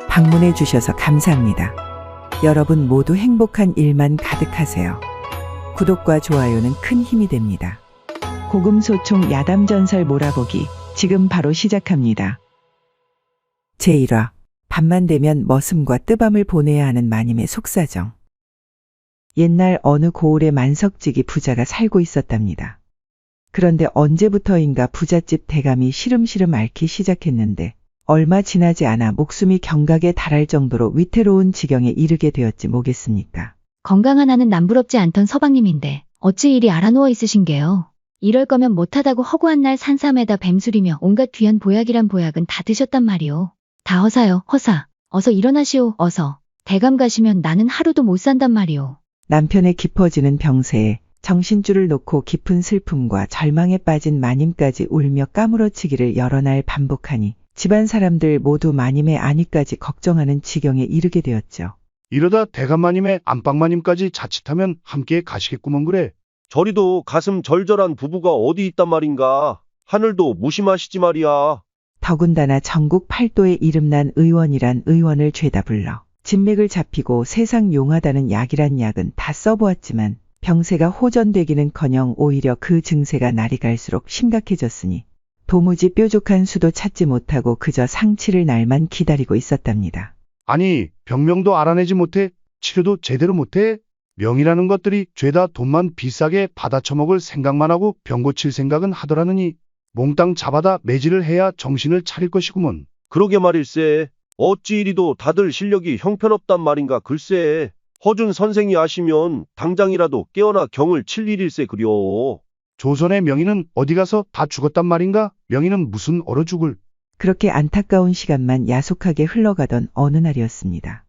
방문해 주셔서 감사합니다. 여러분 모두 행복한 일만 가득하세요. 구독과 좋아요는 큰 힘이 됩니다. 고금소총 야담전설 몰아보기 지금 바로 시작합니다. 제1화 밤만 되면 머슴과 뜨밤을 보내야 하는 마님의 속사정. 옛날 어느 고을에 만석지기 부자가 살고 있었답니다. 그런데 언제부터인가 부잣집 대감이 시름시름 앓기 시작했는데 얼마 지나지 않아 목숨이 경각에 달할 정도로 위태로운 지경에 이르게 되었지 뭐겠습니까? 건강 하나는 남부럽지 않던 서방님인데 어찌 이리 알아누워 있으신게요. 이럴 거면 못하다고 허구한 날 산삼에다 뱀술이며 온갖 귀한 보약이란 보약은 다 드셨단 말이오. 다 허사요, 허사. 어서 일어나시오, 어서. 대감 가시면 나는 하루도 못 산단 말이오. 남편의 깊어지는 병세에 정신줄을 놓고 깊은 슬픔과 절망에 빠진 마님까지 울며 까무러치기를 여러 날 반복하니 집안 사람들 모두 마님의 안위까지 걱정하는 지경에 이르게 되었죠. 이러다 대감마님의 안방마님까지 자칫하면 함께 가시겠구먼 그래. 저리도 가슴 절절한 부부가 어디 있단 말인가. 하늘도 무심하시지 말이야. 더군다나 전국 팔도에 이름난 의원이란 의원을 죄다 불러 진맥을 잡히고 세상 용하다는 약이란 약은 다 써보았지만 병세가 호전되기는커녕 오히려 그 증세가 날이 갈수록 심각해졌으니 도무지 뾰족한 수도 찾지 못하고 그저 상치를 날만 기다리고 있었답니다. 아니 병명도 알아내지 못해 치료도 제대로 못해? 명이라는 것들이 죄다 돈만 비싸게 받아쳐먹을 생각만 하고 병 고칠 생각은 하더라느니 몽땅 잡아다 매질을 해야 정신을 차릴 것이구먼. 그러게 말일세. 어찌 이리도 다들 실력이 형편없단 말인가 글쎄. 허준 선생이 아시면 당장이라도 깨어나 경을 칠 일일세 그려. 조선의 명의는 어디 가서 다 죽었단 말인가? 명의는 무슨 얼어 죽을. 그렇게 안타까운 시간만 야속하게 흘러가던 어느 날이었습니다.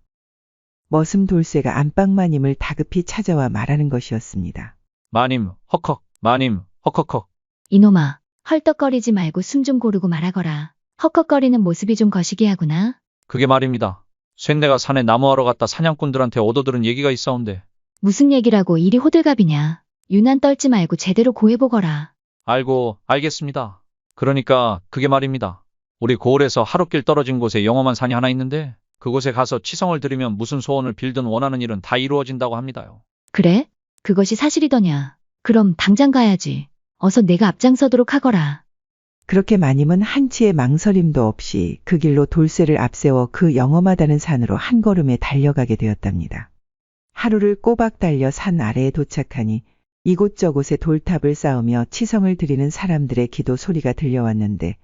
머슴 돌쇠가 안방마님을 다급히 찾아와 말하는 것이었습니다. 마님, 헉헉, 마님, 헉헉헉. 이놈아, 헐떡거리지 말고 숨 좀 고르고 말하거라. 헉헉거리는 모습이 좀 거시기 하구나. 그게 말입니다. 쇳내가 산에 나무하러 갔다 사냥꾼들한테 얻어들은 얘기가 있사온데. 무슨 얘기라고 이리 호들갑이냐. 유난 떨지 말고 제대로 고해보거라. 알겠습니다. 그러니까 그게 말입니다. 우리 고을에서 하루길 떨어진 곳에 영험한 산이 하나 있는데 그곳에 가서 치성을 드리면 무슨 소원을 빌든 원하는 일은 다 이루어진다고 합니다요. 그래? 그것이 사실이더냐. 그럼 당장 가야지. 어서 내가 앞장서도록 하거라. 그렇게 마님은 한치의 망설임도 없이 그 길로 돌쇠를 앞세워 그 영험하다는 산으로 한 걸음에 달려가게 되었답니다. 하루를 꼬박 달려 산 아래에 도착하니 이곳저곳에 돌탑을 쌓으며 치성을 드리는 사람들의 기도 소리가 들려왔는데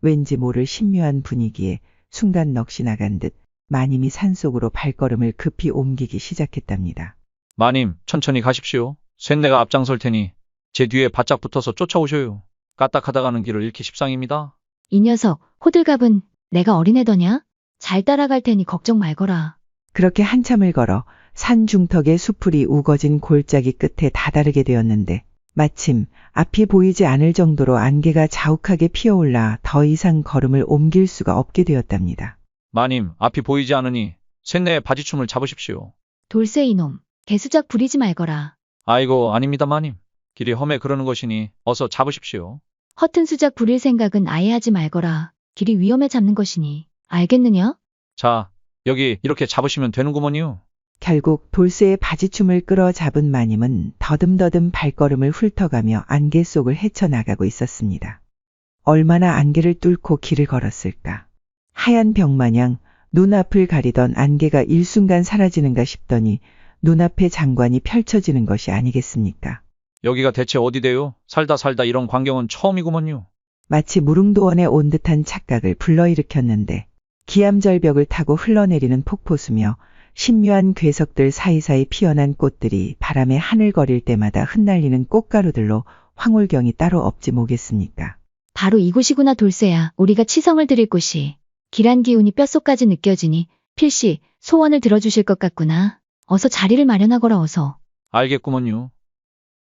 왠지 모를 신묘한 분위기에 순간 넋이 나간 듯 마님이 산속으로 발걸음을 급히 옮기기 시작했답니다. 마님, 천천히 가십시오. 쇳내가 앞장설 테니 제 뒤에 바짝 붙어서 쫓아오셔요. 까딱하다 가는 길을 잃기 십상입니다. 이 녀석, 호들갑은 내가 어린애더냐? 잘 따라갈 테니 걱정 말거라. 그렇게 한참을 걸어 산 중턱에 수풀이 우거진 골짜기 끝에 다다르게 되었는데 마침 앞이 보이지 않을 정도로 안개가 자욱하게 피어올라 더 이상 걸음을 옮길 수가 없게 되었답니다. 마님, 앞이 보이지 않으니 쇳내의 바지춤을 잡으십시오. 돌쇠 이놈, 개수작 부리지 말거라. 아이고, 아닙니다 마님. 길이 험해 그러는 것이니 어서 잡으십시오. 허튼 수작 부릴 생각은 아예 하지 말거라. 길이 위험해 잡는 것이니. 알겠느냐? 자, 여기 이렇게 잡으시면 되는구먼요. 결국 돌쇠의 바지춤을 끌어 잡은 마님은 더듬더듬 발걸음을 훑어가며 안개 속을 헤쳐나가고 있었습니다. 얼마나 안개를 뚫고 길을 걸었을까. 하얀 벽마냥 눈앞을 가리던 안개가 일순간 사라지는가 싶더니 눈앞에 장관이 펼쳐지는 것이 아니겠습니까? 여기가 대체 어디대요? 살다 이런 광경은 처음이구먼요. 마치 무릉도원에 온 듯한 착각을 불러일으켰는데 기암절벽을 타고 흘러내리는 폭포수며 신묘한 괴석들 사이사이 피어난 꽃들이 바람에 하늘거릴 때마다 흩날리는 꽃가루들로 황홀경이 따로 없지 뭐겠습니까? 바로 이곳이구나 돌쇠야. 우리가 치성을 드릴 곳이. 길한 기운이 뼛속까지 느껴지니 필시 소원을 들어주실 것 같구나. 어서 자리를 마련하거라 어서. 알겠구먼요.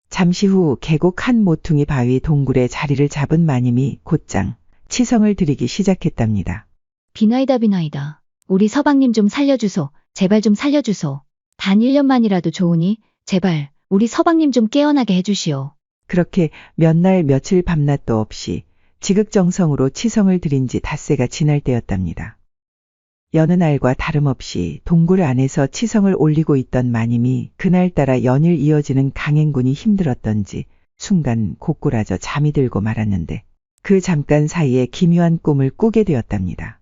잠시 후 계곡 한 모퉁이 바위 동굴에 자리를 잡은 마님이 곧장 치성을 드리기 시작했답니다. 비나이다. 우리 서방님 좀 살려주소. 제발 좀 살려주소. 단 1년만이라도 좋으니 제발 우리 서방님 좀 깨어나게 해주시오. 그렇게 몇 날 며칠 밤낮도 없이 지극정성으로 치성을 드린 지 닷새가 지날 때였답니다. 여느 날과 다름없이 동굴 안에서 치성을 올리고 있던 마님이 그날따라 연일 이어지는 강행군이 힘들었던지 순간 고꾸라져 잠이 들고 말았는데 그 잠깐 사이에 기묘한 꿈을 꾸게 되었답니다.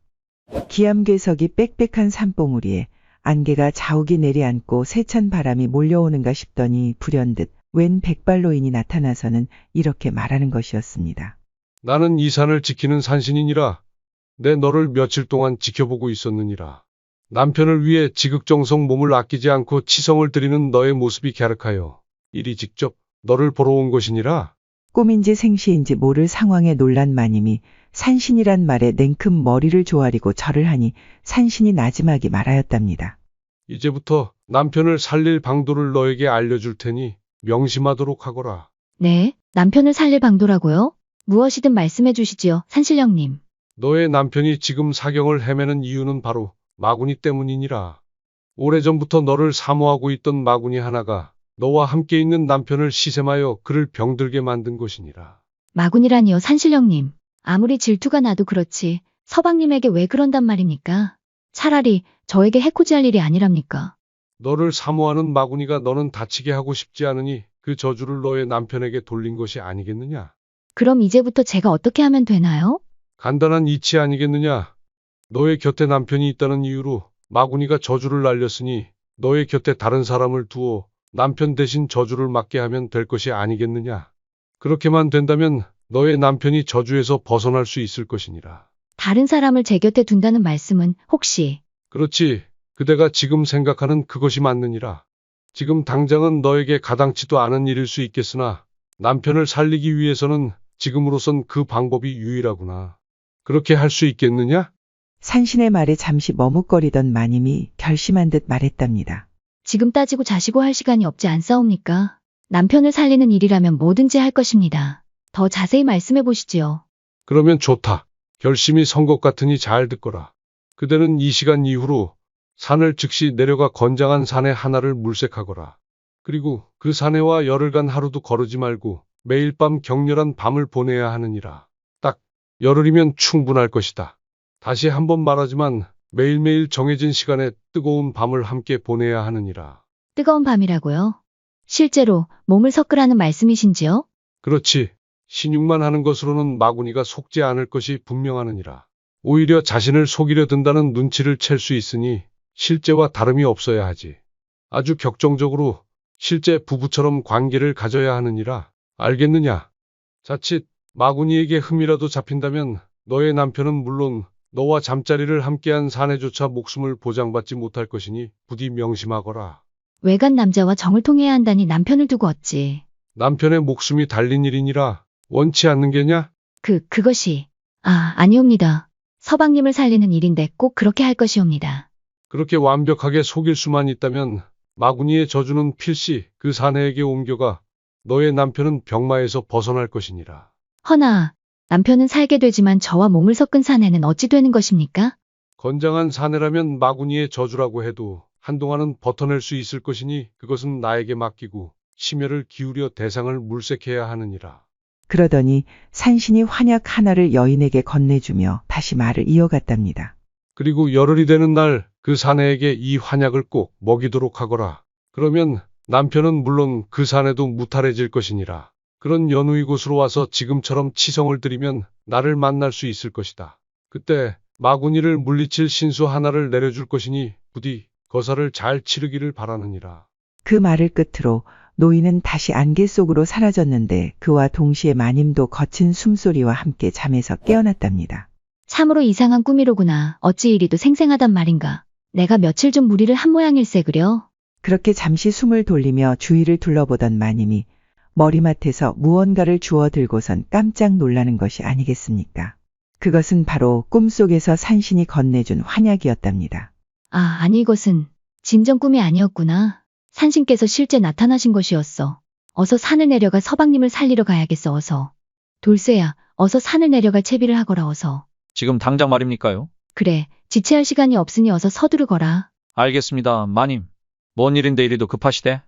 기암괴석이 빽빽한 산봉우리에 안개가 자욱이 내려앉고 세찬 바람이 몰려오는가 싶더니 불현듯 웬 백발노인이 나타나서는 이렇게 말하는 것이었습니다. 나는 이 산을 지키는 산신이니라. 내 너를 며칠 동안 지켜보고 있었느니라. 남편을 위해 지극정성 몸을 아끼지 않고 치성을 드리는 너의 모습이 갸륵하여 이리 직접 너를 보러 온 것이니라. 꿈인지 생시인지 모를 상황에 놀란 마님이 산신이란 말에 냉큼 머리를 조아리고 절을 하니 산신이 나지막이 말하였답니다. 이제부터 남편을 살릴 방도를 너에게 알려줄 테니 명심하도록 하거라. 네, 남편을 살릴 방도라고요? 무엇이든 말씀해 주시지요, 산신령님. 너의 남편이 지금 사경을 헤매는 이유는 바로 마구니 때문이니라. 오래전부터 너를 사모하고 있던 마구니 하나가 너와 함께 있는 남편을 시샘하여 그를 병들게 만든 것이니라. 마군이라니요, 산신령님. 아무리 질투가 나도 그렇지 서방님에게 왜 그런단 말입니까? 차라리 저에게 해코지할 일이 아니랍니까? 너를 사모하는 마구니가 너는 다치게 하고 싶지 않으니 그 저주를 너의 남편에게 돌린 것이 아니겠느냐? 그럼 이제부터 제가 어떻게 하면 되나요? 간단한 이치 아니겠느냐? 너의 곁에 남편이 있다는 이유로 마구니가 저주를 날렸으니 너의 곁에 다른 사람을 두어 남편 대신 저주를 맞게 하면 될 것이 아니겠느냐? 그렇게만 된다면 너의 남편이 저주에서 벗어날 수 있을 것이니라. 다른 사람을 제 곁에 둔다는 말씀은 혹시 그렇지. 그대가 지금 생각하는 그것이 맞느니라. 지금 당장은 너에게 가당치도 않은 일일 수 있겠으나 남편을 살리기 위해서는 지금으로선 그 방법이 유일하구나. 그렇게 할 수 있겠느냐? 산신의 말에 잠시 머뭇거리던 마님이 결심한 듯 말했답니다. 지금 따지고 자시고 할 시간이 없지 않사옵니까? 남편을 살리는 일이라면 뭐든지 할 것입니다. 더 자세히 말씀해 보시지요. 그러면 좋다. 결심이 선 것 같으니 잘 듣거라. 그대는 이 시간 이후로 산을 즉시 내려가 건장한 산에 하나를 물색하거라. 그리고 그 산에와 열흘간 하루도 거르지 말고 매일 밤 격렬한 밤을 보내야 하느니라. 딱 열흘이면 충분할 것이다. 다시 한번 말하지만 매일매일 정해진 시간에 뜨거운 밤을 함께 보내야 하느니라. 뜨거운 밤이라고요? 실제로 몸을 섞으라는 말씀이신지요? 그렇지. 신용만 하는 것으로는 마구니가 속지 않을 것이 분명하느니라. 오히려 자신을 속이려 든다는 눈치를 챌 수 있으니 실제와 다름이 없어야 하지. 아주 격정적으로 실제 부부처럼 관계를 가져야 하느니라. 알겠느냐? 자칫 마구니에게 흠이라도 잡힌다면 너의 남편은 물론 너와 잠자리를 함께한 사내조차 목숨을 보장받지 못할 것이니 부디 명심하거라. 외간 남자와 정을 통해야 한다니 남편을 두고 어찌. 남편의 목숨이 달린 일이니라. 원치 않는 게냐? 그것이. 아니옵니다. 서방님을 살리는 일인데 꼭 그렇게 할 것이옵니다. 그렇게 완벽하게 속일 수만 있다면 마구니의 저주는 필시 그 사내에게 옮겨가 너의 남편은 병마에서 벗어날 것이니라. 허나, 남편은 살게 되지만 저와 몸을 섞은 사내는 어찌 되는 것입니까? 건장한 사내라면 마구니의 저주라고 해도 한동안은 버텨낼 수 있을 것이니 그것은 나에게 맡기고 심혈을 기울여 대상을 물색해야 하느니라. 그러더니 산신이 환약 하나를 여인에게 건네주며 다시 말을 이어갔답니다. 그리고 열흘이 되는 날 그 사내에게 이 환약을 꼭 먹이도록 하거라. 그러면 남편은 물론 그 사내도 무탈해질 것이니라. 그런 연후이 곳으로 와서 지금처럼 치성을 드리면 나를 만날 수 있을 것이다. 그때 마구니를 물리칠 신수 하나를 내려줄 것이니 부디 거사를 잘 치르기를 바라느니라. 그 말을 끝으로 노인은 다시 안개 속으로 사라졌는데 그와 동시에 마님도 거친 숨소리와 함께 잠에서 깨어났답니다. 참으로 이상한 꿈이로구나. 어찌 이리도 생생하단 말인가. 내가 며칠 좀 무리를 한 모양일세 그려. 그렇게 잠시 숨을 돌리며 주위를 둘러보던 마님이 머리맡에서 무언가를 주워 들고선 깜짝 놀라는 것이 아니겠습니까? 그것은 바로 꿈속에서 산신이 건네준 환약이었답니다. 아니 이것은 진정 꿈이 아니었구나. 산신께서 실제 나타나신 것이었어. 어서 산을 내려가 서방님을 살리러 가야겠어 어서. 돌쇠야, 어서 산을 내려갈 채비를 하거라 어서. 지금 당장 말입니까요? 그래, 지체할 시간이 없으니 어서 서두르거라. 알겠습니다, 마님. 뭔 일인데 이리도 급하시대?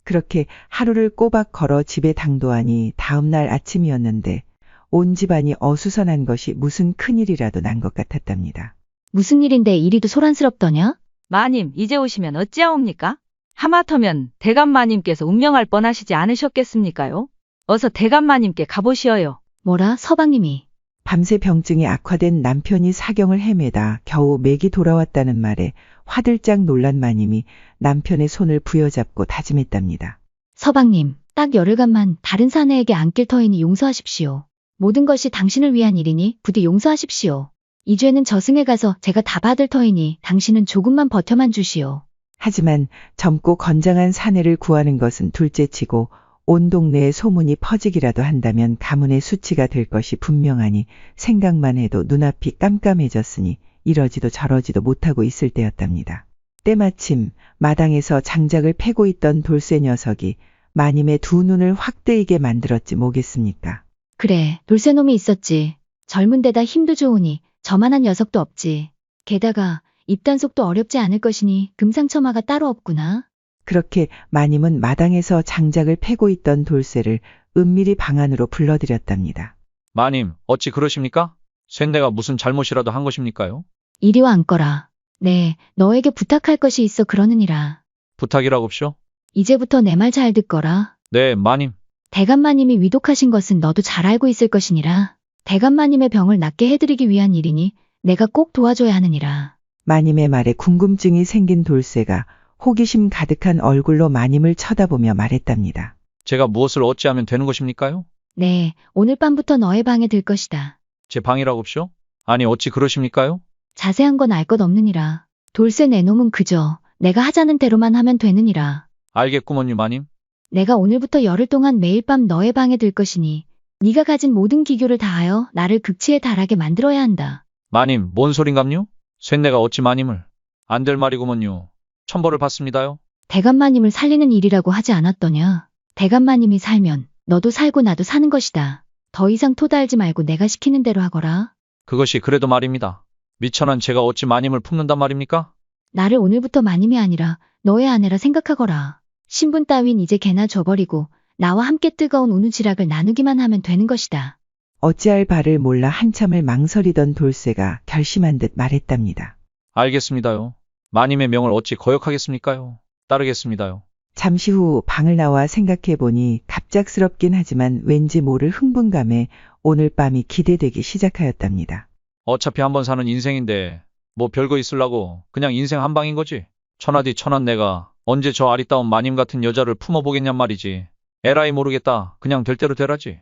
그렇게 하루를 꼬박 걸어 집에 당도하니 다음날 아침이었는데 온 집안이 어수선한 것이 무슨 큰일이라도 난 것 같았답니다. 무슨 일인데 이리도 소란스럽더냐? 마님, 이제 오시면 어찌하옵니까? 하마터면 대감마님께서 운명할 뻔하시지 않으셨겠습니까요? 어서 대감마님께 가보시어요. 뭐라, 서방님이. 밤새 병증이 악화된 남편이 사경을 헤매다 겨우 맥이 돌아왔다는 말에 화들짝 놀란 마님이 남편의 손을 부여잡고 다짐했답니다. 서방님, 딱 열흘간만 다른 사내에게 안길 터이니 용서하십시오. 모든 것이 당신을 위한 일이니 부디 용서하십시오. 이 죄는 저승에 가서 제가 다 받을 터이니 당신은 조금만 버텨만 주시오. 하지만 젊고 건장한 사내를 구하는 것은 둘째치고 온 동네에 소문이 퍼지기라도 한다면 가문의 수치가 될 것이 분명하니 생각만 해도 눈앞이 깜깜해졌으니 이러지도 저러지도 못하고 있을 때였답니다. 때마침 마당에서 장작을 패고 있던 돌쇠 녀석이 마님의 두 눈을 확 뜨이게 만들었지 뭐겠습니까. 그래, 돌쇠놈이 있었지. 젊은 데다 힘도 좋으니 저만한 녀석도 없지. 게다가 입단속도 어렵지 않을 것이니 금상첨화가 따로 없구나. 그렇게 마님은 마당에서 장작을 패고 있던 돌쇠를 은밀히 방 안으로 불러들였답니다. 마님, 어찌 그러십니까? 쇳내가 무슨 잘못이라도 한 것입니까요? 이리와 앉거라. 네, 너에게 부탁할 것이 있어 그러느니라. 부탁이라고쇼? 이제부터 내 말 잘 듣거라. 네, 마님. 대감마님이 위독하신 것은 너도 잘 알고 있을 것이니라. 대감마님의 병을 낫게 해드리기 위한 일이니 내가 꼭 도와줘야 하느니라. 마님의 말에 궁금증이 생긴 돌쇠가 호기심 가득한 얼굴로 마님을 쳐다보며 말했답니다. 제가 무엇을 어찌하면 되는 것입니까요? 네, 오늘 밤부터 너의 방에 들 것이다. 제 방이라고쇼? 아니, 어찌 그러십니까요? 자세한 건 알 것 없느니라. 돌쇠 내 놈은 그저 내가 하자는 대로만 하면 되느니라. 알겠구먼요, 마님. 내가 오늘부터 열흘 동안 매일 밤 너의 방에 들 것이니 네가 가진 모든 기교를 다하여 나를 극치에 달하게 만들어야 한다. 마님, 뭔 소린감요? 쇳내가 어찌 마님을. 안 될 말이구먼요. 천벌을 받습니다요. 대감마님을 살리는 일이라고 하지 않았더냐. 대감마님이 살면 너도 살고 나도 사는 것이다. 더 이상 토달지 말고 내가 시키는 대로 하거라. 그것이 그래도 말입니다. 미천한 제가 어찌 마님을 품는단 말입니까? 나를 오늘부터 마님이 아니라 너의 아내라 생각하거라. 신분 따윈 이제 개나 줘버리고 나와 함께 뜨거운 우누지락을 나누기만 하면 되는 것이다. 어찌할 바를 몰라 한참을 망설이던 돌쇠가 결심한 듯 말했답니다. 알겠습니다요. 마님의 명을 어찌 거역하겠습니까요? 따르겠습니다요. 잠시 후 방을 나와 생각해보니 갑작스럽긴 하지만 왠지 모를 흥분감에 오늘 밤이 기대되기 시작하였답니다. 어차피 한번 사는 인생인데 뭐 별거 있으려고 그냥 인생 한 방인 거지. 천하디 천한 내가 언제 저 아리따운 마님 같은 여자를 품어보겠냔 말이지. 에라이 모르겠다. 그냥 될 대로 되라지.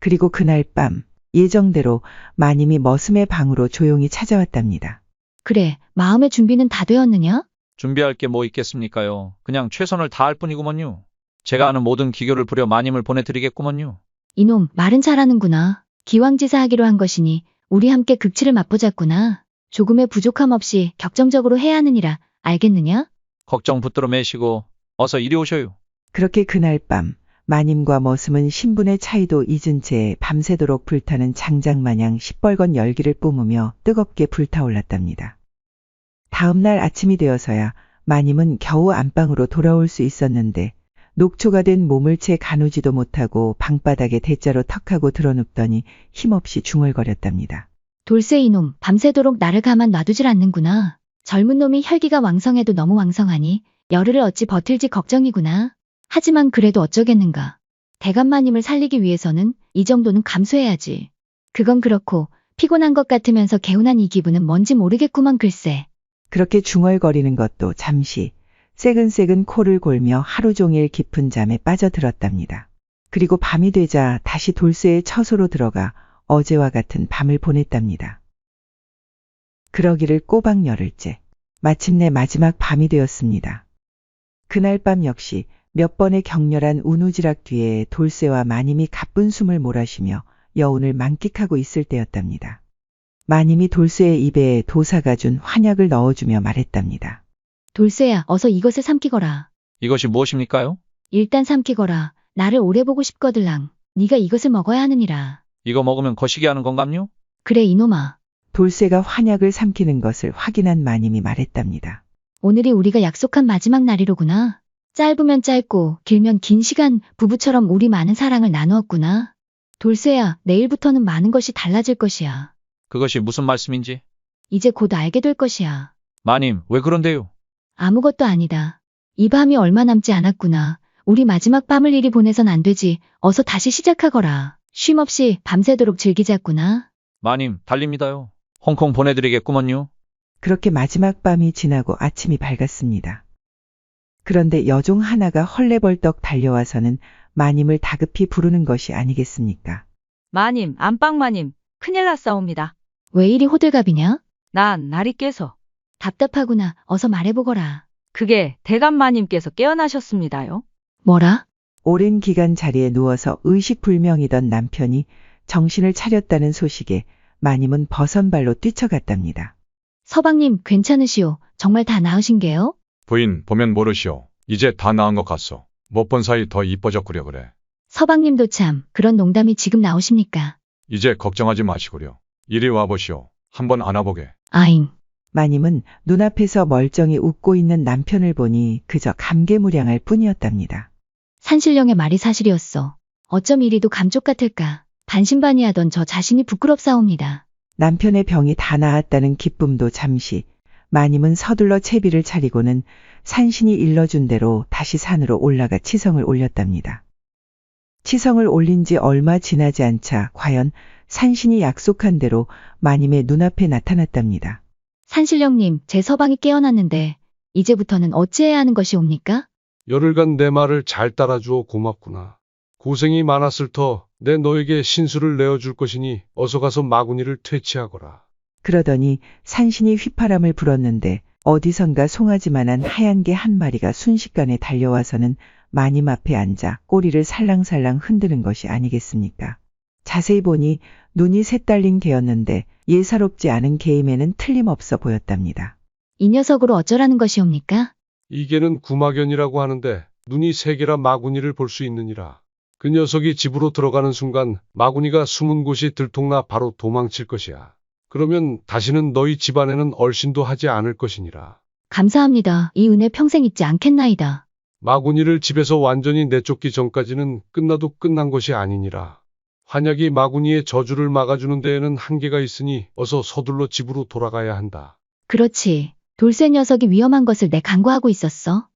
그리고 그날 밤 예정대로 마님이 머슴의 방으로 조용히 찾아왔답니다. 그래, 마음의 준비는 다 되었느냐? 준비할 게 뭐 있겠습니까요. 그냥 최선을 다할 뿐이구먼요. 제가 아는 모든 기교를 부려 마님을 보내드리겠구먼요. 이놈, 말은 잘하는구나. 기왕지사하기로 한 것이니 우리 함께 극치를 맛보자꾸나. 조금의 부족함 없이 격정적으로 해야 하느니라. 알겠느냐? 걱정 붙들어 매시고 어서 이리 오셔요. 그렇게 그날 밤 마님과 머슴은 신분의 차이도 잊은 채 밤새도록 불타는 장작마냥 시뻘건 열기를 뿜으며 뜨겁게 불타올랐답니다. 다음 날 아침이 되어서야 마님은 겨우 안방으로 돌아올 수 있었는데 녹초가 된 몸을 채 가누지도 못하고 방바닥에 대자로 턱하고 드러눕더니 힘없이 중얼거렸답니다. 돌쇠 이놈, 밤새도록 나를 가만 놔두질 않는구나. 젊은 놈이 혈기가 왕성해도 너무 왕성하니 열흘을 어찌 버틸지 걱정이구나. 하지만 그래도 어쩌겠는가. 대감마님을 살리기 위해서는 이 정도는 감수해야지. 그건 그렇고 피곤한 것 같으면서 개운한 이 기분은 뭔지 모르겠구먼 글쎄. 그렇게 중얼거리는 것도 잠시 새근새근 코를 골며 하루 종일 깊은 잠에 빠져들었답니다. 그리고 밤이 되자 다시 돌쇠의 처소로 들어가 어제와 같은 밤을 보냈답니다. 그러기를 꼬박 열흘째. 마침내 마지막 밤이 되었습니다. 그날 밤 역시 몇 번의 격렬한 우누지락 뒤에 돌쇠와 마님이 가쁜 숨을 몰아쉬며 여운을 만끽하고 있을 때였답니다. 마님이 돌쇠의 입에 도사가 준 환약을 넣어주며 말했답니다. 돌쇠야, 어서 이것을 삼키거라. 이것이 무엇입니까요? 일단 삼키거라. 나를 오래 보고 싶거들랑. 네가 이것을 먹어야 하느니라. 이거 먹으면 거시기 하는 건감요? 그래 이놈아. 돌쇠가 환약을 삼키는 것을 확인한 마님이 말했답니다. 오늘이 우리가 약속한 마지막 날이로구나. 짧으면 짧고 길면 긴 시간 부부처럼 우리 많은 사랑을 나누었구나. 돌쇠야, 내일부터는 많은 것이 달라질 것이야. 그것이 무슨 말씀인지? 이제 곧 알게 될 것이야. 마님, 왜 그런데요? 아무것도 아니다. 이 밤이 얼마 남지 않았구나. 우리 마지막 밤을 이리 보내선 안 되지. 어서 다시 시작하거라. 쉼 없이 밤새도록 즐기자꾸나. 마님, 달립니다요. 홍콩 보내드리겠구먼요. 그렇게 마지막 밤이 지나고 아침이 밝았습니다. 그런데 여종 하나가 헐레벌떡 달려와서는 마님을 다급히 부르는 것이 아니겠습니까? 마님, 안방마님, 큰일 났사옵니다. 왜 이리 호들갑이냐? 난 날이 깨서. 답답하구나. 어서 말해보거라. 그게 대감마님께서 깨어나셨습니다요. 뭐라? 오랜 기간 자리에 누워서 의식불명이던 남편이 정신을 차렸다는 소식에 마님은 버선발로 뛰쳐갔답니다. 서방님, 괜찮으시오. 정말 다 나으신게요? 부인 보면 모르시오. 이제 다 나은 것 같소. 못 본 사이 더 이뻐졌구려 그래. 서방님도 참, 그런 농담이 지금 나오십니까? 이제 걱정하지 마시구려. 이리 와보시오. 한번 안아보게. 아잉. 마님은 눈앞에서 멀쩡히 웃고 있는 남편을 보니 그저 감개무량할 뿐이었답니다. 산신령의 말이 사실이었어. 어쩜 이리도 감쪽 같을까. 반신반의하던 저 자신이 부끄럽사옵니다. 남편의 병이 다 나았다는 기쁨도 잠시, 마님은 서둘러 채비를 차리고는 산신이 일러준 대로 다시 산으로 올라가 치성을 올렸답니다. 치성을 올린 지 얼마 지나지 않자 과연 산신이 약속한 대로 마님의 눈앞에 나타났답니다. 산신령님, 제 서방이 깨어났는데 이제부터는 어찌해야 하는 것이옵니까? 열흘간 내 말을 잘 따라주어 고맙구나. 고생이 많았을 터 내 너에게 신수를 내어줄 것이니 어서 가서 마구니를 퇴치하거라. 그러더니 산신이 휘파람을 불었는데 어디선가 송아지만한 하얀 개 한 마리가 순식간에 달려와서는 마님 앞에 앉아 꼬리를 살랑살랑 흔드는 것이 아니겠습니까? 자세히 보니 눈이 셋 달린 개였는데 예사롭지 않은 개임에는 틀림없어 보였답니다. 이 녀석으로 어쩌라는 것이옵니까? 이 개는 구마견이라고 하는데 눈이 세 개라 마구니를 볼 수 있느니라. 그 녀석이 집으로 들어가는 순간 마구니가 숨은 곳이 들통나 바로 도망칠 것이야. 그러면 다시는 너희 집안에는 얼씬도 하지 않을 것이니라. 감사합니다. 이 은혜 평생 잊지 않겠나이다. 마구니를 집에서 완전히 내쫓기 전까지는 끝나도 끝난 것이 아니니라. 환약이 마구니의 저주를 막아주는 데에는 한계가 있으니 어서 서둘러 집으로 돌아가야 한다. 그렇지. 돌쇠 녀석이 위험한 것을 내 간과하고 있었어.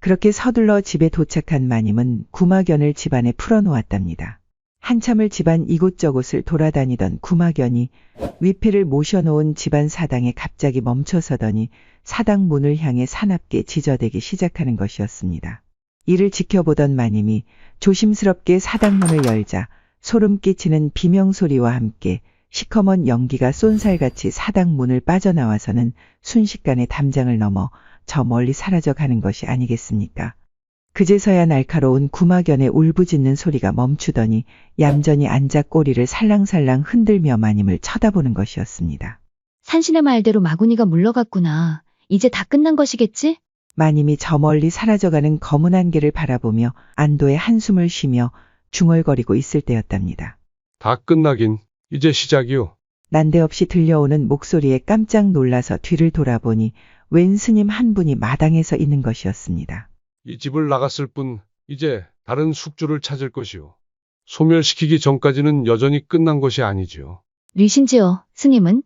그렇게 서둘러 집에 도착한 마님은 구마견을 집안에 풀어놓았답니다. 한참을 집안 이곳저곳을 돌아다니던 구마견이 위패를 모셔놓은 집안 사당에 갑자기 멈춰서더니 사당 문을 향해 사납게 지저대기 시작하는 것이었습니다. 이를 지켜보던 마님이 조심스럽게 사당 문을 열자 소름 끼치는 비명소리와 함께 시커먼 연기가 쏜살같이 사당 문을 빠져나와서는 순식간에 담장을 넘어 저 멀리 사라져 가는 것이 아니겠습니까? 그제서야 날카로운 구마견의 울부짖는 소리가 멈추더니 얌전히 앉아 꼬리를 살랑살랑 흔들며 마님을 쳐다보는 것이었습니다. 산신의 말대로 마구니가 물러갔구나. 이제 다 끝난 것이겠지? 마님이 저 멀리 사라져가는 검은 안개를 바라보며 안도의 한숨을 쉬며 중얼거리고 있을 때였답니다. 다 끝나긴 이제 시작이요. 난데없이 들려오는 목소리에 깜짝 놀라서 뒤를 돌아보니 웬 스님 한 분이 마당에서 있는 것이었습니다. 이 집을 나갔을 뿐 이제 다른 숙주를 찾을 것이요. 소멸시키기 전까지는 여전히 끝난 것이 아니지요. 뉘신지요, 스님은?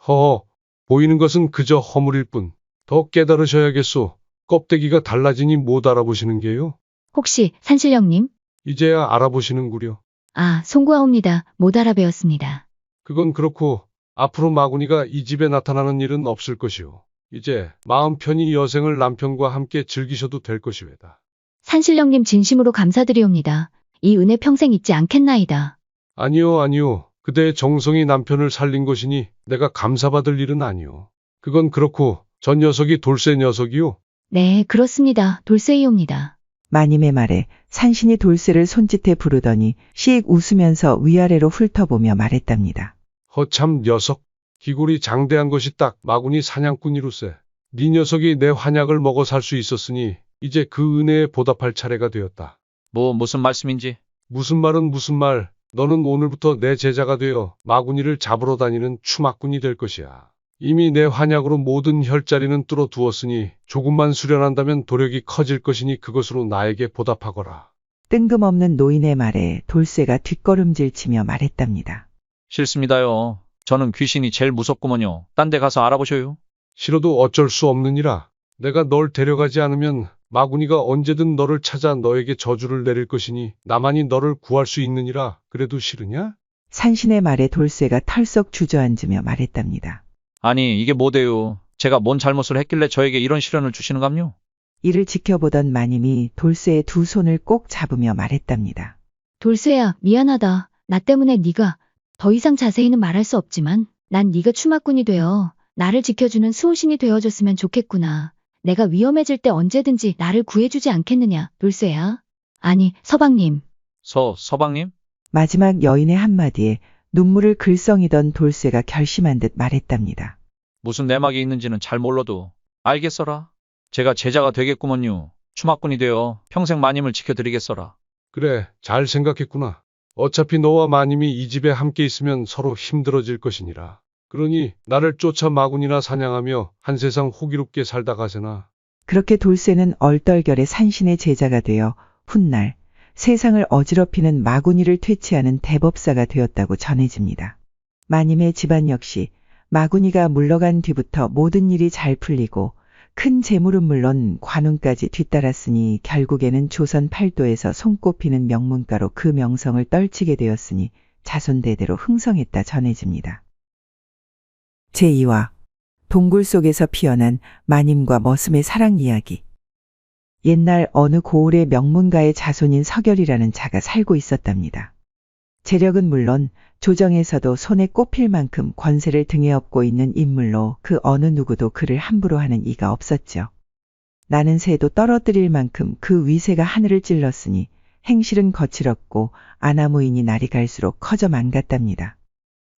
허허, 보이는 것은 그저 허물일 뿐. 더 깨달으셔야겠소. 껍데기가 달라지니 못 알아보시는 게요. 혹시 산신령님? 이제야 알아보시는구려. 아, 송구하옵니다. 못 알아배웠습니다. 그건 그렇고 앞으로 마구니가 이 집에 나타나는 일은 없을 것이요. 이제 마음 편히 여생을 남편과 함께 즐기셔도 될 것이외다. 산신령님 진심으로 감사드리옵니다. 이 은혜 평생 잊지 않겠나이다. 아니요, 아니요. 그대의 정성이 남편을 살린 것이니 내가 감사받을 일은 아니요. 그건 그렇고 전 녀석이 돌쇠 녀석이요. 네, 그렇습니다. 돌쇠이옵니다. 마님의 말에 산신이 돌쇠를 손짓해 부르더니 씩 웃으면서 위아래로 훑어보며 말했답니다. 허참 녀석. 기골이 장대한 것이 딱 마구니 사냥꾼이로세. 네 녀석이 내 환약을 먹어 살 수 있었으니 이제 그 은혜에 보답할 차례가 되었다. 무슨 말씀인지? 무슨 말은 무슨 말. 너는 오늘부터 내 제자가 되어 마구니를 잡으러 다니는 추막꾼이 될 것이야. 이미 내 환약으로 모든 혈자리는 뚫어두었으니 조금만 수련한다면 도력이 커질 것이니 그것으로 나에게 보답하거라. 뜬금없는 노인의 말에 돌쇠가 뒷걸음질치며 말했답니다. 싫습니다요. 저는 귀신이 제일 무섭구먼요. 딴 데 가서 알아보셔요. 싫어도 어쩔 수 없느니라. 내가 널 데려가지 않으면 마구니가 언제든 너를 찾아 너에게 저주를 내릴 것이니 나만이 너를 구할 수 있느니라. 그래도 싫으냐? 산신의 말에 돌쇠가 털썩 주저앉으며 말했답니다. 아니, 이게 뭐대요? 제가 뭔 잘못을 했길래 저에게 이런 시련을 주시는감요? 이를 지켜보던 마님이 돌쇠의 두 손을 꼭 잡으며 말했답니다. 돌쇠야, 미안하다. 나 때문에 네가 더 이상 자세히는 말할 수 없지만 난 네가 추마꾼이 되어 나를 지켜주는 수호신이 되어줬으면 좋겠구나. 내가 위험해질 때 언제든지 나를 구해주지 않겠느냐, 돌쇠야. 아니, 서방님. 서방님? 마지막 여인의 한마디에 눈물을 글썽이던 돌쇠가 결심한 듯 말했답니다. 무슨 내막이 있는지는 잘 몰라도 알겠어라. 제가 제자가 되겠구먼요. 추마꾼이 되어 평생 마님을 지켜드리겠어라. 그래, 잘 생각했구나. 어차피 너와 마님이 이 집에 함께 있으면 서로 힘들어질 것이니라. 그러니 나를 쫓아 마군이나 사냥하며 한 세상 호기롭게 살다 가세나. 그렇게 돌쇠는 얼떨결에 산신의 제자가 되어 훗날 세상을 어지럽히는 마구니를 퇴치하는 대법사가 되었다고 전해집니다. 마님의 집안 역시 마구니가 물러간 뒤부터 모든 일이 잘 풀리고 큰 재물은 물론 관운까지 뒤따랐으니 결국에는 조선 팔도에서 손꼽히는 명문가로 그 명성을 떨치게 되었으니 자손대대로 흥성했다 전해집니다. 제2화 동굴 속에서 피어난 마님과 머슴의 사랑 이야기. 옛날 어느 고을의 명문가의 자손인 서결이라는 자가 살고 있었답니다. 재력은 물론 조정에서도 손에 꼽힐 만큼 권세를 등에 업고 있는 인물로 그 어느 누구도 그를 함부로 하는 이가 없었죠. 나는 새도 떨어뜨릴 만큼 그 위세가 하늘을 찔렀으니 행실은 거칠었고 아나무인이 날이 갈수록 커져만 갔답니다.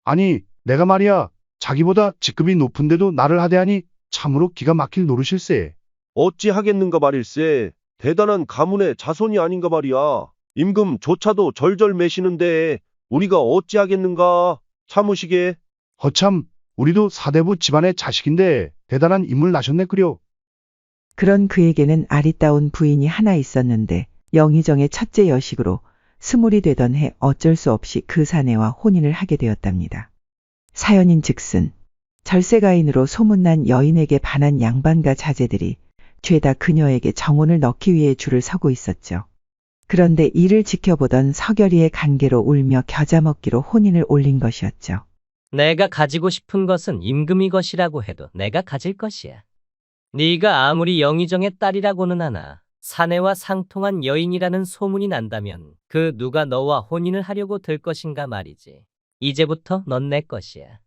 아니, 내가 말이야. 자기보다 직급이 높은데도 나를 하대하니 참으로 기가 막힐 노릇일세. 어찌 하겠는가 말일세. 대단한 가문의 자손이 아닌가 말이야. 임금조차도 절절 매시는데 우리가 어찌 하겠는가. 참으시게. 허참, 우리도 사대부 집안의 자식인데 대단한 인물 나셨네 그려. 그런 그에게는 아리따운 부인이 하나 있었는데 영의정의 첫째 여식으로 스물이 되던 해 어쩔 수 없이 그 사내와 혼인을 하게 되었답니다. 사연인즉슨 절세가인으로 소문난 여인에게 반한 양반과 자제들이 죄다 그녀에게 정혼을 넣기 위해 줄을 서고 있었죠. 그런데 이를 지켜보던 서결이의 간계로 울며 겨자 먹기로 혼인을 올린 것이었죠. 내가 가지고 싶은 것은 임금이 것이라고 해도 내가 가질 것이야. 네가 아무리 영의정의 딸이라고는 하나 사내와 상통한 여인이라는 소문이 난다면 그 누가 너와 혼인을 하려고 들 것인가 말이지. 이제부터 넌 내 것이야.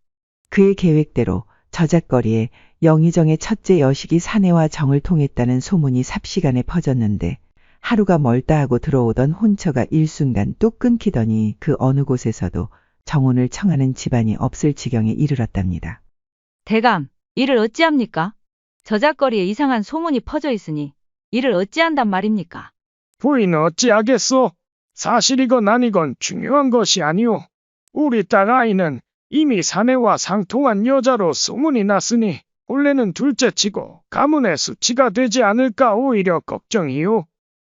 그의 계획대로 저작거리에 영의정의 첫째 여식이 사내와 정을 통했다는 소문이 삽시간에 퍼졌는데 하루가 멀다 하고 들어오던 혼처가 일순간 뚝 끊기더니 그 어느 곳에서도 정혼을 청하는 집안이 없을 지경에 이르렀답니다. 대감, 이를 어찌합니까? 저작거리에 이상한 소문이 퍼져 있으니 이를 어찌한단 말입니까? 부인은 어찌하겠소? 사실이건 아니건 중요한 것이 아니오. 우리 딸 아이는 이미 사내와 상통한 여자로 소문이 났으니 본래는 둘째치고 가문의 수치가 되지 않을까 오히려 걱정이오.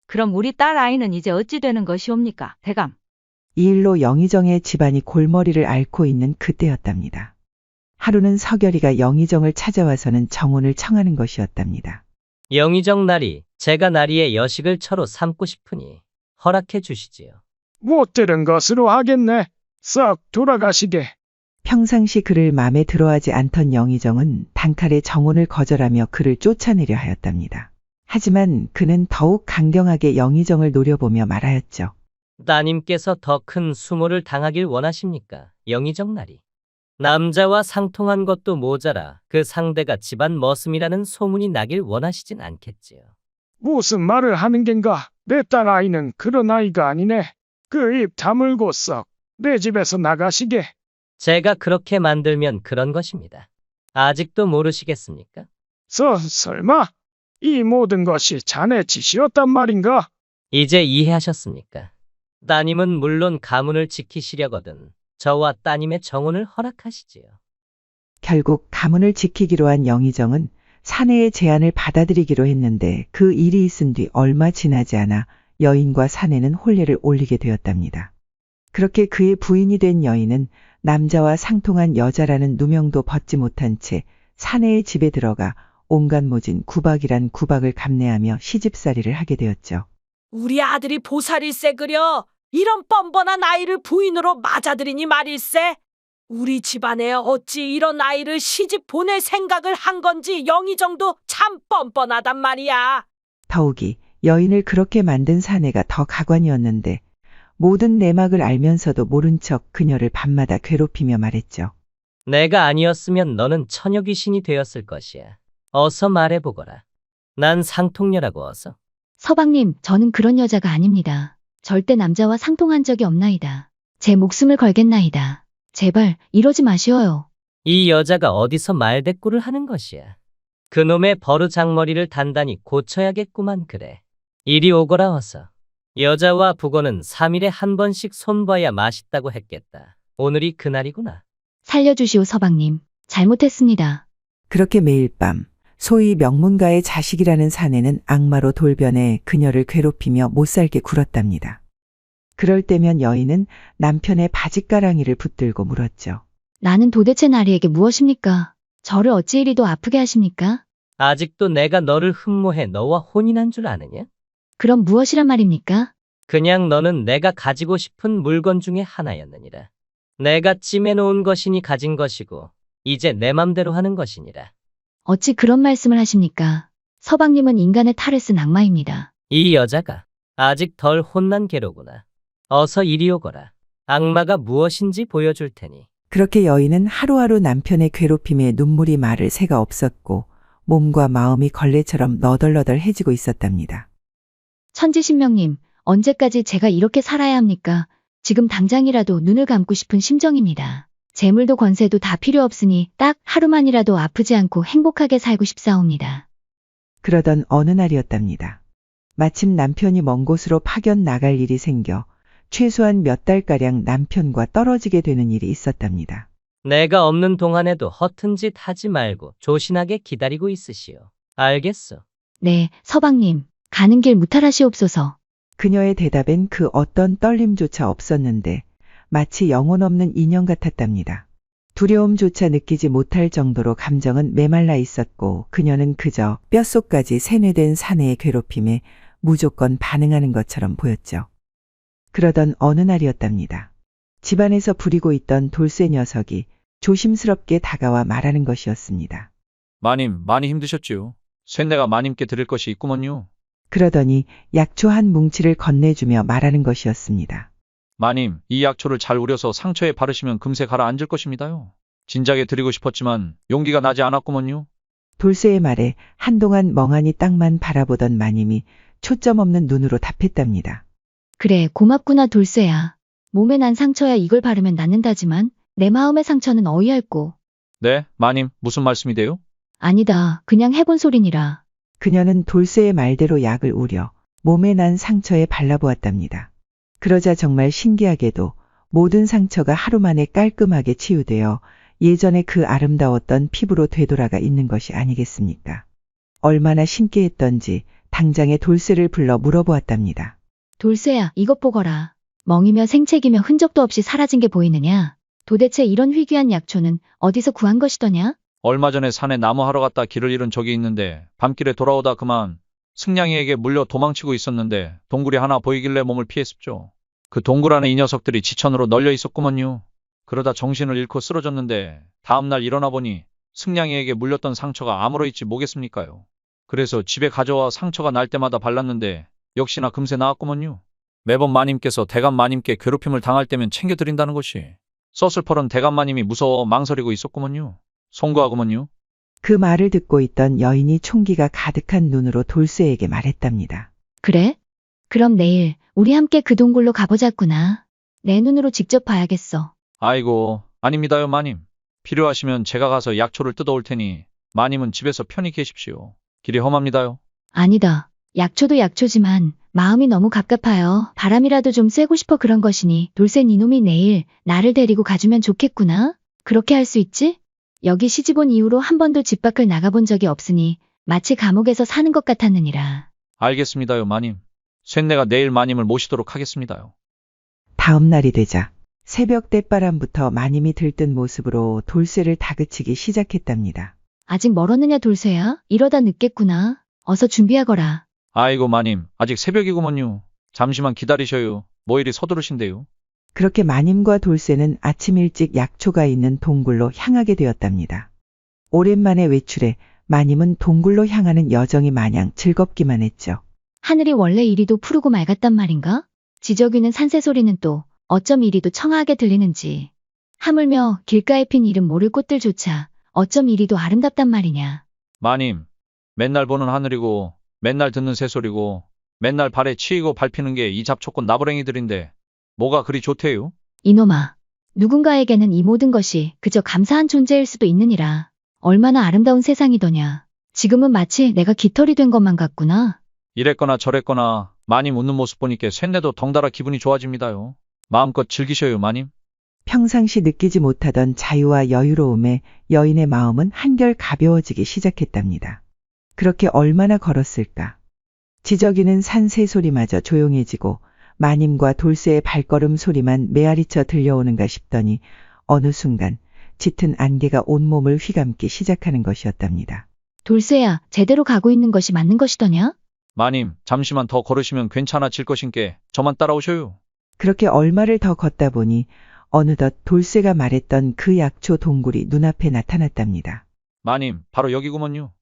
그럼 우리 딸 아이는 이제 어찌 되는 것이옵니까, 대감? 이 일로 영의정의 집안이 골머리를 앓고 있는 그때였답니다. 하루는 서결이가 영의정을 찾아와서는 정혼을 청하는 것이었답니다. 영의정 나리, 제가 나리의 여식을 처로 삼고 싶으니 허락해 주시지요. 못 들은 것으로 하겠네. 썩 돌아가시게. 평상시 그를 마음에 들어하지 않던 영의정은 단칼에 정혼을 거절하며 그를 쫓아내려 하였답니다. 하지만 그는 더욱 강경하게 영의정을 노려보며 말하였죠. 따님께서 더 큰 수모를 당하길 원하십니까? 영의정 나리. 남자와 상통한 것도 모자라 그 상대가 집안 머슴이라는 소문이 나길 원하시진 않겠지요. 무슨 말을 하는 겐가? 내 딸 아이는 그런 아이가 아니네. 그 입 다물고 썩 내 집에서 나가시게. 제가 그렇게 만들면 그런 것입니다. 아직도 모르시겠습니까? 설마 이 모든 것이 자네 짓이었단 말인가? 이제 이해하셨습니까? 따님은 물론 가문을 지키시려거든 저와 따님의 정혼을 허락하시지요. 결국 가문을 지키기로 한 영의정은 사내의 제안을 받아들이기로 했는데 그 일이 있은 뒤 얼마 지나지 않아 여인과 사내는 혼례를 올리게 되었답니다. 그렇게 그의 부인이 된 여인은 남자와 상통한 여자라는 누명도 벗지 못한 채 사내의 집에 들어가 온갖 모진 구박이란 구박을 감내하며 시집살이를 하게 되었죠. 우리 아들이 보살일세 그려. 이런 뻔뻔한 아이를 부인으로 맞아들이니 말일세. 우리 집안에 어찌 이런 아이를 시집 보낼 생각을 한 건지 영의정도 참 뻔뻔하단 말이야. 더욱이 여인을 그렇게 만든 사내가 더 가관이었는데 모든 내막을 알면서도 모른 척 그녀를 밤마다 괴롭히며 말했죠. 내가 아니었으면 너는 처녀 귀신이 되었을 것이야. 어서 말해보거라. 난 상통녀라고 어서. 서방님, 저는 그런 여자가 아닙니다. 절대 남자와 상통한 적이 없나이다. 제 목숨을 걸겠나이다. 제발 이러지 마시어요. 이 여자가 어디서 말대꾸를 하는 것이야. 그놈의 버르장머리를 단단히 고쳐야겠구만 그래. 이리 오거라 어서. 여자와 북어는 3일에 한 번씩 손봐야 맛있다고 했겠다. 오늘이 그날이구나. 살려주시오 서방님. 잘못했습니다. 그렇게 매일 밤 소위 명문가의 자식이라는 사내는 악마로 돌변해 그녀를 괴롭히며 못살게 굴었답니다. 그럴 때면 여인은 남편의 바짓가랑이를 붙들고 물었죠. 나는 도대체 나리에게 무엇입니까? 저를 어찌 이리도 아프게 하십니까? 아직도 내가 너를 흠모해 너와 혼인한 줄 아느냐? 그럼 무엇이란 말입니까? 그냥 너는 내가 가지고 싶은 물건 중에 하나였느니라. 내가 찜해놓은 것이니 가진 것이고 이제 내 맘대로 하는 것이니라. 어찌 그런 말씀을 하십니까? 서방님은 인간의 탈을 쓴 악마입니다. 이 여자가 아직 덜 혼난 개로구나. 어서 이리 오거라. 악마가 무엇인지 보여줄 테니. 그렇게 여인은 하루하루 남편의 괴롭힘에 눈물이 마를 새가 없었고 몸과 마음이 걸레처럼 너덜너덜해지고 있었답니다. 천지신명님, 언제까지 제가 이렇게 살아야 합니까? 지금 당장이라도 눈을 감고 싶은 심정입니다. 재물도 권세도 다 필요 없으니 딱 하루만이라도 아프지 않고 행복하게 살고 싶사옵니다. 그러던 어느 날이었답니다. 마침 남편이 먼 곳으로 파견 나갈 일이 생겨 최소한 몇 달가량 남편과 떨어지게 되는 일이 있었답니다. 내가 없는 동안에도 허튼 짓 하지 말고 조신하게 기다리고 있으시오. 알겠소? 네, 서방님. 가는 길 무탈하시옵소서. 그녀의 대답엔 그 어떤 떨림조차 없었는데 마치 영혼 없는 인형 같았답니다. 두려움조차 느끼지 못할 정도로 감정은 메말라 있었고 그녀는 그저 뼛속까지 세뇌된 사내의 괴롭힘에 무조건 반응하는 것처럼 보였죠. 그러던 어느 날이었답니다. 집안에서 부리고 있던 돌쇠 녀석이 조심스럽게 다가와 말하는 것이었습니다. 마님, 많이 힘드셨지요. 쇳내가 마님께 드릴 것이 있구먼요. 그러더니 약초 한 뭉치를 건네주며 말하는 것이었습니다. 마님, 이 약초를 잘 우려서 상처에 바르시면 금세 가라앉을 것입니다요. 진작에 드리고 싶었지만 용기가 나지 않았구먼요. 돌쇠의 말에 한동안 멍하니 땅만 바라보던 마님이 초점 없는 눈으로 답했답니다. 그래, 고맙구나 돌쇠야. 몸에 난 상처야 이걸 바르면 낫는다지만 내 마음의 상처는 어이없고. 네, 마님, 무슨 말씀이돼요? 아니다, 그냥 해본 소리니라. 그녀는 돌쇠의 말대로 약을 우려 몸에 난 상처에 발라보았답니다. 그러자 정말 신기하게도 모든 상처가 하루 만에 깔끔하게 치유되어 예전에 그 아름다웠던 피부로 되돌아가 있는 것이 아니겠습니까? 얼마나 신기했던지 당장에 돌쇠를 불러 물어보았답니다. 돌쇠야, 이것 보거라. 멍이며 생채기며 흔적도 없이 사라진 게 보이느냐? 도대체 이런 희귀한 약초는 어디서 구한 것이더냐? 얼마 전에 산에 나무하러 갔다 길을 잃은 적이 있는데 밤길에 돌아오다 그만 승냥이에게 물려 도망치고 있었는데 동굴이 하나 보이길래 몸을 피했습죠. 그 동굴 안에 이 녀석들이 지천으로 널려 있었구먼요. 그러다 정신을 잃고 쓰러졌는데 다음날 일어나 보니 승냥이에게 물렸던 상처가 아무러 있지 뭐겠습니까요. 그래서 집에 가져와 상처가 날 때마다 발랐는데 역시나 금세 나았구먼요. 매번 마님께서 대감 마님께 괴롭힘을 당할 때면 챙겨드린다는 것이 서슬퍼런 대감 마님이 무서워 망설이고 있었구먼요. 송구하구먼요. 그 말을 듣고 있던 여인이 총기가 가득한 눈으로 돌쇠에게 말했답니다. 그래? 그럼 내일 우리 함께 그 동굴로 가보자꾸나. 내 눈으로 직접 봐야겠어. 아이고, 아닙니다요 마님. 필요하시면 제가 가서 약초를 뜯어올 테니 마님은 집에서 편히 계십시오. 길이 험합니다요. 아니다. 약초도 약초지만 마음이 너무 갑갑하여 바람이라도 좀 쐬고 싶어 그런 것이니 돌쇠 니놈이 내일 나를 데리고 가주면 좋겠구나. 그렇게 할 수 있지? 여기 시집 온 이후로 한 번도 집 밖을 나가본 적이 없으니 마치 감옥에서 사는 것 같았느니라. 알겠습니다요 마님. 쇳내가 내일 마님을 모시도록 하겠습니다요. 다음 날이 되자 새벽 떼바람부터 마님이 들뜬 모습으로 돌쇠를 다그치기 시작했답니다. 아직 멀었느냐 돌쇠야? 이러다 늦겠구나. 어서 준비하거라. 아이고 마님, 아직 새벽이구먼요. 잠시만 기다리셔요. 뭐 이리 서두르신데요. 그렇게 마님과 돌쇠는 아침 일찍 약초가 있는 동굴로 향하게 되었답니다. 오랜만에 외출해 마님은 동굴로 향하는 여정이 마냥 즐겁기만 했죠. 하늘이 원래 이리도 푸르고 맑았단 말인가? 지저귀는 산새 소리는 또 어쩜 이리도 청아하게 들리는지. 하물며 길가에 핀 이름 모를 꽃들조차 어쩜 이리도 아름답단 말이냐. 마님, 맨날 보는 하늘이고 맨날 듣는 새소리고 맨날 발에 치이고 밟히는 게 이 잡초꽃 나부랭이들인데 뭐가 그리 좋대요? 이놈아, 누군가에게는 이 모든 것이 그저 감사한 존재일 수도 있느니라. 얼마나 아름다운 세상이더냐. 지금은 마치 내가 깃털이 된 것만 같구나. 이랬거나 저랬거나 마님 웃는 모습 보니까 쇳내도 덩달아 기분이 좋아집니다요. 마음껏 즐기셔요 마님. 평상시 느끼지 못하던 자유와 여유로움에 여인의 마음은 한결 가벼워지기 시작했답니다. 그렇게 얼마나 걸었을까. 지저귀는 산 새소리마저 조용해지고 마님과 돌쇠의 발걸음 소리만 메아리쳐 들려오는가 싶더니 어느 순간 짙은 안개가 온몸을 휘감기 시작하는 것이었답니다. 돌쇠야, 제대로 가고 있는 것이 맞는 것이더냐? 마님, 잠시만 더 걸으시면 괜찮아질 것인께 저만 따라오셔요. 그렇게 얼마를 더 걷다 보니 어느덧 돌쇠가 말했던 그 약초 동굴이 눈앞에 나타났답니다. 마님, 바로 여기구먼요.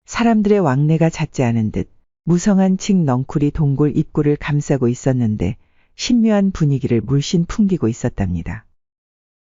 사람들의 왕래가 잦지 않은 듯 무성한 칡 넝쿨이 동굴 입구를 감싸고 있었는데 신묘한 분위기를 물씬 풍기고 있었답니다.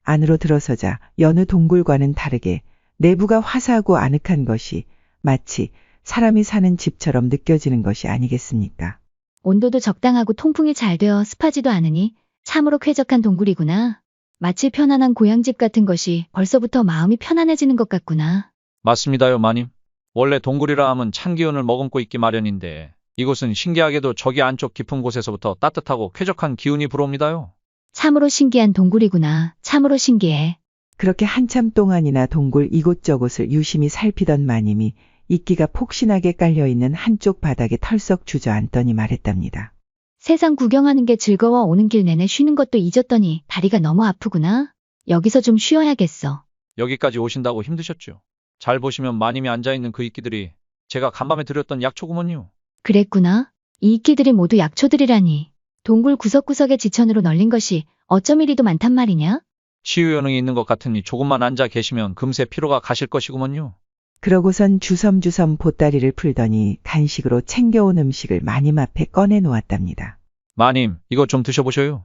안으로 들어서자 여느 동굴과는 다르게 내부가 화사하고 아늑한 것이 마치 사람이 사는 집처럼 느껴지는 것이 아니겠습니까? 온도도 적당하고 통풍이 잘 되어 습하지도 않으니 참으로 쾌적한 동굴이구나. 마치 편안한 고향집 같은 것이 벌써부터 마음이 편안해지는 것 같구나. 맞습니다요 마님. 원래 동굴이라 하면 찬 기운을 머금고 있기 마련인데 이곳은 신기하게도 저기 안쪽 깊은 곳에서부터 따뜻하고 쾌적한 기운이 불어옵니다요. 참으로 신기한 동굴이구나. 참으로 신기해. 그렇게 한참 동안이나 동굴 이곳저곳을 유심히 살피던 마님이 이끼가 폭신하게 깔려있는 한쪽 바닥에 털썩 주저앉더니 말했답니다. 세상 구경하는 게 즐거워 오는 길 내내 쉬는 것도 잊었더니 다리가 너무 아프구나. 여기서 좀 쉬어야겠어. 여기까지 오신다고 힘드셨죠? 잘 보시면 마님이 앉아있는 그 이끼들이 제가 간밤에 드렸던 약초구먼요. 그랬구나. 이 이끼들이 모두 약초들이라니. 동굴 구석구석에 지천으로 널린 것이 어쩜 이리도 많단 말이냐? 치유 효능이 있는 것 같으니 조금만 앉아 계시면 금세 피로가 가실 것이구먼요. 그러고선 주섬주섬 보따리를 풀더니 간식으로 챙겨온 음식을 마님 앞에 꺼내 놓았답니다. 마님, 이거 좀 드셔보셔요.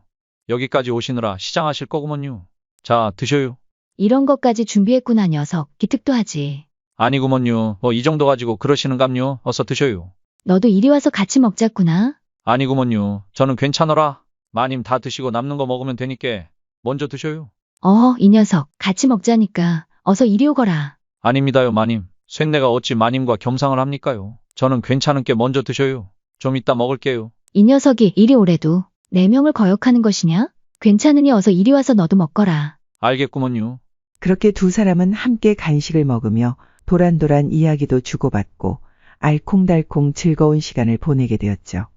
여기까지 오시느라 시장하실 거구먼요. 자, 드셔요. 이런 것까지 준비했구나 녀석. 기특도 하지. 아니구먼요. 뭐 이 정도 가지고 그러시는감요. 어서 드셔요. 너도 이리 와서 같이 먹자꾸나. 아니구먼요. 저는 괜찮어라. 마님 다 드시고 남는 거 먹으면 되니까 먼저 드셔요. 이 녀석. 같이 먹자니까. 어서 이리 오거라. 아닙니다요 마님. 쇳내가 어찌 마님과 겸상을 합니까요. 저는 괜찮은 게 먼저 드셔요. 좀 이따 먹을게요. 이 녀석이 이리 오래도 내 명을 거역하는 것이냐? 괜찮으니 어서 이리 와서 너도 먹거라. 알겠구먼요. 그렇게 두 사람은 함께 간식을 먹으며 도란도란 이야기도 주고받고 알콩달콩 즐거운 시간을 보내게 되었죠.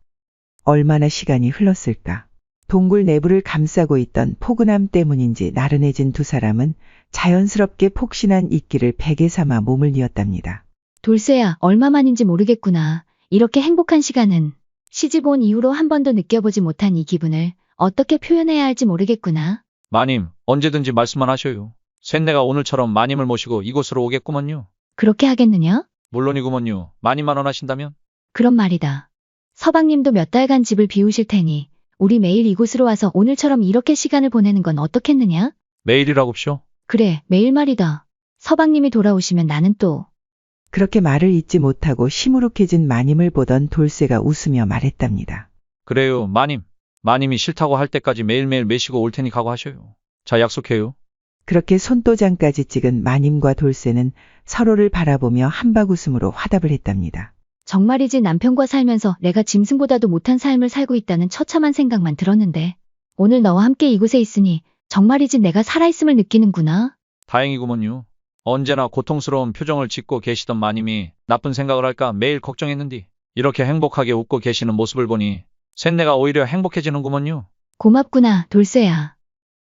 얼마나 시간이 흘렀을까. 동굴 내부를 감싸고 있던 포근함 때문인지 나른해진 두 사람은 자연스럽게 폭신한 이끼를 베개 삼아 몸을 이었답니다. 돌쇠야, 얼마만인지 모르겠구나. 이렇게 행복한 시간은 시집 온 이후로 한 번도 느껴보지 못한 이 기분을 어떻게 표현해야 할지 모르겠구나. 마님, 언제든지 말씀만 하셔요. 쇳내가 오늘처럼 마님을 모시고 이곳으로 오겠구먼요. 그렇게 하겠느냐? 물론이구먼요. 마님만 원하신다면? 그런 말이다. 서방님도 몇 달간 집을 비우실 테니 우리 매일 이곳으로 와서 오늘처럼 이렇게 시간을 보내는 건 어떻겠느냐? 매일이라고쇼? 그래, 매일 말이다. 서방님이 돌아오시면 나는 또. 그렇게 말을 잇지 못하고 시무룩해진 마님을 보던 돌쇠가 웃으며 말했답니다. 그래요, 마님. 마님이 싫다고 할 때까지 매일매일 매시고 올 테니 각오하셔요. 자, 약속해요. 그렇게 손도장까지 찍은 마님과 돌쇠는 서로를 바라보며 한박웃음으로 화답을 했답니다. 정말이지 남편과 살면서 내가 짐승보다도 못한 삶을 살고 있다는 처참한 생각만 들었는데 오늘 너와 함께 이곳에 있으니 정말이지 내가 살아있음을 느끼는구나. 다행이구먼요. 언제나 고통스러운 표정을 짓고 계시던 마님이 나쁜 생각을 할까 매일 걱정했는디 이렇게 행복하게 웃고 계시는 모습을 보니 쇳내가 오히려 행복해지는구먼요. 고맙구나, 돌쇠야.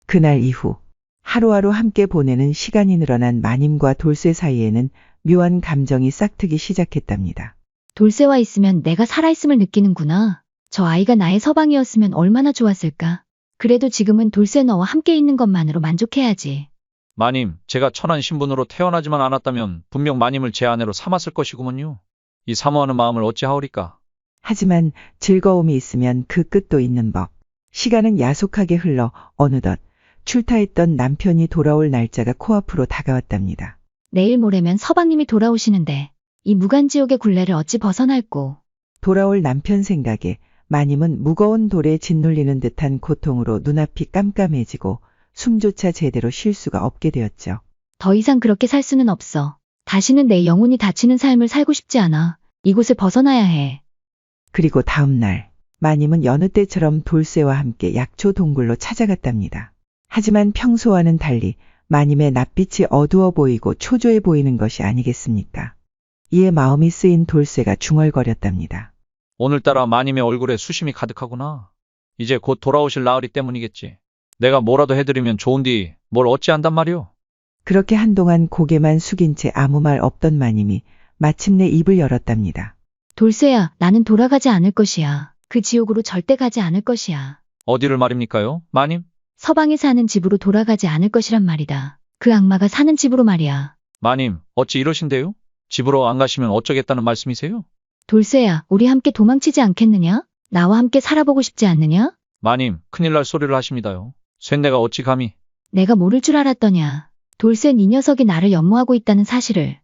그날 이후 하루하루 함께 보내는 시간이 늘어난 마님과 돌쇠 사이에는 묘한 감정이 싹트기 시작했답니다. 돌쇠와 있으면 내가 살아있음을 느끼는구나. 저 아이가 나의 서방이었으면 얼마나 좋았을까. 그래도 지금은 돌쇠 너와 함께 있는 것만으로 만족해야지. 마님, 제가 천한 신분으로 태어나지만 않았다면 분명 마님을 제 아내로 삼았을 것이구먼요. 이 사모하는 마음을 어찌하오리까. 하지만 즐거움이 있으면 그 끝도 있는 법. 시간은 야속하게 흘러 어느덧 출타했던 남편이 돌아올 날짜가 코앞으로 다가왔답니다. 내일 모레면 서방님이 돌아오시는데 이 무간지옥의 굴레를 어찌 벗어날꼬. 돌아올 남편 생각에 마님은 무거운 돌에 짓눌리는 듯한 고통으로 눈앞이 깜깜해지고 숨조차 제대로 쉴 수가 없게 되었죠. 더 이상 그렇게 살 수는 없어. 다시는 내 영혼이 다치는 삶을 살고 싶지 않아. 이곳을 벗어나야 해. 그리고 다음 날 마님은 여느 때처럼 돌쇠와 함께 약초 동굴로 찾아갔답니다. 하지만 평소와는 달리 마님의 낯빛이 어두워 보이고 초조해 보이는 것이 아니겠습니까? 이에 마음이 쓰인 돌쇠가 중얼거렸답니다. 오늘따라 마님의 얼굴에 수심이 가득하구나. 이제 곧 돌아오실 나으리 때문이겠지. 내가 뭐라도 해드리면 좋은디 뭘 어찌한단 말이오. 그렇게 한동안 고개만 숙인 채 아무 말 없던 마님이 마침내 입을 열었답니다. 돌쇠야, 나는 돌아가지 않을 것이야. 그 지옥으로 절대 가지 않을 것이야. 어디를 말입니까요, 마님? 서방이 사는 집으로 돌아가지 않을 것이란 말이다. 그 악마가 사는 집으로 말이야. 마님, 어찌 이러신데요? 집으로 안 가시면 어쩌겠다는 말씀이세요? 돌쇠야, 우리 함께 도망치지 않겠느냐? 나와 함께 살아보고 싶지 않느냐? 마님, 큰일 날 소리를 하십니다요. 쇳내가 어찌 감히. 내가 모를 줄 알았더냐. 돌쇠 이 녀석이 나를 연모하고 있다는 사실을.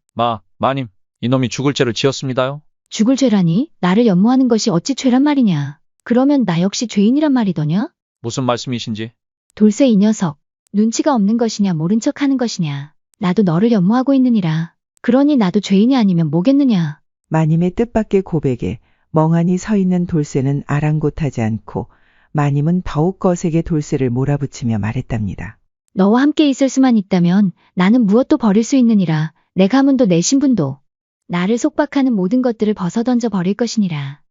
마님, 이놈이 죽을 죄를 지었습니다요. 죽을 죄라니? 나를 연모하는 것이 어찌 죄란 말이냐? 그러면 나 역시 죄인이란 말이더냐? 무슨 말씀이신지. 돌쇠 이 녀석, 눈치가 없는 것이냐 모른 척하는 것이냐. 나도 너를 연모하고 있느니라. 그러니 나도 죄인이 아니면 뭐겠느냐. 마님의 뜻밖의 고백에 멍하니 서 있는 돌쇠는 아랑곳하지 않고 마님은 더욱 거세게 돌쇠를 몰아붙이며 말했답니다. 너와 함께 있을 수만 있다면 나는 무엇도 버릴 수 있느니라. 내 가문도 내 신분도. 나를 속박하는 모든 것들을 벗어던져 버릴 것이니라.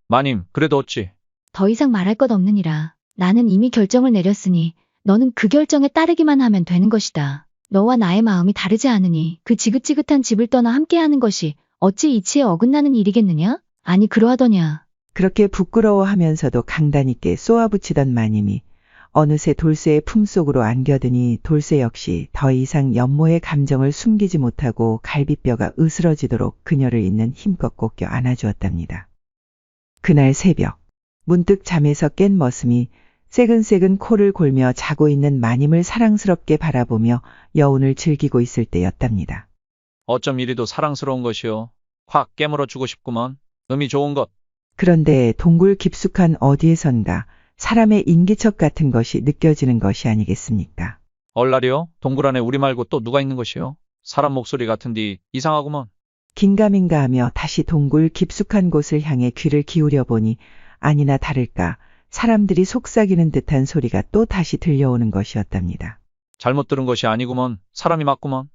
마님, 그래도 어찌. 더 이상 말할 것 없느니라. 나는 이미 결정을 내렸으니 너는 그 결정에 따르기만 하면 되는 것이다. 너와 나의 마음이 다르지 않으니 그 지긋지긋한 집을 떠나 함께하는 것이 어찌 이치에 어긋나는 일이겠느냐? 아니 그러하더냐. 그렇게 부끄러워하면서도 강단 있게 쏘아붙이던 마님이 어느새 돌쇠의 품속으로 안겨드니 돌쇠 역시 더 이상 연모의 감정을 숨기지 못하고 갈비뼈가 으스러지도록 그녀를 있는 힘껏 꼭 껴 안아주었답니다. 그날 새벽 문득 잠에서 깬 머슴이 새근새근 코를 골며 자고 있는 마님을 사랑스럽게 바라보며 여운을 즐기고 있을 때였답니다. 어쩜 이리도 사랑스러운 것이오. 확 깨물어 주고 싶구먼. 음이 좋은 것. 그런데 동굴 깊숙한 어디에선가 사람의 인기척 같은 것이 느껴지는 것이 아니겠습니까? 얼라리요? 동굴 안에 우리 말고 또 누가 있는 것이오? 사람 목소리 같은디 이상하구먼. 긴가민가 하며 다시 동굴 깊숙한 곳을 향해 귀를 기울여 보니 아니나 다를까 사람들이 속삭이는 듯한 소리가 또 다시 들려오는 것이었답니다. 잘못 들은 것이 아니구먼. 사람이 맞구먼.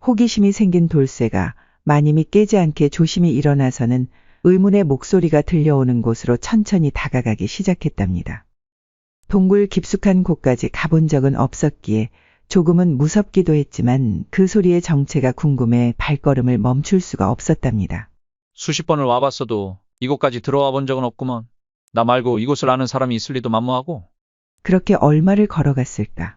호기심이 생긴 돌쇠가 마님이 깨지 않게 조심히 일어나서는 의문의 목소리가 들려오는 곳으로 천천히 다가가기 시작했답니다. 동굴 깊숙한 곳까지 가본 적은 없었기에 조금은 무섭기도 했지만 그 소리의 정체가 궁금해 발걸음을 멈출 수가 없었답니다. 수십 번을 와봤어도 이곳까지 들어와 본 적은 없구먼. 나 말고 이곳을 아는 사람이 있을 리도 만무하고. 그렇게 얼마를 걸어갔을까?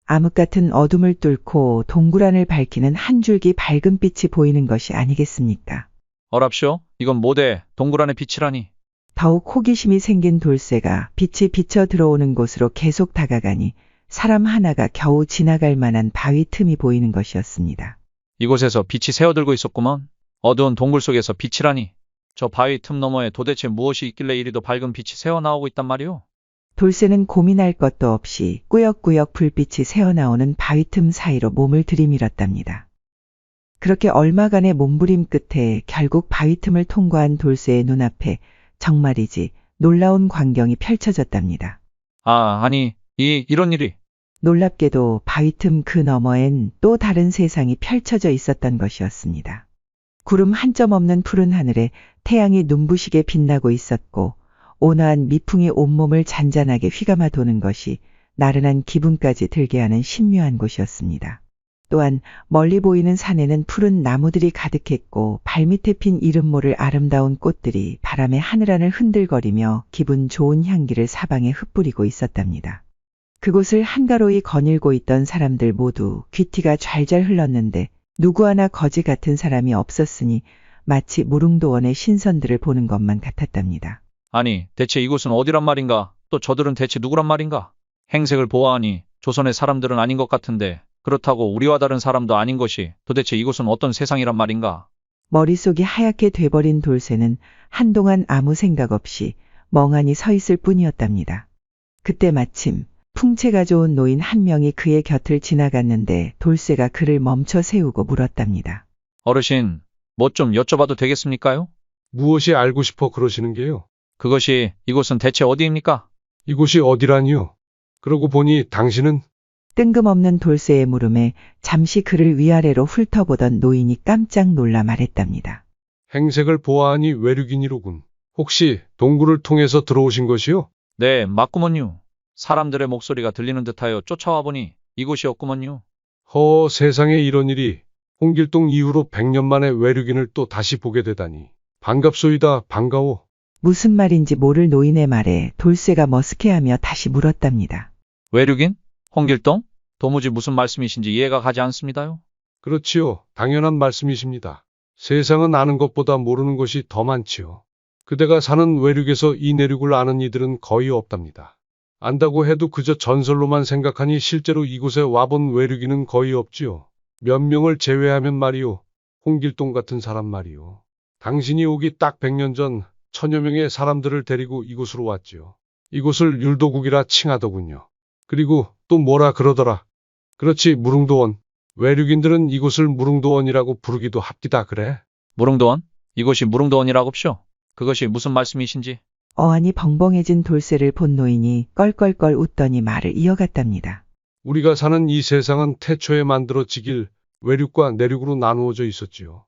암흑 같은 어둠을 뚫고 동굴 안을 밝히는 한 줄기 밝은 빛이 보이는 것이 아니겠습니까? 어랍쇼? 이건 뭐대? 동굴 안의 빛이라니. 더욱 호기심이 생긴 돌쇠가 빛이 비쳐 들어오는 곳으로 계속 다가가니 사람 하나가 겨우 지나갈 만한 바위 틈이 보이는 것이었습니다. 이곳에서 빛이 새어들고 있었구먼. 어두운 동굴 속에서 빛이라니. 저 바위 틈 너머에 도대체 무엇이 있길래 이리도 밝은 빛이 새어나오고 있단 말이오? 돌쇠는 고민할 것도 없이 꾸역꾸역 불빛이 새어나오는 바위 틈 사이로 몸을 들이밀었답니다. 그렇게 얼마간의 몸부림 끝에 결국 바위 틈을 통과한 돌쇠의 눈앞에 정말이지 놀라운 광경이 펼쳐졌답니다. 아니, 이런 일이. 놀랍게도 바위 틈 그 너머엔 또 다른 세상이 펼쳐져 있었던 것이었습니다. 구름 한 점 없는 푸른 하늘에 태양이 눈부시게 빛나고 있었고 온화한 미풍이 온몸을 잔잔하게 휘감아 도는 것이 나른한 기분까지 들게 하는 신묘한 곳이었습니다. 또한 멀리 보이는 산에는 푸른 나무들이 가득했고 발밑에 핀 이름 모를 아름다운 꽃들이 바람에 하늘하늘 흔들거리며 기분 좋은 향기를 사방에 흩뿌리고 있었답니다. 그곳을 한가로이 거닐고 있던 사람들 모두 귀티가 잘잘 흘렀는데 누구 하나 거지 같은 사람이 없었으니 마치 무릉도원의 신선들을 보는 것만 같았답니다. 아니, 대체 이곳은 어디란 말인가? 또 저들은 대체 누구란 말인가? 행색을 보아하니 조선의 사람들은 아닌 것 같은데 그렇다고 우리와 다른 사람도 아닌 것이 도대체 이곳은 어떤 세상이란 말인가? 머릿속이 하얗게 돼버린 돌쇠는 한동안 아무 생각 없이 멍하니 서 있을 뿐이었답니다. 그때 마침 풍채가 좋은 노인 한 명이 그의 곁을 지나갔는데 돌쇠가 그를 멈춰 세우고 물었답니다. 어르신, 뭐 좀 여쭤봐도 되겠습니까요? 무엇이 알고 싶어 그러시는 게요? 그것이 이곳은 대체 어디입니까? 이곳이 어디라니요? 그러고 보니 당신은 뜬금없는 돌쇠의 물음에 잠시 그를 위아래로 훑어보던 노인이 깜짝 놀라 말했답니다. 행색을 보아하니 외륙인이로군. 혹시 동굴을 통해서 들어오신 것이요? 네, 맞구먼요. 사람들의 목소리가 들리는 듯하여 쫓아와 보니 이곳이었구먼요. 허, 세상에 이런 일이. 홍길동 이후로 100년 만에 외륙인을 또 다시 보게 되다니. 반갑소이다, 반가워. 무슨 말인지 모를 노인의 말에 돌쇠가 머쓱해하며 다시 물었답니다. 외륙인? 홍길동? 도무지 무슨 말씀이신지 이해가 가지 않습니다요. 그렇지요. 당연한 말씀이십니다. 세상은 아는 것보다 모르는 것이 더 많지요. 그대가 사는 외륙에서 이 내륙을 아는 이들은 거의 없답니다. 안다고 해도 그저 전설로만 생각하니 실제로 이곳에 와본 외륙인은 거의 없지요. 몇 명을 제외하면 말이요. 홍길동 같은 사람 말이요. 당신이 오기 딱 100년 전 1000여 명의 사람들을 데리고 이곳으로 왔지요. 이곳을 율도국이라 칭하더군요. 그리고 또 뭐라 그러더라. 그렇지, 무릉도원. 외륙인들은 이곳을 무릉도원이라고 부르기도 합디다 그래. 무릉도원? 이곳이 무릉도원이라고쇼? 그것이 무슨 말씀이신지? 어안이 벙벙해진 돌쇠를 본 노인이 껄껄껄 웃더니 말을 이어갔답니다. 우리가 사는 이 세상은 태초에 만들어지길 외륙과 내륙으로 나누어져 있었지요.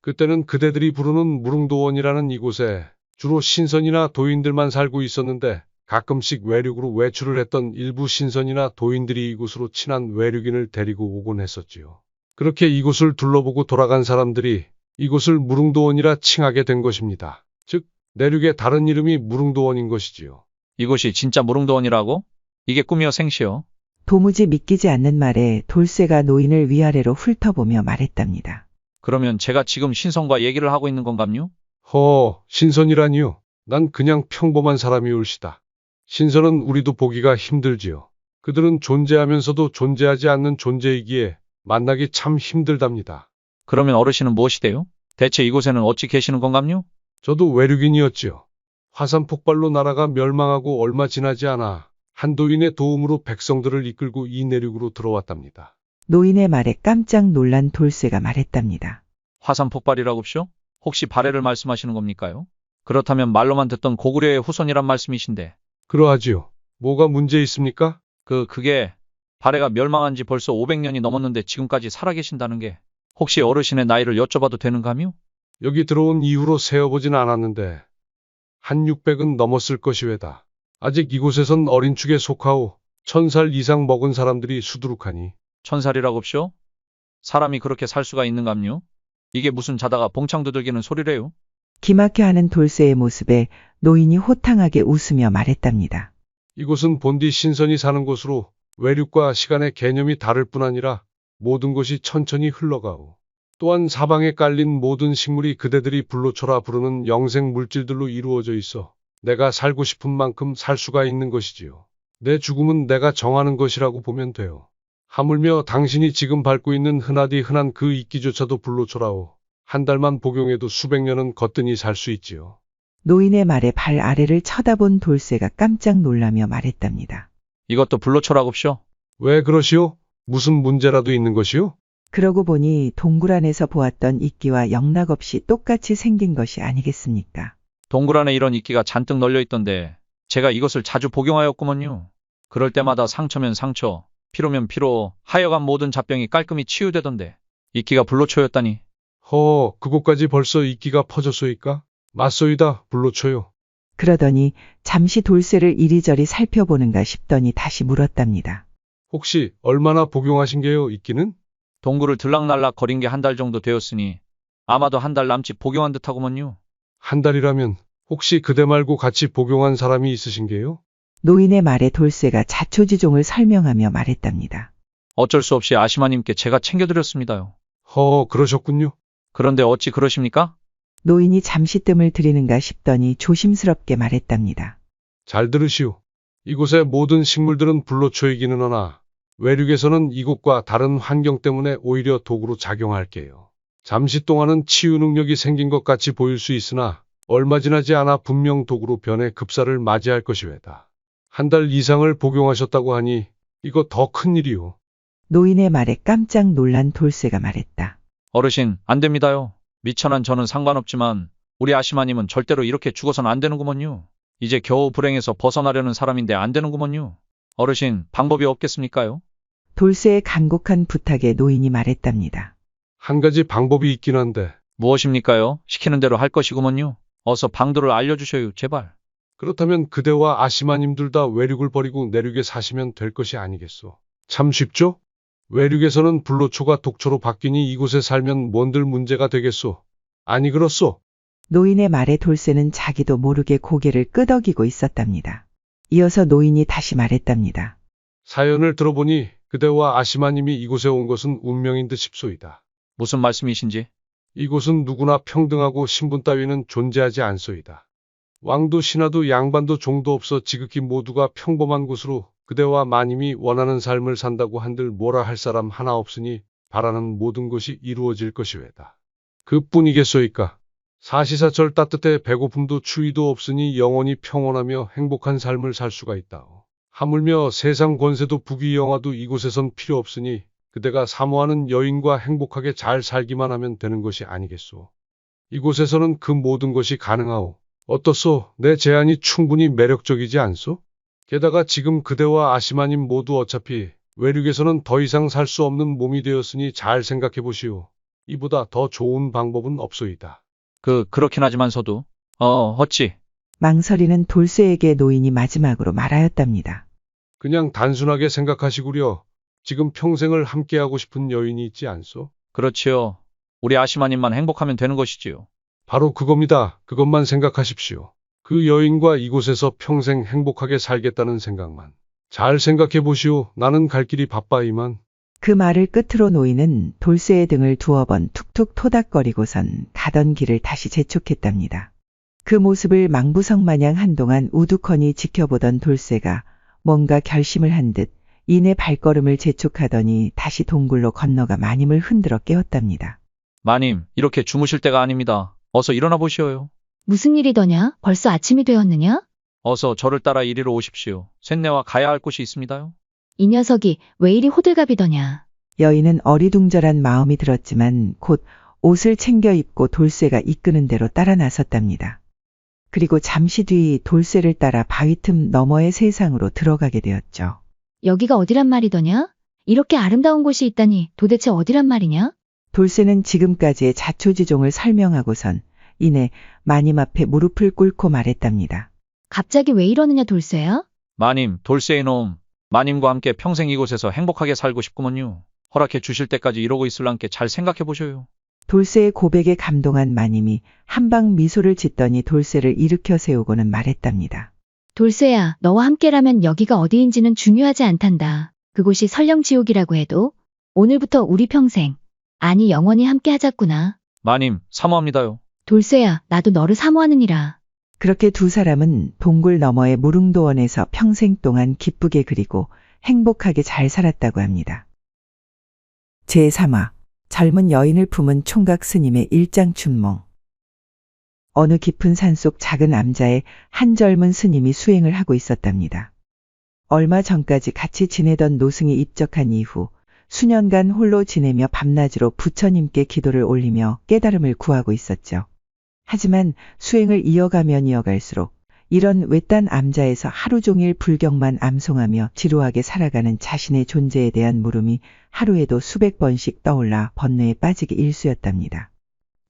그때는 그대들이 부르는 무릉도원이라는 이곳에 주로 신선이나 도인들만 살고 있었는데 가끔씩 외륙으로 외출을 했던 일부 신선이나 도인들이 이곳으로 친한 외륙인을 데리고 오곤 했었지요. 그렇게 이곳을 둘러보고 돌아간 사람들이 이곳을 무릉도원이라 칭하게 된 것입니다. 즉, 내륙의 다른 이름이 무릉도원인 것이지요. 이곳이 진짜 무릉도원이라고? 이게 꿈이여 생시여? 도무지 믿기지 않는 말에 돌쇠가 노인을 위아래로 훑어보며 말했답니다. 그러면 제가 지금 신선과 얘기를 하고 있는 건감요? 허, 신선이라니요. 난 그냥 평범한 사람이 올시다. 신선은 우리도 보기가 힘들지요. 그들은 존재하면서도 존재하지 않는 존재이기에 만나기 참 힘들답니다. 그러면 어르신은 무엇이 돼요? 대체 이곳에는 어찌 계시는 건감요? 저도 외륙인이었지요. 화산 폭발로 나라가 멸망하고 얼마 지나지 않아 한도인의 도움으로 백성들을 이끌고 이 내륙으로 들어왔답니다. 노인의 말에 깜짝 놀란 돌쇠가 말했답니다. 화산 폭발이라고쇼? 혹시 발해를 말씀하시는 겁니까요? 그렇다면 말로만 듣던 고구려의 후손이란 말씀이신데. 그러하지요. 뭐가 문제 있습니까? 그게 발해가 멸망한 지 벌써 500년이 넘었는데 지금까지 살아계신다는 게 혹시 어르신의 나이를 여쭤봐도 되는가요? 여기 들어온 이후로 세어보진 않았는데 한 600은 넘었을 것이외다. 아직 이곳에선 어린 축에 속하오 1000살 이상 먹은 사람들이 수두룩하니. 1000살이라고쇼? 사람이 그렇게 살 수가 있는감요? 이게 무슨 자다가 봉창 두들기는 소리래요? 기막혀하는 돌쇠의 모습에 노인이 호탕하게 웃으며 말했답니다. 이곳은 본디 신선이 사는 곳으로 외륙과 시간의 개념이 다를 뿐 아니라 모든 것이 천천히 흘러가오. 또한 사방에 깔린 모든 식물이 그대들이 불로초라 부르는 영생 물질들로 이루어져 있어 내가 살고 싶은 만큼 살 수가 있는 것이지요. 내 죽음은 내가 정하는 것이라고 보면 돼요. 하물며 당신이 지금 밟고 있는 흔하디 흔한 그 이끼조차도 불로초라오. 한 달만 복용해도 수백 년은 거뜬히 살 수 있지요. 노인의 말에 발 아래를 쳐다본 돌쇠가 깜짝 놀라며 말했답니다. 이것도 불로초라고쇼? 왜 그러시오? 무슨 문제라도 있는 것이오? 그러고 보니 동굴 안에서 보았던 이끼와 영락없이 똑같이 생긴 것이 아니겠습니까? 동굴 안에 이런 이끼가 잔뜩 널려 있던데 제가 이것을 자주 복용하였구먼요. 그럴 때마다 상처면 상처, 피로면 피로, 하여간 모든 잡병이 깔끔히 치유되던데 이끼가 불로초였다니. 그곳까지 벌써 이끼가 퍼졌소이까? 맞소이다, 불로초요. 그러더니 잠시 돌쇠를 이리저리 살펴보는가 싶더니 다시 물었답니다. 혹시 얼마나 복용하신 게요, 있기는? 동굴을 들락날락 거린 게 한 달 정도 되었으니 아마도 한 달 남짓 복용한 듯하구먼요. 한 달이라면 혹시 그대 말고 같이 복용한 사람이 있으신 게요? 노인의 말에 돌쇠가 자초지종을 설명하며 말했답니다. 어쩔 수 없이 아시마님께 제가 챙겨드렸습니다요. 그러셨군요. 그런데 어찌 그러십니까? 노인이 잠시 뜸을 들이는가 싶더니 조심스럽게 말했답니다. 잘 들으시오. 이곳의 모든 식물들은 불로초이기는 하나 외륙에서는 이곳과 다른 환경 때문에 오히려 독으로 작용할게요. 잠시 동안은 치유 능력이 생긴 것 같이 보일 수 있으나 얼마 지나지 않아 분명 독으로 변해 급사를 맞이할 것이외다. 한 달 이상을 복용하셨다고 하니 이거 더 큰일이오. 노인의 말에 깜짝 놀란 돌쇠가 말했다. 어르신, 안 됩니다요. 미천한 저는 상관없지만 우리 아시마님은 절대로 이렇게 죽어선 안 되는구먼요. 이제 겨우 불행에서 벗어나려는 사람인데 안 되는구먼요. 어르신, 방법이 없겠습니까요? 돌쇠의 간곡한 부탁에 노인이 말했답니다. 한 가지 방법이 있긴 한데 무엇입니까요? 시키는 대로 할 것이구먼요. 어서 방도를 알려주셔요, 제발. 그렇다면 그대와 아시마님 둘 다 외륙을 버리고 내륙에 사시면 될 것이 아니겠소. 참 쉽죠? 외륙에서는 불로초가 독초로 바뀌니 이곳에 살면 뭔들 문제가 되겠소. 아니 그렇소? 노인의 말에 돌쇠는 자기도 모르게 고개를 끄덕이고 있었답니다. 이어서 노인이 다시 말했답니다. 사연을 들어보니 그대와 아시마님이 이곳에 온 것은 운명인 듯 싶소이다. 무슨 말씀이신지? 이곳은 누구나 평등하고 신분 따위는 존재하지 않소이다. 왕도 신하도 양반도 종도 없어 지극히 모두가 평범한 곳으로 그대와 마님이 원하는 삶을 산다고 한들 뭐라 할 사람 하나 없으니 바라는 모든 것이 이루어질 것이외다. 그뿐이겠소이까. 사시사철 따뜻해 배고픔도 추위도 없으니 영원히 평온하며 행복한 삶을 살 수가 있다오. 하물며 세상 권세도 부귀영화도 이곳에선 필요 없으니 그대가 사모하는 여인과 행복하게 잘 살기만 하면 되는 것이 아니겠소. 이곳에서는 그 모든 것이 가능하오. 어떻소? 내 제안이 충분히 매력적이지 않소? 게다가 지금 그대와 아시마님 모두 어차피 외륙에서는 더 이상 살 수 없는 몸이 되었으니 잘 생각해 보시오. 이보다 더 좋은 방법은 없소이다. 그렇긴 하지만서도, 어찌. 망설이는 돌쇠에게 노인이 마지막으로 말하였답니다. 그냥 단순하게 생각하시구려. 지금 평생을 함께하고 싶은 여인이 있지 않소? 그렇지요. 우리 아시마님만 행복하면 되는 것이지요. 바로 그겁니다. 그것만 생각하십시오. 그 여인과 이곳에서 평생 행복하게 살겠다는 생각만. 잘 생각해 보시오. 나는 갈 길이 바빠 이만. 그 말을 끝으로 노인은 돌쇠의 등을 두어 번 툭툭 토닥거리고선 가던 길을 다시 재촉했답니다. 그 모습을 망부석 마냥 한동안 우두커니 지켜보던 돌쇠가 뭔가 결심을 한 듯 이내 발걸음을 재촉하더니 다시 동굴로 건너가 마님을 흔들어 깨웠답니다. 마님, 이렇게 주무실 때가 아닙니다. 어서 일어나 보시오요. 무슨 일이더냐? 벌써 아침이 되었느냐? 어서 저를 따라 이리로 오십시오. 쇳내와 가야 할 곳이 있습니다요. 이 녀석이 왜 이리 호들갑이더냐? 여인은 어리둥절한 마음이 들었지만 곧 옷을 챙겨 입고 돌쇠가 이끄는 대로 따라 나섰답니다. 그리고 잠시 뒤 돌쇠를 따라 바위 틈 너머의 세상으로 들어가게 되었죠. 여기가 어디란 말이더냐? 이렇게 아름다운 곳이 있다니 도대체 어디란 말이냐? 돌쇠는 지금까지의 자초지종을 설명하고선 이내 마님 앞에 무릎을 꿇고 말했답니다. 갑자기 왜 이러느냐 돌쇠야? 마님, 돌쇠의 놈. 마님과 함께 평생 이곳에서 행복하게 살고 싶구먼요. 허락해 주실 때까지 이러고 있을랑께 잘 생각해 보셔요. 돌쇠의 고백에 감동한 마님이 한방 미소를 짓더니 돌쇠를 일으켜 세우고는 말했답니다. 돌쇠야, 너와 함께라면 여기가 어디인지는 중요하지 않단다. 그곳이 설령 지옥이라고 해도 오늘부터 우리 평생, 아니 영원히 함께 하자꾸나. 마님, 사모합니다요. 돌쇠야, 나도 너를 사모하느니라. 그렇게 두 사람은 동굴 너머의 무릉도원에서 평생 동안 기쁘게 그리고 행복하게 잘 살았다고 합니다. 제3화 젊은 여인을 품은 총각 스님의 일장춘몽. 어느 깊은 산속 작은 암자에 한 젊은 스님이 수행을 하고 있었답니다. 얼마 전까지 같이 지내던 노승이 입적한 이후 수년간 홀로 지내며 밤낮으로 부처님께 기도를 올리며 깨달음을 구하고 있었죠. 하지만 수행을 이어가면 이어갈수록 이런 외딴 암자에서 하루 종일 불경만 암송하며 지루하게 살아가는 자신의 존재에 대한 물음이 하루에도 수백 번씩 떠올라 번뇌에 빠지기 일쑤였답니다.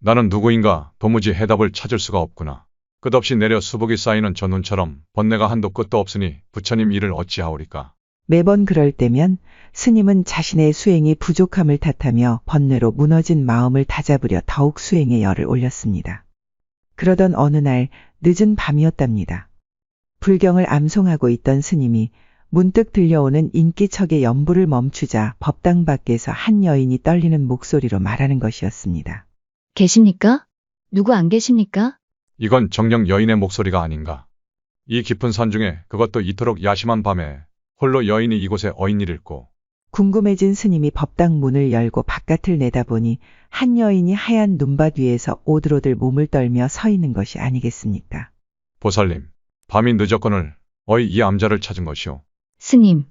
나는 누구인가 도무지 해답을 찾을 수가 없구나. 끝없이 내려 수복이 쌓이는 저 눈처럼 번뇌가 한도 끝도 없으니 부처님 이를 어찌하오리까. 매번 그럴 때면 스님은 자신의 수행이 부족함을 탓하며 번뇌로 무너진 마음을 다잡으려 더욱 수행의 열을 올렸습니다. 그러던 어느 날 늦은 밤이었답니다. 불경을 암송하고 있던 스님이 문득 들려오는 인기척의 연부를 멈추자 법당 밖에서 한 여인이 떨리는 목소리로 말하는 것이었습니다. 계십니까? 누구 안 계십니까? 이건 정녕 여인의 목소리가 아닌가. 이 깊은 산 중에 그것도 이토록 야심한 밤에 홀로 여인이 이곳에 어인을 읽고. 궁금해진 스님이 법당 문을 열고 바깥을 내다보니 한 여인이 하얀 눈밭 위에서 오들오들 몸을 떨며 서 있는 것이 아니겠습니까? 보살님, 밤이 늦었거늘 어이 이 암자를 찾은 것이오. 스님,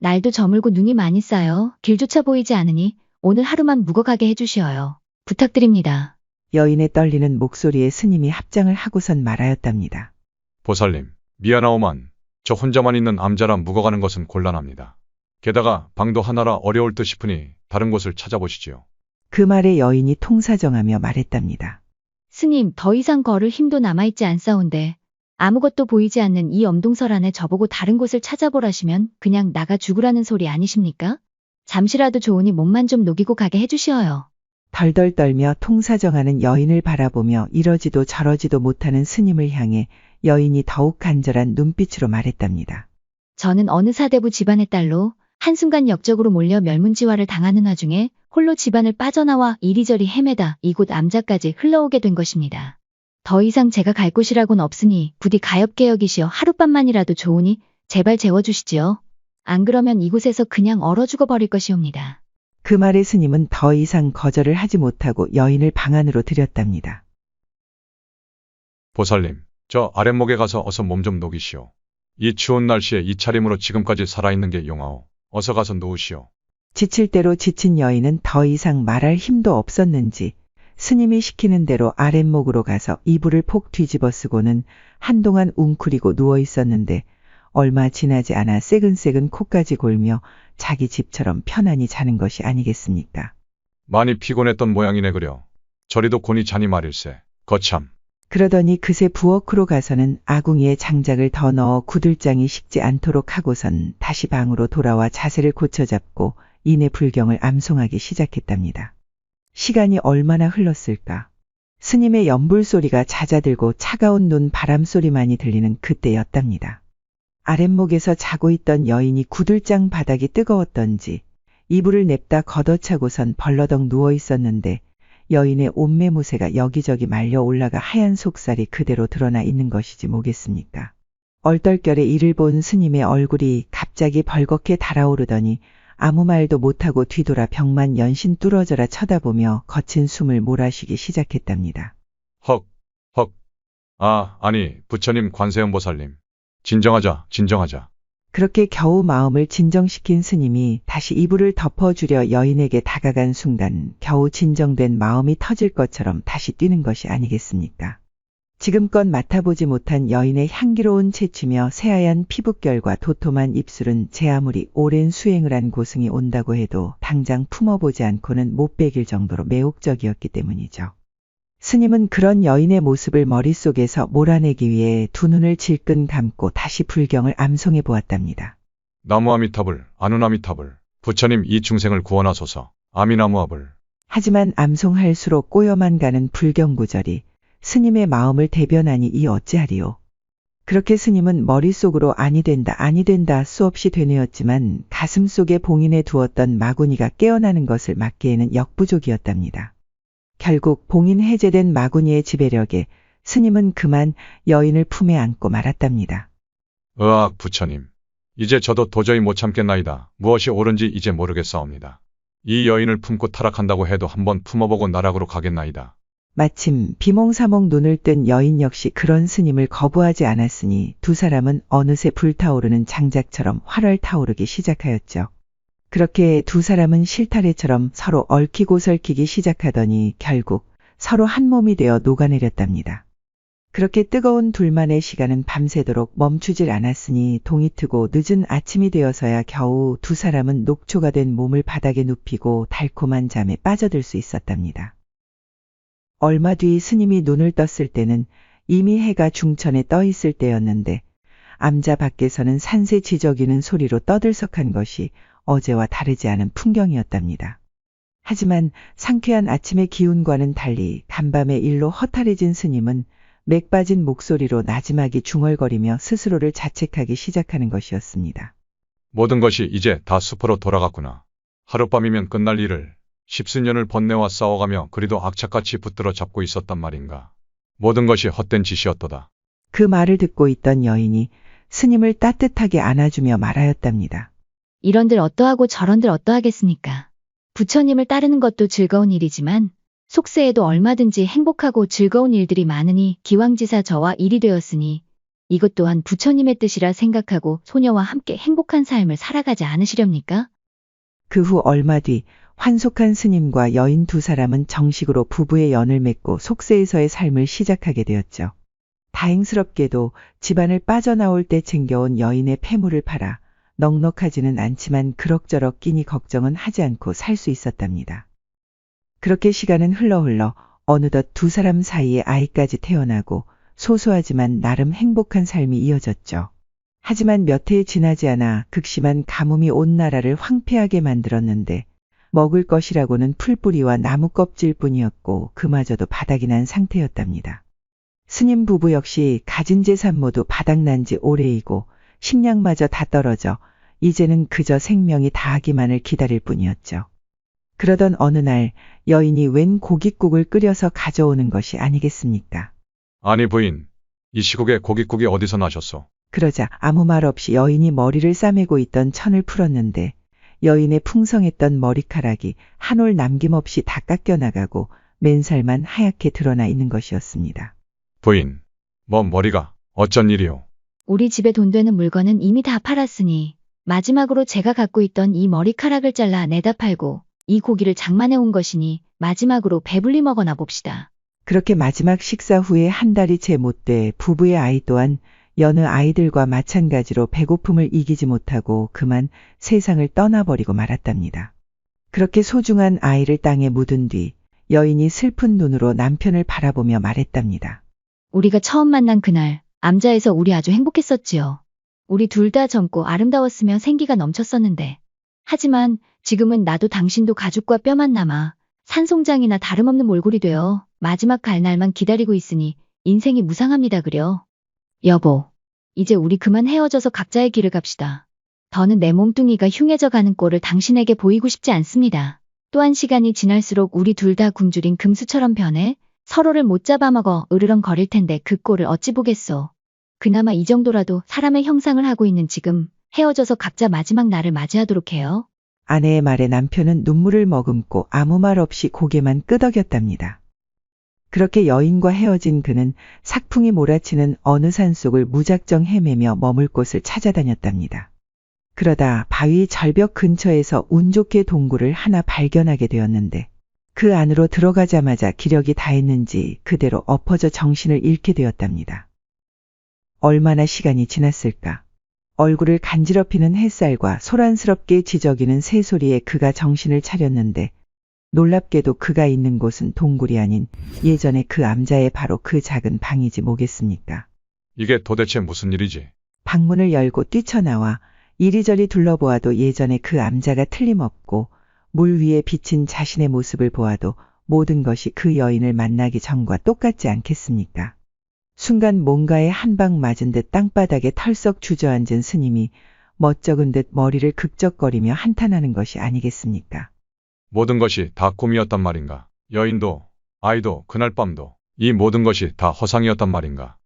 날도 저물고 눈이 많이 쌓여 길조차 보이지 않으니 오늘 하루만 묵어가게 해주시어요. 부탁드립니다. 여인의 떨리는 목소리에 스님이 합장을 하고선 말하였답니다. 보살님, 미안하오만 저 혼자만 있는 암자라 묵어가는 것은 곤란합니다. 게다가 방도 하나라 어려울 듯 싶으니 다른 곳을 찾아보시지요. 그 말에 여인이 통사정하며 말했답니다. 스님, 더 이상 걸을 힘도 남아있지 않사온데 아무것도 보이지 않는 이 엄동설 안에 저보고 다른 곳을 찾아보라시면 그냥 나가 죽으라는 소리 아니십니까? 잠시라도 좋으니 몸만 좀 녹이고 가게 해주시어요. 덜덜 떨며 통사정하는 여인을 바라보며 이러지도 저러지도 못하는 스님을 향해 여인이 더욱 간절한 눈빛으로 말했답니다. 저는 어느 사대부 집안의 딸로 한순간 역적으로 몰려 멸문지화를 당하는 와중에 홀로 집안을 빠져나와 이리저리 헤매다 이곳 암자까지 흘러오게 된 것입니다. 더 이상 제가 갈 곳이라곤 없으니 부디 가엾게 여기시어 하룻밤만이라도 좋으니 제발 재워주시지요. 안 그러면 이곳에서 그냥 얼어 죽어버릴 것이옵니다. 그 말에 스님은 더 이상 거절을 하지 못하고 여인을 방 안으로 들였답니다. 보살님, 저 아랫목에 가서 어서 몸 좀 녹이시오. 이 추운 날씨에 이 차림으로 지금까지 살아있는 게 용하오. 어서 가서 누우시오. 지칠 대로 지친 여인은 더 이상 말할 힘도 없었는지 스님이 시키는 대로 아랫목으로 가서 이불을 폭 뒤집어 쓰고는 한동안 웅크리고 누워 있었는데 얼마 지나지 않아 새근새근 코까지 골며 자기 집처럼 편안히 자는 것이 아니겠습니까? 많이 피곤했던 모양이네 그려. 저리도 곤히 자니 말일세. 거참. 그러더니 그새 부엌으로 가서는 아궁이에 장작을 더 넣어 구들장이 식지 않도록 하고선 다시 방으로 돌아와 자세를 고쳐잡고 이내 불경을 암송하기 시작했답니다. 시간이 얼마나 흘렀을까? 스님의 연불 소리가 잦아들고 차가운 눈 바람 소리만이 들리는 그때였답니다. 아랫목에서 자고 있던 여인이 구들장 바닥이 뜨거웠던지 이불을 냅다 걷어차고선 벌러덩 누워 있었는데 여인의 옷매무새가 여기저기 말려 올라가 하얀 속살이 그대로 드러나 있는 것이지 뭐겠습니까? 얼떨결에 이를 본 스님의 얼굴이 갑자기 벌겋게 달아오르더니 아무 말도 못하고 뒤돌아 벽만 연신 뚫어져라 쳐다보며 거친 숨을 몰아쉬기 시작했답니다. 헉. 아니, 부처님 관세음보살님. 진정하자. 그렇게 겨우 마음을 진정시킨 스님이 다시 이불을 덮어주려 여인에게 다가간 순간 겨우 진정된 마음이 터질 것처럼 다시 뛰는 것이 아니겠습니까? 지금껏 맡아보지 못한 여인의 향기로운 채취며 새하얀 피부결과 도톰한 입술은 제 아무리 오랜 수행을 한 고승이 온다고 해도 당장 품어보지 않고는 못 베길 정도로 매혹적이었기 때문이죠. 스님은 그런 여인의 모습을 머릿속에서 몰아내기 위해 두 눈을 질끈 감고 다시 불경을 암송해 보았답니다. 나무아미타불, 아누나미타불. 부처님 이 중생을 구원하소서. 아미나무아불. 하지만 암송할수록 꼬여만 가는 불경 구절이 스님의 마음을 대변하니 이 어찌하리요. 그렇게 스님은 머릿속으로 아니 된다 수없이 되뇌었지만 가슴속에 봉인해 두었던 마구니가 깨어나는 것을 막기에는 역부족이었답니다. 결국 봉인 해제된 마구니의 지배력에 스님은 그만 여인을 품에 안고 말았답니다. 으악 부처님. 이제 저도 도저히 못 참겠나이다. 무엇이 옳은지 이제 모르겠사옵니다. 이 여인을 품고 타락한다고 해도 한번 품어보고 나락으로 가겠나이다. 마침 비몽사몽 눈을 뜬 여인 역시 그런 스님을 거부하지 않았으니 두 사람은 어느새 불타오르는 장작처럼 활활 타오르기 시작하였죠. 그렇게 두 사람은 실타래처럼 서로 얽히고 설키기 시작하더니 결국 서로 한 몸이 되어 녹아내렸답니다. 그렇게 뜨거운 둘만의 시간은 밤새도록 멈추질 않았으니 동이 트고 늦은 아침이 되어서야 겨우 두 사람은 녹초가 된 몸을 바닥에 눕히고 달콤한 잠에 빠져들 수 있었답니다. 얼마 뒤 스님이 눈을 떴을 때는 이미 해가 중천에 떠 있을 때였는데 암자 밖에서는 산새 지저귀는 소리로 떠들썩한 것이 어제와 다르지 않은 풍경이었답니다. 하지만 상쾌한 아침의 기운과는 달리 간밤의 일로 허탈해진 스님은 맥 빠진 목소리로 나지막이 중얼거리며 스스로를 자책하기 시작하는 것이었습니다. 모든 것이 이제 다 숲으로 돌아갔구나. 하룻밤이면 끝날 일을 십수년을 번뇌와 싸워가며 그리도 악착같이 붙들어 잡고 있었단 말인가. 모든 것이 헛된 짓이었도다. 그 말을 듣고 있던 여인이 스님을 따뜻하게 안아주며 말하였답니다. 이런들 어떠하고 저런들 어떠하겠습니까? 부처님을 따르는 것도 즐거운 일이지만 속세에도 얼마든지 행복하고 즐거운 일들이 많으니 기왕지사 저와 일이 되었으니 이것 또한 부처님의 뜻이라 생각하고 소녀와 함께 행복한 삶을 살아가지 않으시렵니까? 그 후 얼마 뒤 환속한 스님과 여인 두 사람은 정식으로 부부의 연을 맺고 속세에서의 삶을 시작하게 되었죠. 다행스럽게도 집안을 빠져나올 때 챙겨온 여인의 폐물을 팔아 넉넉하지는 않지만 그럭저럭 끼니 걱정은 하지 않고 살 수 있었답니다. 그렇게 시간은 흘러 어느덧 두 사람 사이에 아이까지 태어나고 소소하지만 나름 행복한 삶이 이어졌죠. 하지만 몇 해 지나지 않아 극심한 가뭄이 온 나라를 황폐하게 만들었는데 먹을 것이라고는 풀뿌리와 나무 껍질뿐이었고 그마저도 바닥이 난 상태였답니다. 스님 부부 역시 가진 재산 모두 바닥난 지 오래이고 식량마저 다 떨어져 이제는 그저 생명이 다하기만을 기다릴 뿐이었죠. 그러던 어느 날 여인이 웬 고깃국을 끓여서 가져오는 것이 아니겠습니까? 아니 부인, 이 시국에 고깃국이 어디서 나셨소? 그러자 아무 말 없이 여인이 머리를 싸매고 있던 천을 풀었는데 여인의 풍성했던 머리카락이 한 올 남김없이 다 깎여나가고 맨살만 하얗게 드러나 있는 것이었습니다. 부인, 머리가 어쩐 일이오? 우리 집에 돈 되는 물건은 이미 다 팔았으니 마지막으로 제가 갖고 있던 이 머리카락을 잘라 내다 팔고 이 고기를 장만해 온 것이니 마지막으로 배불리 먹어나 봅시다. 그렇게 마지막 식사 후에 한 달이 채 못 돼 부부의 아이 또한 여느 아이들과 마찬가지로 배고픔을 이기지 못하고 그만 세상을 떠나버리고 말았답니다. 그렇게 소중한 아이를 땅에 묻은 뒤 여인이 슬픈 눈으로 남편을 바라보며 말했답니다. 우리가 처음 만난 그날 암자에서 우리 아주 행복했었지요. 우리 둘 다 젊고 아름다웠으며 생기가 넘쳤었는데 하지만 지금은 나도 당신도 가죽과 뼈만 남아 산송장이나 다름없는 몰골이 되어 마지막 갈 날만 기다리고 있으니 인생이 무상합니다 그려. 여보, 이제 우리 그만 헤어져서 각자의 길을 갑시다. 더는 내 몸뚱이가 흉해져 가는 꼴을 당신에게 보이고 싶지 않습니다. 또한 시간이 지날수록 우리 둘 다 굶주린 금수처럼 변해 서로를 못 잡아먹어 으르렁거릴 텐데 그 꼴을 어찌 보겠소. 그나마 이 정도라도 사람의 형상을 하고 있는 지금 헤어져서 각자 마지막 날을 맞이하도록 해요. 아내의 말에 남편은 눈물을 머금고 아무 말 없이 고개만 끄덕였답니다. 그렇게 여인과 헤어진 그는 삭풍이 몰아치는 어느 산속을 무작정 헤매며 머물 곳을 찾아다녔답니다. 그러다 바위 절벽 근처에서 운 좋게 동굴을 하나 발견하게 되었는데 그 안으로 들어가자마자 기력이 다했는지 그대로 엎어져 정신을 잃게 되었답니다. 얼마나 시간이 지났을까? 얼굴을 간지럽히는 햇살과 소란스럽게 지저귀는 새소리에 그가 정신을 차렸는데 놀랍게도 그가 있는 곳은 동굴이 아닌 예전에 그 암자의 바로 그 작은 방이지 뭐겠습니까? 이게 도대체 무슨 일이지? 방문을 열고 뛰쳐나와 이리저리 둘러보아도 예전에 그 암자가 틀림없고 물 위에 비친 자신의 모습을 보아도 모든 것이 그 여인을 만나기 전과 똑같지 않겠습니까? 순간 뭔가에 한 방 맞은 듯 땅바닥에 털썩 주저앉은 스님이 멋쩍은 듯 머리를 극적거리며 한탄하는 것이 아니겠습니까? 모든 것이 다 꿈이었단 말인가? 여인도, 아이도, 그날 밤도 이 모든 것이 다 허상이었단 말인가?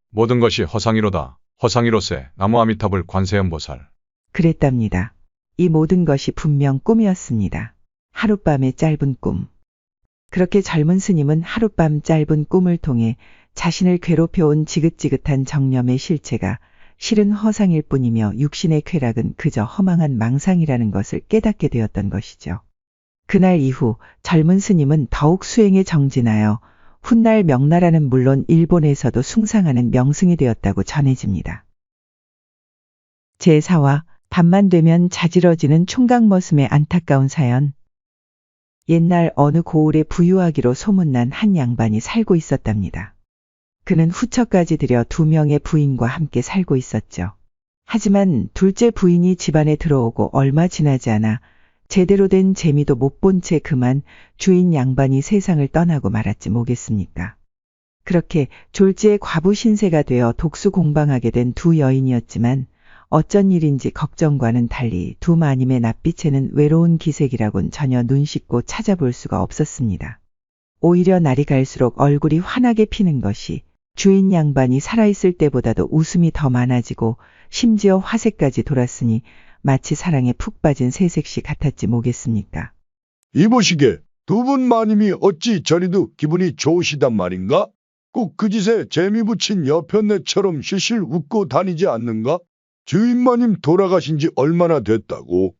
모든 것이 허상이로다. 허상이로세 나무 아미타불 관세음보살. 그랬답니다. 이 모든 것이 분명 꿈이었습니다. 하룻밤의 짧은 꿈. 그렇게 젊은 스님은 하룻밤 짧은 꿈을 통해 자신을 괴롭혀온 지긋지긋한 정념의 실체가 실은 허상일 뿐이며 육신의 쾌락은 그저 허망한 망상이라는 것을 깨닫게 되었던 것이죠. 그날 이후 젊은 스님은 더욱 수행에 정진하여 훗날 명나라는 물론 일본에서도 숭상하는 명승이 되었다고 전해집니다. 제4화 밤만 되면 자지러지는 총각머슴의 안타까운 사연. 옛날 어느 고을에 부유하기로 소문난 한 양반이 살고 있었답니다. 그는 후처까지 들여 2명의 부인과 함께 살고 있었죠. 하지만 둘째 부인이 집안에 들어오고 얼마 지나지 않아 제대로 된 재미도 못 본 채 그만 주인 양반이 세상을 떠나고 말았지 뭐겠습니까. 그렇게 졸지에 과부 신세가 되어 독수공방하게 된 두 여인이었지만 어쩐 일인지 걱정과는 달리 두 마님의 낯빛에는 외로운 기색이라곤 전혀 눈 씻고 찾아볼 수가 없었습니다. 오히려 날이 갈수록 얼굴이 환하게 피는 것이 주인 양반이 살아있을 때보다도 웃음이 더 많아지고 심지어 화색까지 돌았으니 마치 사랑에 푹 빠진 새색시 같았지 뭐겠습니까. 이보시게, 두 분 마님이 어찌 저리도 기분이 좋으시단 말인가? 꼭 그 짓에 재미 붙인 여편네처럼 실실 웃고 다니지 않는가? 주인마님 돌아가신 지 얼마나 됐다고?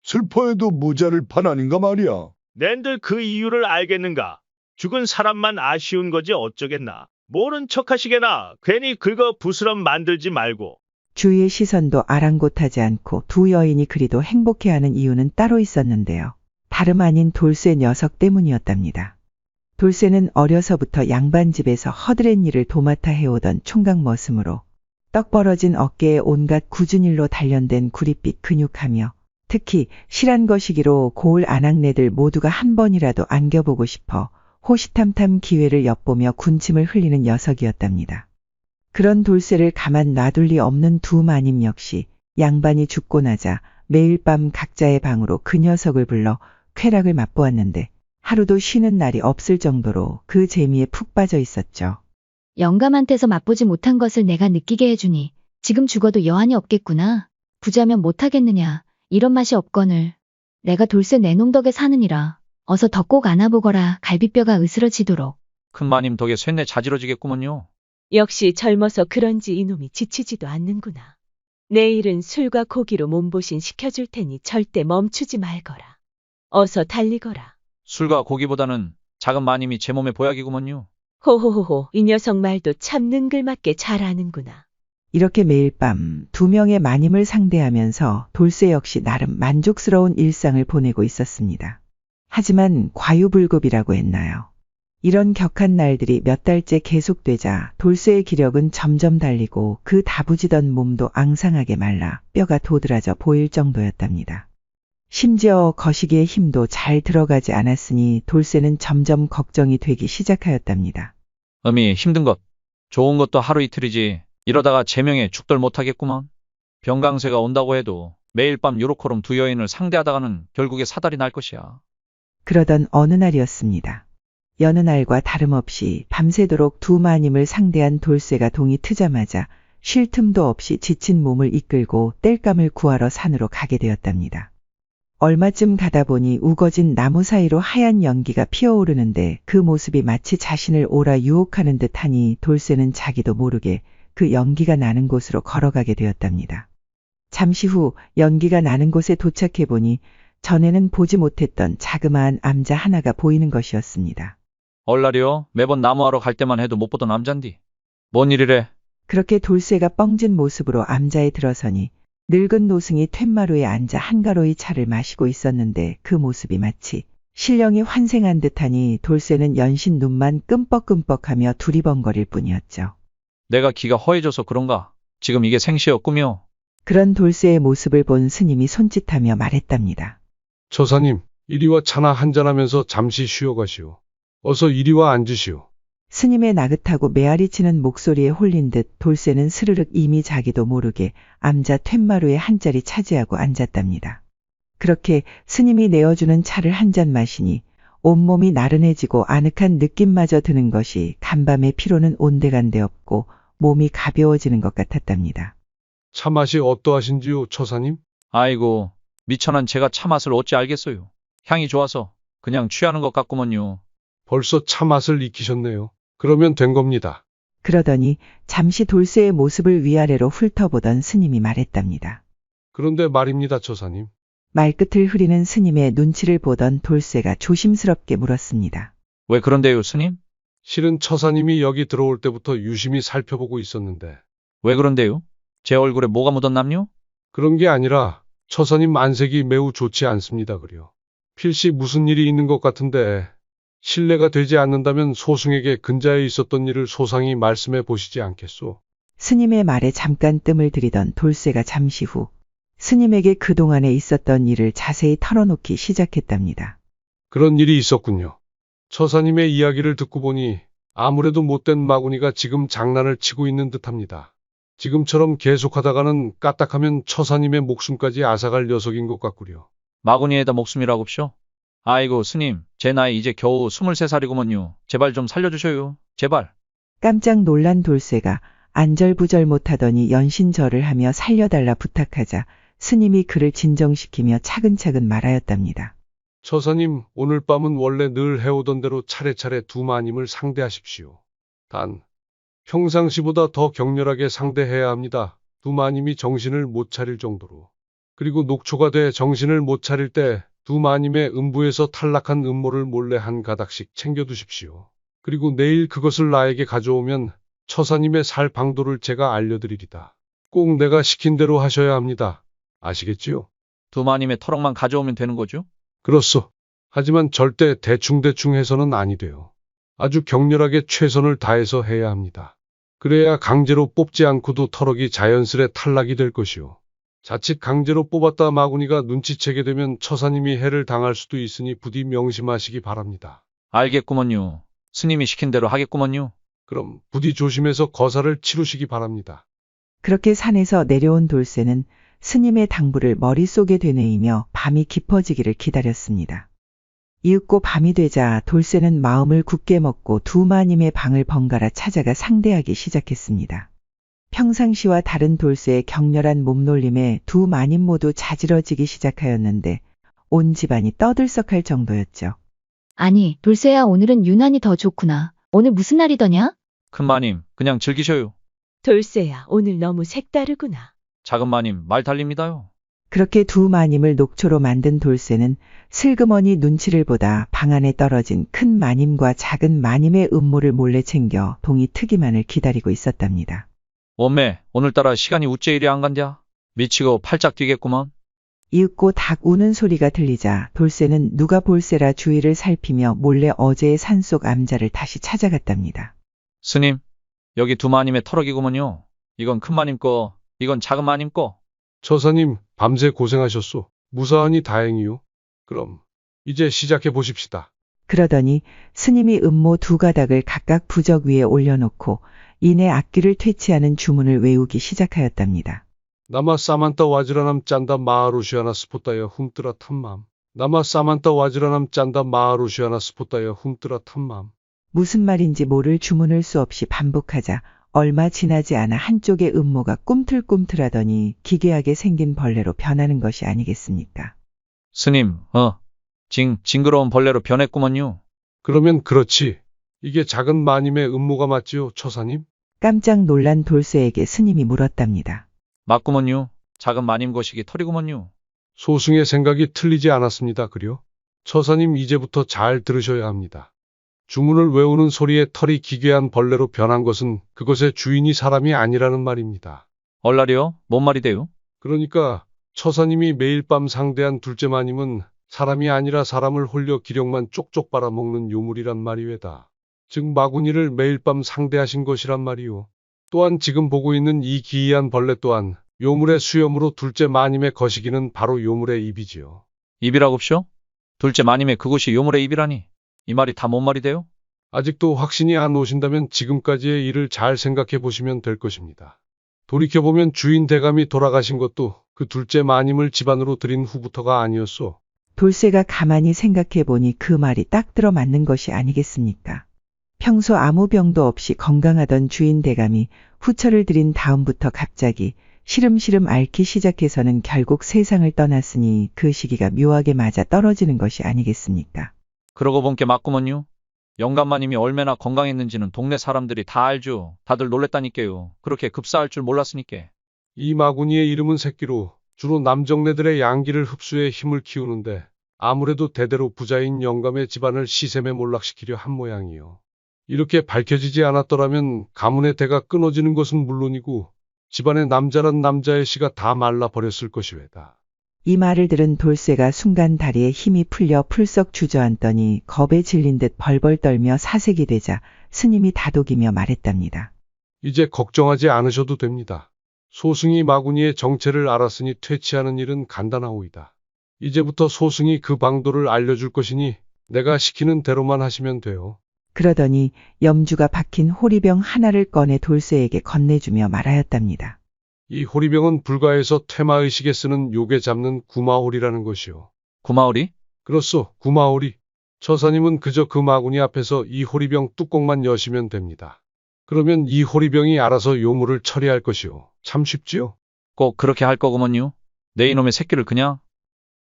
슬퍼해도 모자를 판 아닌가 말이야. 낸들 그 이유를 알겠는가? 죽은 사람만 아쉬운 거지 어쩌겠나. 모른 척하시게나 괜히 긁어 부스럼 만들지 말고. 주위의 시선도 아랑곳하지 않고 두 여인이 그리도 행복해하는 이유는 따로 있었는데요. 다름 아닌 돌쇠 녀석 때문이었답니다. 돌쇠는 어려서부터 양반집에서 허드렛 일을 도맡아 해오던 총각 머슴으로 떡 벌어진 어깨에 온갖 굳은 일로 단련된 구릿빛 근육하며 특히 실한 거시기로 고을 아낙네들 모두가 한 번이라도 안겨보고 싶어 호시탐탐 기회를 엿보며 군침을 흘리는 녀석이었답니다. 그런 돌쇠를 가만 놔둘 리 없는 두 마님 역시 양반이 죽고 나자 매일 밤 각자의 방으로 그 녀석을 불러 쾌락을 맛보았는데 하루도 쉬는 날이 없을 정도로 그 재미에 푹 빠져 있었죠. 영감한테서 맛보지 못한 것을 내가 느끼게 해주니 지금 죽어도 여한이 없겠구나. 부자면 못하겠느냐. 이런 맛이 없거늘. 내가 돌쇠 내놈 덕에 사느니라. 어서 더 꼭 안아보거라. 갈비뼈가 으스러지도록. 큰 마님 덕에 쇳내 자지러지겠구먼요. 역시 젊어서 그런지 이놈이 지치지도 않는구나. 내일은 술과 고기로 몸보신 시켜줄 테니 절대 멈추지 말거라. 어서 달리거라. 술과 고기보다는 작은 마님이 제 몸에 보약이구먼요. 호호호호, 이 녀석 말도 참 능글맞게 잘하는구나. 이렇게 매일 밤 2명의 마님을 상대하면서 돌쇠 역시 나름 만족스러운 일상을 보내고 있었습니다. 하지만 과유불급이라고 했나요? 이런 격한 날들이 몇 달째 계속되자 돌쇠의 기력은 점점 달리고 그 다부지던 몸도 앙상하게 말라 뼈가 도드라져 보일 정도였답니다. 심지어 거시기의 힘도 잘 들어가지 않았으니 돌쇠는 점점 걱정이 되기 시작하였답니다. 어미 힘든 것, 좋은 것도 하루 이틀이지 이러다가 제명에 죽돌 못하겠구먼. 병강세가 온다고 해도 매일 밤 요렇게럼 두 여인을 상대하다가는 결국에 사달이 날 것이야. 그러던 어느 날이었습니다. 여느 날과 다름없이 밤새도록 두 마님을 상대한 돌쇠가 동이 트자마자 쉴 틈도 없이 지친 몸을 이끌고 땔감을 구하러 산으로 가게 되었답니다. 얼마쯤 가다 보니 우거진 나무 사이로 하얀 연기가 피어오르는데 그 모습이 마치 자신을 오라 유혹하는 듯하니 돌쇠는 자기도 모르게 그 연기가 나는 곳으로 걸어가게 되었답니다. 잠시 후 연기가 나는 곳에 도착해 보니 전에는 보지 못했던 자그마한 암자 하나가 보이는 것이었습니다. 얼라리요? 매번 나무하러 갈 때만 해도 못 보던 암잔디. 뭔 일이래? 그렇게 돌쇠가 뻥진 모습으로 암자에 들어서니 늙은 노승이 툇마루에 앉아 한가로이 차를 마시고 있었는데 그 모습이 마치 신령이 환생한 듯하니 돌쇠는 연신 눈만 끔뻑끔뻑하며 두리번거릴 뿐이었죠. 내가 기가 허해져서 그런가? 지금 이게 생시여 꿈이여? 그런 돌쇠의 모습을 본 스님이 손짓하며 말했답니다. 처사님, 이리와 차나 한잔하면서 잠시 쉬어가시오. 어서 이리와 앉으시오. 스님의 나긋하고 메아리치는 목소리에 홀린 듯 돌쇠는 스르륵 이미 자기도 모르게 암자 툇마루에 한 자리 차지하고 앉았답니다. 그렇게 스님이 내어주는 차를 한 잔 마시니 온몸이 나른해지고 아늑한 느낌마저 드는 것이 간밤의 피로는 온데간데 없고 몸이 가벼워지는 것 같았답니다. 차 맛이 어떠하신지요, 처사님? 아이고, 미천한 제가 차 맛을 어찌 알겠어요. 향이 좋아서 그냥 취하는 것 같구먼요. 벌써 차 맛을 익히셨네요. 그러면 된 겁니다. 그러더니 잠시 돌쇠의 모습을 위아래로 훑어보던 스님이 말했답니다. 그런데 말입니다, 처사님. 말끝을 흐리는 스님의 눈치를 보던 돌쇠가 조심스럽게 물었습니다. 왜 그런데요, 스님? 실은 처사님이 여기 들어올 때부터 유심히 살펴보고 있었는데. 왜 그런데요? 제 얼굴에 뭐가 묻었남요? 그런 게 아니라 처사님 안색이 매우 좋지 않습니다, 그려. 필시 무슨 일이 있는 것 같은데 신뢰가 되지 않는다면 소승에게 근자에 있었던 일을 소상히 말씀해 보시지 않겠소? 스님의 말에 잠깐 뜸을 들이던 돌쇠가 잠시 후 스님에게 그동안에 있었던 일을 자세히 털어놓기 시작했답니다. 그런 일이 있었군요. 처사님의 이야기를 듣고 보니 아무래도 못된 마구니가 지금 장난을 치고 있는 듯합니다. 지금처럼 계속하다가는 까딱하면 처사님의 목숨까지 앗아갈 녀석인 것 같구려. 마구니에다 목숨이라고쇼? 아이고 스님, 제 나이 이제 겨우 23살이구먼요. 제발 좀 살려주셔요. 제발. 깜짝 놀란 돌쇠가 안절부절 못하더니 연신절을 하며 살려달라 부탁하자 스님이 그를 진정시키며 차근차근 말하였답니다. 처사님, 오늘 밤은 원래 늘 해오던 대로 차례차례 두 마님을 상대하십시오. 단, 평상시보다 더 격렬하게 상대해야 합니다. 두 마님이 정신을 못 차릴 정도로. 그리고 녹초가 돼 정신을 못 차릴 때 두 마님의 음부에서 탈락한 음모를 몰래 한 가닥씩 챙겨두십시오. 그리고 내일 그것을 나에게 가져오면 처사님의 살 방도를 제가 알려드리리다. 꼭 내가 시킨 대로 하셔야 합니다. 아시겠지요? 두 마님의 터럭만 가져오면 되는 거죠? 그렇소. 하지만 절대 대충대충 해서는 아니 돼요. 아주 격렬하게 최선을 다해서 해야 합니다. 그래야 강제로 뽑지 않고도 터럭이 자연스레 탈락이 될 것이오. 자칫 강제로 뽑았다 마구니가 눈치채게 되면 처사님이 해를 당할 수도 있으니 부디 명심하시기 바랍니다. 알겠구먼요. 스님이 시킨 대로 하겠구먼요. 그럼 부디 조심해서 거사를 치르시기 바랍니다. 그렇게 산에서 내려온 돌쇠는 스님의 당부를 머릿속에 되뇌이며 밤이 깊어지기를 기다렸습니다. 이윽고 밤이 되자 돌쇠는 마음을 굳게 먹고 두 마님의 방을 번갈아 찾아가 상대하기 시작했습니다. 평상시와 다른 돌쇠의 격렬한 몸놀림에 두 마님 모두 자지러지기 시작하였는데 온 집안이 떠들썩할 정도였죠. 아니, 돌쇠야 오늘은 유난히 더 좋구나. 오늘 무슨 날이더냐? 큰 마님, 그냥 즐기셔요. 돌쇠야, 오늘 너무 색다르구나. 작은 마님, 말 달립니다요. 그렇게 두 마님을 녹초로 만든 돌쇠는 슬그머니 눈치를 보다 방 안에 떨어진 큰 마님과 작은 마님의 음모를 몰래 챙겨 동이 트기만을 기다리고 있었답니다. 원매, 오늘따라 시간이 우째 이리 안 간랴? 미치고 팔짝 뛰겠구먼. 이윽고 닭 우는 소리가 들리자 돌쇠는 누가 볼세라 주위를 살피며 몰래 어제의 산속 암자를 다시 찾아갔답니다. 스님, 여기 두 마님의 터럭이구먼요. 이건 큰 마님 거, 이건 작은 마님 거. 처사님, 밤새 고생하셨소. 무사하니 다행이요. 그럼 이제 시작해 보십시다. 그러더니 스님이 음모 두 가닥을 각각 부적 위에 올려놓고 이내 악기를 퇴치하는 주문을 외우기 시작하였답니다. 나마 사만타 와지라남 짠다 마하루시아나 스포타여 훔뜨라 탐맘. 나마 사만타 와지라남 짠다 마하루시아나 스포타여 훔뜨라 탐맘. 무슨 말인지 모를 주문을 수없이 반복하자 얼마 지나지 않아 한쪽의 음모가 꿈틀꿈틀하더니 기괴하게 생긴 벌레로 변하는 것이 아니겠습니까? 스님, 징그러운 벌레로 변했구먼요. 그러면 그렇지. 이게 작은 마님의 음모가 맞지요, 처사님? 깜짝 놀란 돌쇠에게 스님이 물었답니다. 맞구먼요. 작은 마님 거시기 털이구먼요. 소승의 생각이 틀리지 않았습니다, 그려? 처사님 이제부터 잘 들으셔야 합니다. 주문을 외우는 소리에 털이 기괴한 벌레로 변한 것은 그것의 주인이 사람이 아니라는 말입니다. 얼라리요? 뭔 말이 돼요? 그러니까 처사님이 매일 밤 상대한 둘째 마님은 사람이 아니라 사람을 홀려 기력만 쪽쪽 빨아먹는 요물이란 말이외다. 즉 마구니를 매일 밤 상대하신 것이란 말이오. 또한 지금 보고 있는 이 기이한 벌레 또한 요물의 수염으로 둘째 마님의 거시기는 바로 요물의 입이지요. 입이라고쇼? 둘째 마님의 그곳이 요물의 입이라니. 이 말이 다 뭔 말이 돼요? 아직도 확신이 안 오신다면 지금까지의 일을 잘 생각해 보시면 될 것입니다. 돌이켜보면 주인 대감이 돌아가신 것도 그 둘째 마님을 집안으로 들인 후부터가 아니었소. 돌쇠가 가만히 생각해 보니 그 말이 딱 들어맞는 것이 아니겠습니까? 평소 아무 병도 없이 건강하던 주인 대감이 후처를 들인 다음부터 갑자기 시름시름 앓기 시작해서는 결국 세상을 떠났으니 그 시기가 묘하게 맞아 떨어지는 것이 아니겠습니까? 그러고 본 게 맞구먼요. 영감마님이 얼마나 건강했는지는 동네 사람들이 다 알죠. 다들 놀랬다니까요. 그렇게 급사할 줄 몰랐으니까. 이 마구니의 이름은 새끼로 주로 남정네들의 양기를 흡수해 힘을 키우는데 아무래도 대대로 부자인 영감의 집안을 시샘에 몰락시키려 한 모양이요. 이렇게 밝혀지지 않았더라면 가문의 대가 끊어지는 것은 물론이고 집안의 남자란 남자의 씨가 다 말라버렸을 것이외다. 이 말을 들은 돌쇠가 순간 다리에 힘이 풀려 풀썩 주저앉더니 겁에 질린 듯 벌벌 떨며 사색이 되자 스님이 다독이며 말했답니다. 이제 걱정하지 않으셔도 됩니다. 소승이 마구니의 정체를 알았으니 퇴치하는 일은 간단하오이다. 이제부터 소승이 그 방도를 알려줄 것이니 내가 시키는 대로만 하시면 돼요. 그러더니 염주가 박힌 호리병 하나를 꺼내 돌쇠에게 건네주며 말하였답니다. 이 호리병은 불가에서 퇴마의식에 쓰는 요괴 잡는 구마홀이라는 것이요. 구마오리? 그렇소, 구마홀이. 처사님은 그저 그 마구니 앞에서 이 호리병 뚜껑만 여시면 됩니다. 그러면 이 호리병이 알아서 요물을 처리할 것이요. 참 쉽지요? 꼭 그렇게 할 거구먼요. 내 이놈의 새끼를 그냥.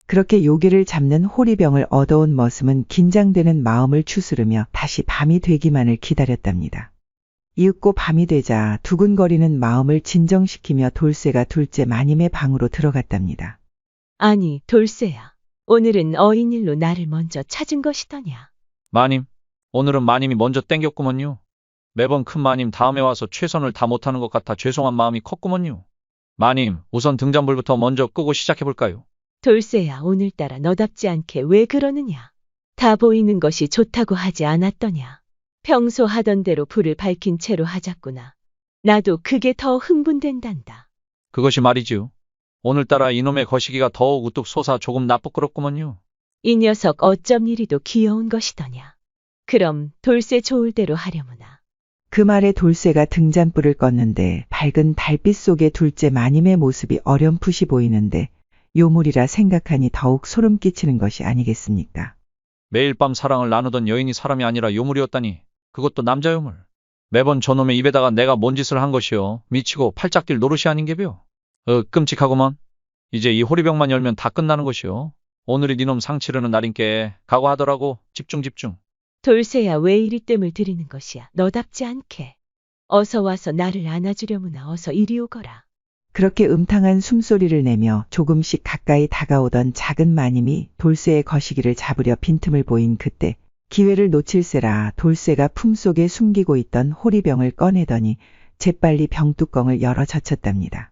그렇게 요괴를 잡는 호리병을 얻어온 머슴은 긴장되는 마음을 추스르며 다시 밤이 되기만을 기다렸답니다. 이윽고 밤이 되자 두근거리는 마음을 진정시키며 돌쇠가 둘째 마님의 방으로 들어갔답니다. 아니, 돌쇠야. 오늘은 어인일로 나를 먼저 찾은 것이더냐. 마님, 오늘은 마님이 먼저 땡겼구먼요. 매번 큰 마님 다음에 와서 최선을 다 못하는 것 같아 죄송한 마음이 컸구먼요. 마님, 우선 등잔불부터 먼저 끄고 시작해볼까요? 돌쇠야, 오늘따라 너답지 않게 왜 그러느냐. 다 보이는 것이 좋다고 하지 않았더냐. 평소 하던 대로 불을 밝힌 채로 하자꾸나. 나도 그게 더 흥분된단다. 그것이 말이지요. 오늘따라 이놈의 거시기가 더욱 우뚝 솟아 조금 나쁘끄럽구먼요. 이 녀석 어쩜 이리도 귀여운 것이더냐. 그럼 돌쇠 좋을 대로 하려무나. 그 말에 돌쇠가 등잔불을 껐는데 밝은 달빛 속에 둘째 마님의 모습이 어렴풋이 보이는데 요물이라 생각하니 더욱 소름 끼치는 것이 아니겠습니까? 매일 밤 사랑을 나누던 여인이 사람이 아니라 요물이었다니. 그것도 남자 요물. 매번 저놈의 입에다가 내가 뭔 짓을 한 것이요. 미치고 팔짝 뛸 노릇이 아닌게벼. 끔찍하구먼. 이제 이 호리병만 열면 다 끝나는 것이요. 오늘이 니놈 상 치르는 날인께 각오하더라고. 집중. 돌쇠야, 왜 이리 뜸을 들이는 것이야. 너답지 않게. 어서 와서 나를 안아주려무나. 어서 이리 오거라. 그렇게 음탕한 숨소리를 내며 조금씩 가까이 다가오던 작은 마님이 돌쇠의 거시기를 잡으려 빈틈을 보인 그때 기회를 놓칠세라 돌쇠가 품속에 숨기고 있던 호리병을 꺼내더니 재빨리 병뚜껑을 열어 젖혔답니다.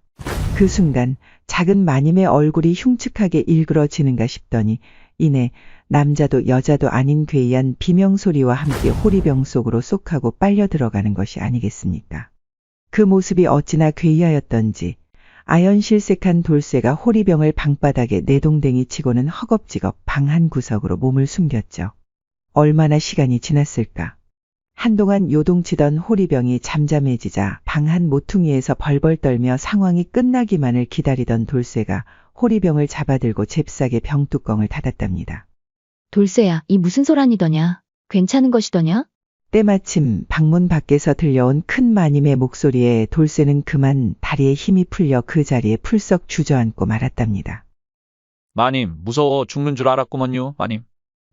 그 순간 작은 마님의 얼굴이 흉측하게 일그러지는가 싶더니 이내 남자도 여자도 아닌 괴이한 비명소리와 함께 호리병 속으로 쏙하고 빨려 들어가는 것이 아니겠습니까? 그 모습이 어찌나 괴이하였던지 아연실색한 돌쇠가 호리병을 방바닥에 내동댕이 치고는 허겁지겁 방 한 구석으로 몸을 숨겼죠. 얼마나 시간이 지났을까? 한동안 요동치던 호리병이 잠잠해지자 방 한 모퉁이에서 벌벌 떨며 상황이 끝나기만을 기다리던 돌쇠가 호리병을 잡아들고 잽싸게 병뚜껑을 닫았답니다. 돌쇠야, 이 무슨 소란이더냐? 괜찮은 것이더냐? 때마침 방문 밖에서 들려온 큰 마님의 목소리에 돌쇠는 그만 다리에 힘이 풀려 그 자리에 풀썩 주저앉고 말았답니다. 마님, 무서워 죽는 줄 알았구먼요, 마님.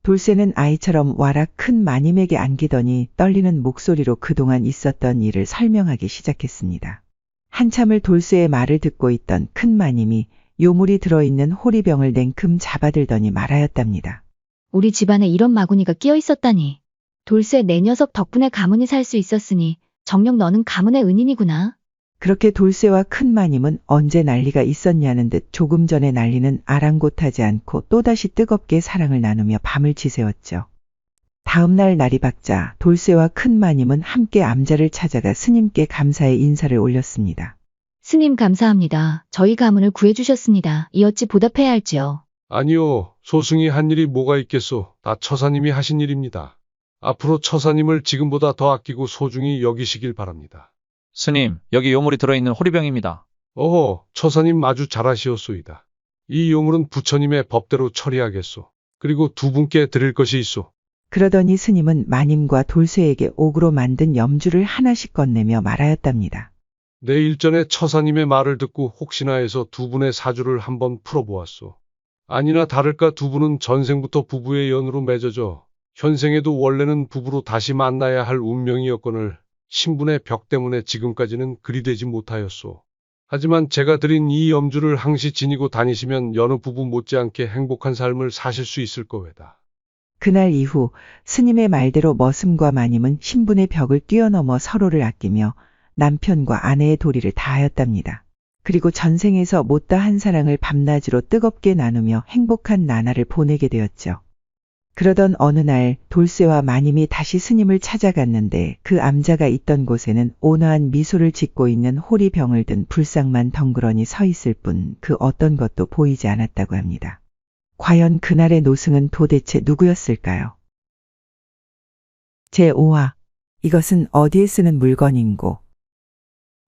돌쇠는 아이처럼 와락 큰 마님에게 안기더니 떨리는 목소리로 그동안 있었던 일을 설명하기 시작했습니다. 한참을 돌쇠의 말을 듣고 있던 큰 마님이 요물이 들어있는 호리병을 냉큼 잡아들더니 말하였답니다. 우리 집안에 이런 마구니가 끼어 있었다니. 돌쇠 내 녀석 덕분에 가문이 살 수 있었으니 정녕 너는 가문의 은인이구나. 그렇게 돌쇠와 큰 마님은 언제 난리가 있었냐는 듯 조금 전에 난리는 아랑곳하지 않고 또다시 뜨겁게 사랑을 나누며 밤을 지새웠죠. 다음날 날이 밝자 돌쇠와 큰 마님은 함께 암자를 찾아가 스님께 감사의 인사를 올렸습니다. 스님 감사합니다. 저희 가문을 구해주셨습니다. 이 어찌 보답해야 할지요. 아니요, 소승이 한 일이 뭐가 있겠소. 다 처사님이 하신 일입니다. 앞으로 처사님을 지금보다 더 아끼고 소중히 여기시길 바랍니다. 스님, 여기 요물이 들어있는 호리병입니다. 어허, 처사님 아주 잘하시었소이다. 이 요물은 부처님의 법대로 처리하겠소. 그리고 두 분께 드릴 것이 있소. 그러더니 스님은 마님과 돌쇠에게 옥으로 만든 염주를 하나씩 건네며 말하였답니다. 내 일전에 처사님의 말을 듣고 혹시나 해서 두 분의 사주를 한번 풀어보았소. 아니나 다를까 두 분은 전생부터 부부의 연으로 맺어져 현생에도 원래는 부부로 다시 만나야 할 운명이었거늘 신분의 벽 때문에 지금까지는 그리 되지 못하였소. 하지만 제가 드린 이 염주를 항시 지니고 다니시면 여느 부부 못지않게 행복한 삶을 사실 수 있을 거외다. 그날 이후 스님의 말대로 머슴과 마님은 신분의 벽을 뛰어넘어 서로를 아끼며 남편과 아내의 도리를 다하였답니다. 그리고 전생에서 못다한 사랑을 밤낮으로 뜨겁게 나누며 행복한 나날을 보내게 되었죠. 그러던 어느 날 돌쇠와 마님이 다시 스님을 찾아갔는데 그 암자가 있던 곳에는 온화한 미소를 짓고 있는 호리병을 든 불상만 덩그러니 서 있을 뿐 그 어떤 것도 보이지 않았다고 합니다. 과연 그날의 노승은 도대체 누구였을까요? 제5화 이것은 어디에 쓰는 물건인고.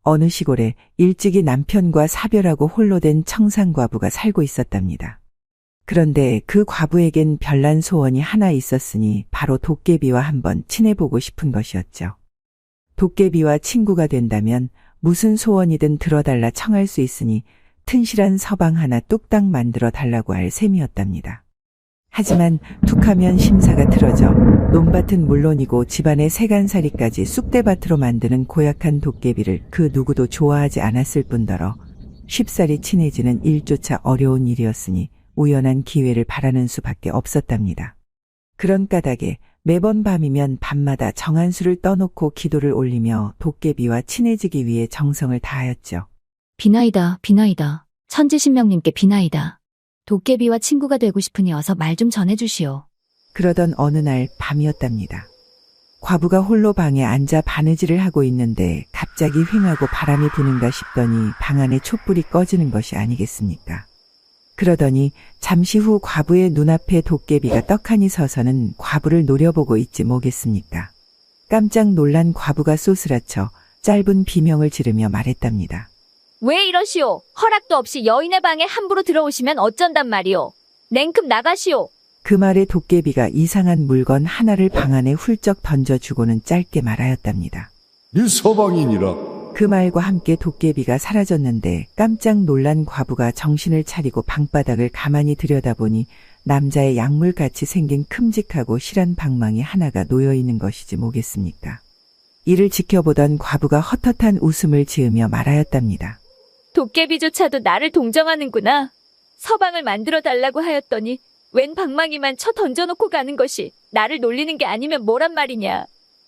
어느 시골에 일찍이 남편과 사별하고 홀로 된 청산과부가 살고 있었답니다. 그런데 그 과부에겐 별난 소원이 하나 있었으니 바로 도깨비와 한번 친해보고 싶은 것이었죠. 도깨비와 친구가 된다면 무슨 소원이든 들어달라 청할 수 있으니 튼실한 서방 하나 뚝딱 만들어 달라고 할 셈이었답니다. 하지만 툭하면 심사가 틀어져 논밭은 물론이고 집안의 세간살이까지 쑥대밭으로 만드는 고약한 도깨비를 그 누구도 좋아하지 않았을 뿐더러 쉽사리 친해지는 일조차 어려운 일이었으니 우연한 기회를 바라는 수밖에 없었답니다. 그런 까닭에 매번 밤이면 밤마다 정한수를 떠놓고 기도를 올리며 도깨비와 친해지기 위해 정성을 다하였죠. 비나이다, 비나이다. 천지신명님께 비나이다. 도깨비와 친구가 되고 싶으니 어서 말 좀 전해주시오. 그러던 어느 날 밤이었답니다. 과부가 홀로 방에 앉아 바느질을 하고 있는데 갑자기 휑하고 바람이 부는가 싶더니 방 안에 촛불이 꺼지는 것이 아니겠습니까? 그러더니 잠시 후 과부의 눈앞에 도깨비가 떡하니 서서는 과부를 노려보고 있지 뭐겠습니까? 깜짝 놀란 과부가 쏘스라쳐 짧은 비명을 지르며 말했답니다. 왜 이러시오? 허락도 없이 여인의 방에 함부로 들어오시면 어쩐단 말이오? 냉큼 나가시오. 그 말에 도깨비가 이상한 물건 하나를 방 안에 훌쩍 던져주고는 짧게 말하였답니다. 네 서방이니라. 그 말과 함께 도깨비가 사라졌는데 깜짝 놀란 과부가 정신을 차리고 방바닥을 가만히 들여다보니 남자의 약물같이 생긴 큼직하고 실한 방망이 하나가 놓여있는 것이지 뭐겠습니까? 이를 지켜보던 과부가 헛헛한 웃음을 지으며 말하였답니다. 도깨비조차도 나를 동정하는구나. 서방을 만들어 달라고 하였더니 웬 방망이만 쳐 던져놓고 가는 것이 나를 놀리는 게 아니면 뭐란 말이냐.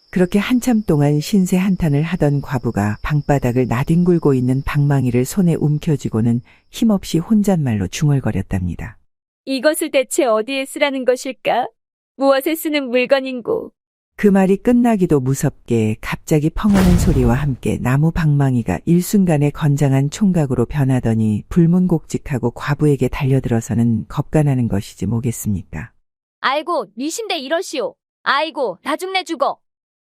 그렇게 한참 동안 신세 한탄을 하던 과부가 방바닥을 나뒹굴고 있는 방망이를 손에 움켜쥐고는 힘없이 혼잣말로 중얼거렸답니다. 이것을 대체 어디에 쓰라는 것일까? 무엇에 쓰는 물건인고? 그 말이 끝나기도 무섭게 갑자기 펑하는 소리와 함께 나무 방망이가 일순간에 건장한 총각으로 변하더니 불문곡직하고 과부에게 달려들어서는 겁가나는 것이지 뭐겠습니까? 아이고, 니신데 이러시오. 아이고, 나중내 죽어.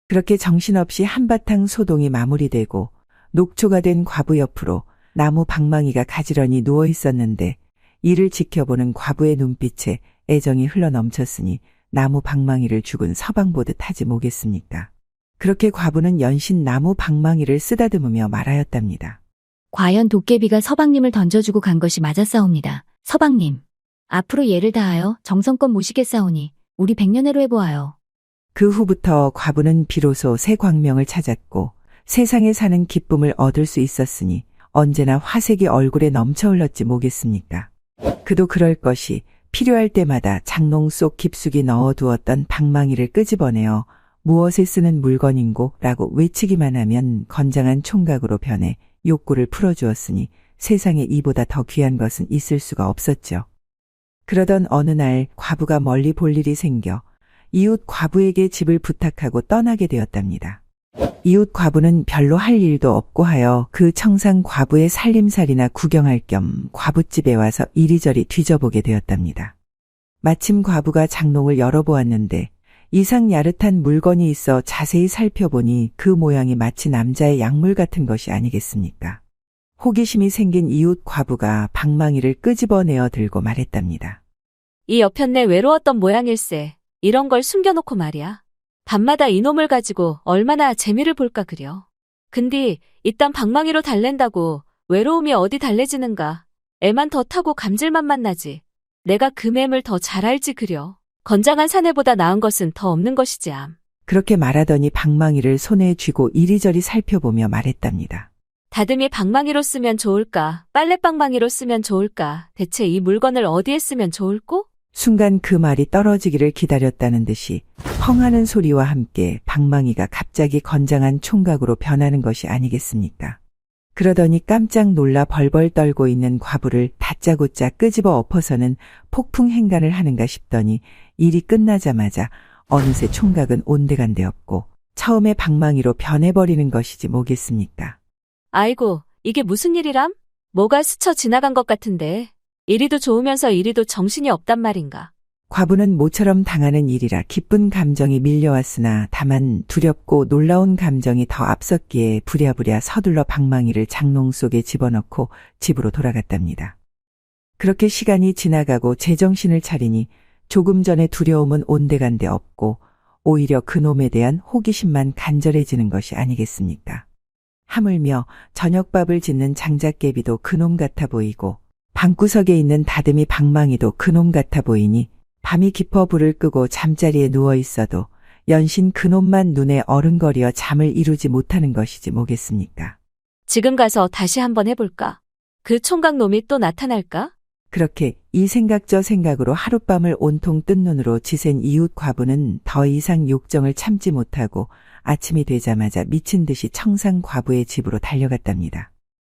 그렇게 정신없이 한바탕 소동이 마무리되고 녹초가 된 과부 옆으로 나무 방망이가 가지런히 누워 있었는데 이를 지켜보는 과부의 눈빛에 애정이 흘러넘쳤으니 나무 방망이를 죽은 서방 보듯 하지 뭐겠습니까? 그렇게 과부는 연신 나무 방망이를 쓰다듬으며 말하였답니다. 과연 도깨비가 서방님을 던져주고 간 것이 맞았사옵니다. 서방님, 앞으로 예를 다하여 정성껏 모시겠사오니 우리 백년해로 해보아요. 그 후부터 과부는 비로소 새 광명을 찾았고 세상에 사는 기쁨을 얻을 수 있었으니 언제나 화색이 얼굴에 넘쳐 흘렀지 뭐겠습니까? 그도 그럴 것이 필요할 때마다 장롱 속 깊숙이 넣어두었던 방망이를 끄집어내어 무엇에 쓰는 물건인고 라고 외치기만 하면 건장한 총각으로 변해 욕구를 풀어주었으니 세상에 이보다 더 귀한 것은 있을 수가 없었죠. 그러던 어느 날 과부가 멀리 볼 일이 생겨 이웃 과부에게 집을 부탁하고 떠나게 되었답니다. 이웃 과부는 별로 할 일도 없고 하여 그 청상 과부의 살림살이나 구경할 겸 과부집에 와서 이리저리 뒤져보게 되었답니다. 마침 과부가 장롱을 열어보았는데 이상 야릇한 물건이 있어 자세히 살펴보니 그 모양이 마치 남자의 약물 같은 것이 아니겠습니까? 호기심이 생긴 이웃 과부가 방망이를 끄집어내어 들고 말했답니다. 이 여편네 외로웠던 모양일세. 이런 걸 숨겨놓고 말이야. 밤마다 이놈을 가지고 얼마나 재미를 볼까 그려. 근데 이딴 방망이로 달랜다고 외로움이 어디 달래지는가. 애만 더 타고 감질맛만 나지. 내가 그 맴을 더 잘 알지 그려. 건장한 사내보다 나은 것은 더 없는 것이지 암. 그렇게 말하더니 방망이를 손에 쥐고 이리저리 살펴보며 말했답니다. 다듬이 방망이로 쓰면 좋을까? 빨래방망이로 쓰면 좋을까? 대체 이 물건을 어디에 쓰면 좋을꼬? 순간 그 말이 떨어지기를 기다렸다는 듯이 펑하는 소리와 함께 방망이가 갑자기 건장한 총각으로 변하는 것이 아니겠습니까? 그러더니 깜짝 놀라 벌벌 떨고 있는 과부를 다짜고짜 끄집어 엎어서는 폭풍 행간을 하는가 싶더니 일이 끝나자마자 어느새 총각은 온데간데없고 처음에 방망이로 변해버리는 것이지 뭐겠습니까. 아이고, 이게 무슨 일이람? 뭐가 스쳐 지나간 것 같은데. 이리도 좋으면서 이리도 정신이 없단 말인가. 과부는 모처럼 당하는 일이라 기쁜 감정이 밀려왔으나 다만 두렵고 놀라운 감정이 더 앞섰기에 부랴부랴 서둘러 방망이를 장롱 속에 집어넣고 집으로 돌아갔답니다. 그렇게 시간이 지나가고 제정신을 차리니 조금 전에 두려움은 온데간데 없고 오히려 그놈에 대한 호기심만 간절해지는 것이 아니겠습니까? 하물며 저녁밥을 짓는 장작개비도 그놈 같아 보이고 방구석에 있는 다듬이 방망이도 그놈 같아 보이니 밤이 깊어 불을 끄고 잠자리에 누워 있어도 연신 그놈만 눈에 어른거려 잠을 이루지 못하는 것이지 뭐겠습니까? 지금 가서 다시 한번 해볼까? 그 총각 놈이 또 나타날까? 그렇게 이 생각 저 생각으로 하룻밤을 온통 뜬 눈으로 지샌 이웃 과부는 더 이상 욕정을 참지 못하고 아침이 되자마자 미친 듯이 청상 과부의 집으로 달려갔답니다.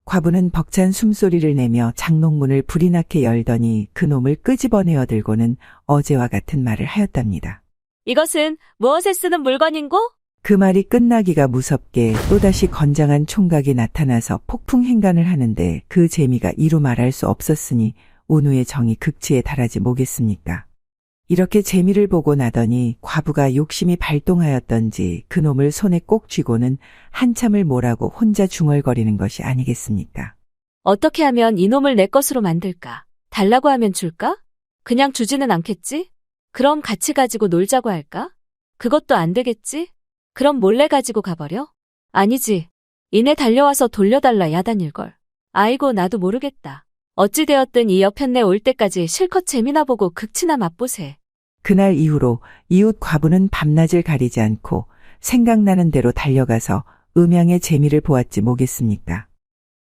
과부는 벅찬 숨소리를 내며 장롱문을 불이 나게 열더니 그놈을 끄집어내어 들고는 어제와 같은 말을 하였답니다. 이것은 무엇에 쓰는 물건인고? 그 말이 끝나기가 무섭게 또다시 건장한 총각이 나타나서 폭풍 행간을 하는데 그 재미가 이루 말할 수 없었으니 온우의 정이 극치에 달하지 뭐겠습니까? 이렇게 재미를 보고 나더니 과부가 욕심이 발동하였던지 그놈을 손에 꼭 쥐고는 한참을 뭐라고 혼자 중얼거리는 것이 아니겠습니까? 어떻게 하면 이놈을 내 것으로 만들까? 달라고 하면 줄까? 그냥 주지는 않겠지? 그럼 같이 가지고 놀자고 할까? 그것도 안 되겠지? 그럼 몰래 가지고 가버려? 아니지. 이내 달려와서 돌려달라 야단일걸. 아이고 나도 모르겠다. 어찌되었든 이 여편네 올 때까지 실컷 재미나 보고 극치나 맛보세. 그날 이후로 이웃 과부는 밤낮을 가리지 않고 생각나는 대로 달려가서 음양의 재미를 보았지 뭐겠습니까.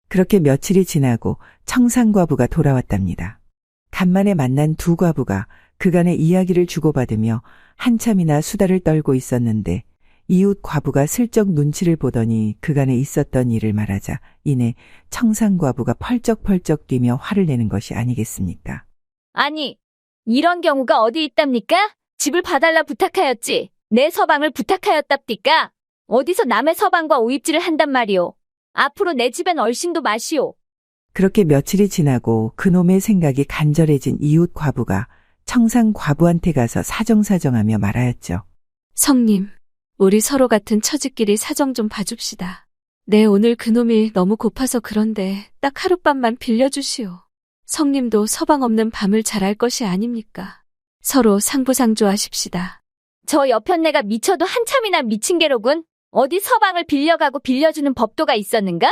그렇게 며칠이 지나고 청상과부가 돌아왔답니다. 간만에 만난 두 과부가 그간의 이야기를 주고받으며 한참이나 수다를 떨고 있었는데 이웃 과부가 슬쩍 눈치를 보더니 그간에 있었던 일을 말하자 이내 청상과부가 펄쩍펄쩍 뛰며 화를 내는 것이 아니겠습니까? 아니, 이런 경우가 어디 있답니까? 집을 봐달라 부탁하였지. 내 서방을 부탁하였답디까? 어디서 남의 서방과 오입질을 한단 말이오. 앞으로 내 집엔 얼씬도 마시오. 그렇게 며칠이 지나고 그놈의 생각이 간절해진 이웃 과부가 청상 과부한테 가서 사정사정하며 말하였죠. 성님, 우리 서로 같은 처지끼리 사정 좀 봐줍시다. 내 오늘 그놈이 너무 고파서 그런데 딱 하룻밤만 빌려주시오. 성님도 서방 없는 밤을 잘할 것이 아닙니까? 서로 상부상조하십시다. 저 여편네가 미쳐도 한참이나 미친 게로군. 어디 서방을 빌려가고 빌려주는 법도가 있었는가?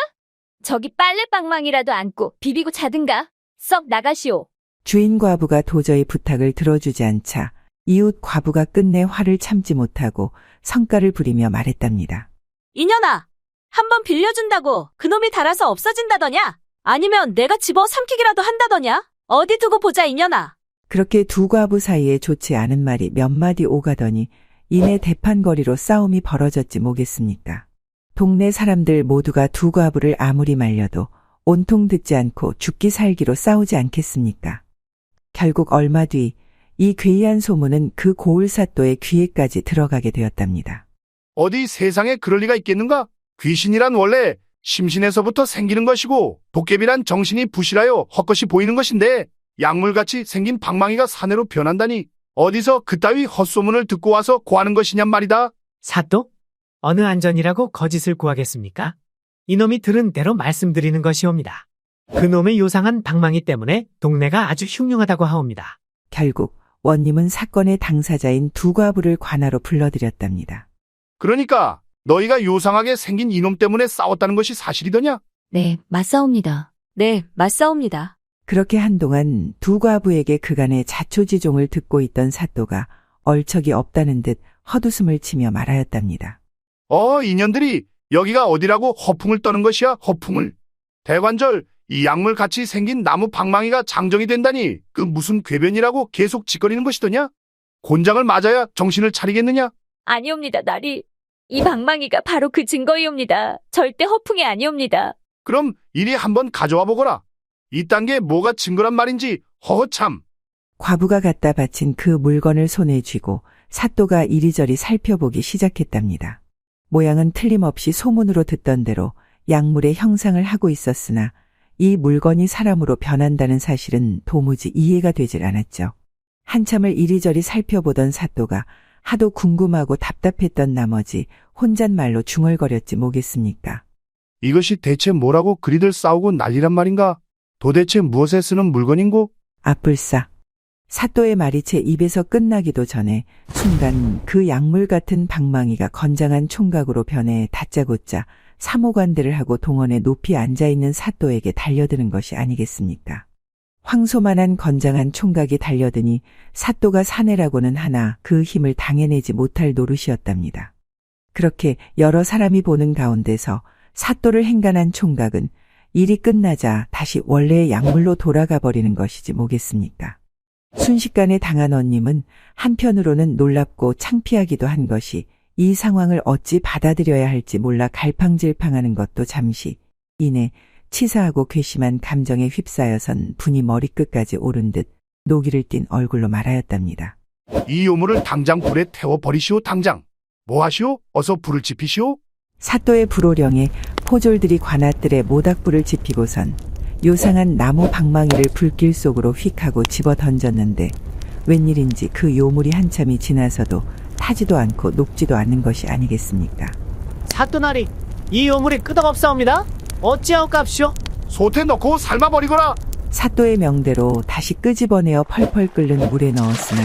저기 빨래방망이라도 안고 비비고 자든가. 썩 나가시오. 주인 과부가 도저히 부탁을 들어주지 않자 이웃 과부가 끝내 화를 참지 못하고 성깔을 부리며 말했답니다. 이년아, 한번 빌려준다고 그놈이 달아서 없어진다더냐? 아니면 내가 집어 삼키기라도 한다더냐? 어디 두고 보자 이년아. 그렇게 두 과부 사이에 좋지 않은 말이 몇 마디 오가더니 이내 대판거리로 싸움이 벌어졌지 뭐겠습니까. 동네 사람들 모두가 두 과부를 아무리 말려도 온통 듣지 않고 죽기 살기로 싸우지 않겠습니까. 결국 얼마 뒤 이 괴이한 소문은 그 고을사또의 귀에까지 들어가게 되었답니다. 어디 세상에 그럴 리가 있겠는가? 귀신이란 원래 심신에서부터 생기는 것이고 도깨비란 정신이 부실하여 헛것이 보이는 것인데 약물같이 생긴 방망이가 사내로 변한다니 어디서 그따위 헛소문을 듣고 와서 고하는 것이냔 말이다. 사또? 어느 안전이라고 거짓을 구하겠습니까? 이놈이 들은 대로 말씀드리는 것이옵니다. 그놈의 요상한 방망이 때문에 동네가 아주 흉흉하다고 하옵니다. 결국 원님은 사건의 당사자인 두 과부를 관하로 불러들였답니다. 그러니까 너희가 요상하게 생긴 이놈 때문에 싸웠다는 것이 사실이더냐? 네, 맞사옵니다. 네, 맞사옵니다. 그렇게 한동안 두 과부에게 그간의 자초지종을 듣고 있던 사또가 얼척이 없다는 듯 헛웃음을 치며 말하였답니다. 인연들이 여기가 어디라고 허풍을 떠는 것이야, 허풍을. 대관절 이 약물같이 생긴 나무 방망이가 장정이 된다니 그 무슨 궤변이라고 계속 짓거리는 것이더냐? 곤장을 맞아야 정신을 차리겠느냐? 아니옵니다, 나리. 이 방망이가 바로 그 증거이옵니다. 절대 허풍이 아니옵니다. 그럼 이리 한번 가져와 보거라. 이딴 게 뭐가 증거란 말인지 허허참. 과부가 갖다 바친 그 물건을 손에 쥐고 사또가 이리저리 살펴보기 시작했답니다. 모양은 틀림없이 소문으로 듣던 대로 약물의 형상을 하고 있었으나 이 물건이 사람으로 변한다는 사실은 도무지 이해가 되질 않았죠. 한참을 이리저리 살펴보던 사또가 하도 궁금하고 답답했던 나머지 혼잣말로 중얼거렸지 뭐겠습니까. 이것이 대체 뭐라고 그리들 싸우고 난리란 말인가? 도대체 무엇에 쓰는 물건인고? 아뿔싸. 사또의 말이 제 입에서 끝나기도 전에 순간 그 약물 같은 방망이가 건장한 총각으로 변해 다짜고짜 사모관대를 하고 동원에 높이 앉아있는 사또에게 달려드는 것이 아니겠습니까? 황소만한 건장한 총각이 달려드니 사또가 사내라고는 하나 그 힘을 당해내지 못할 노릇이었답니다. 그렇게 여러 사람이 보는 가운데서 사또를 행간한 총각은 일이 끝나자 다시 원래의 약물로 돌아가 버리는 것이지 뭐겠습니까? 순식간에 당한 언님은 한편으로는 놀랍고 창피하기도 한 것이 이 상황을 어찌 받아들여야 할지 몰라 갈팡질팡하는 것도 잠시 이내 치사하고 괘씸한 감정에 휩싸여선 분이 머리끝까지 오른 듯 노기를 띤 얼굴로 말하였답니다. 이 요물을 당장 불에 태워버리시오 당장. 뭐하시오? 어서 불을 지피시오. 사또의 불호령에 포졸들이 관아뜰에 모닥불을 지피고선 요상한 나무 방망이를 불길 속으로 휙 하고 집어 던졌는데 웬일인지 그 요물이 한참이 지나서도 타지도 않고 녹지도 않는 것이 아니겠습니까? 사또나리, 이 요물이 끄덕없사옵니다. 어찌하옵갑시오? 솥에 넣고 삶아버리거라. 사또의 명대로 다시 끄집어내어 펄펄 끓는 물에 넣었으나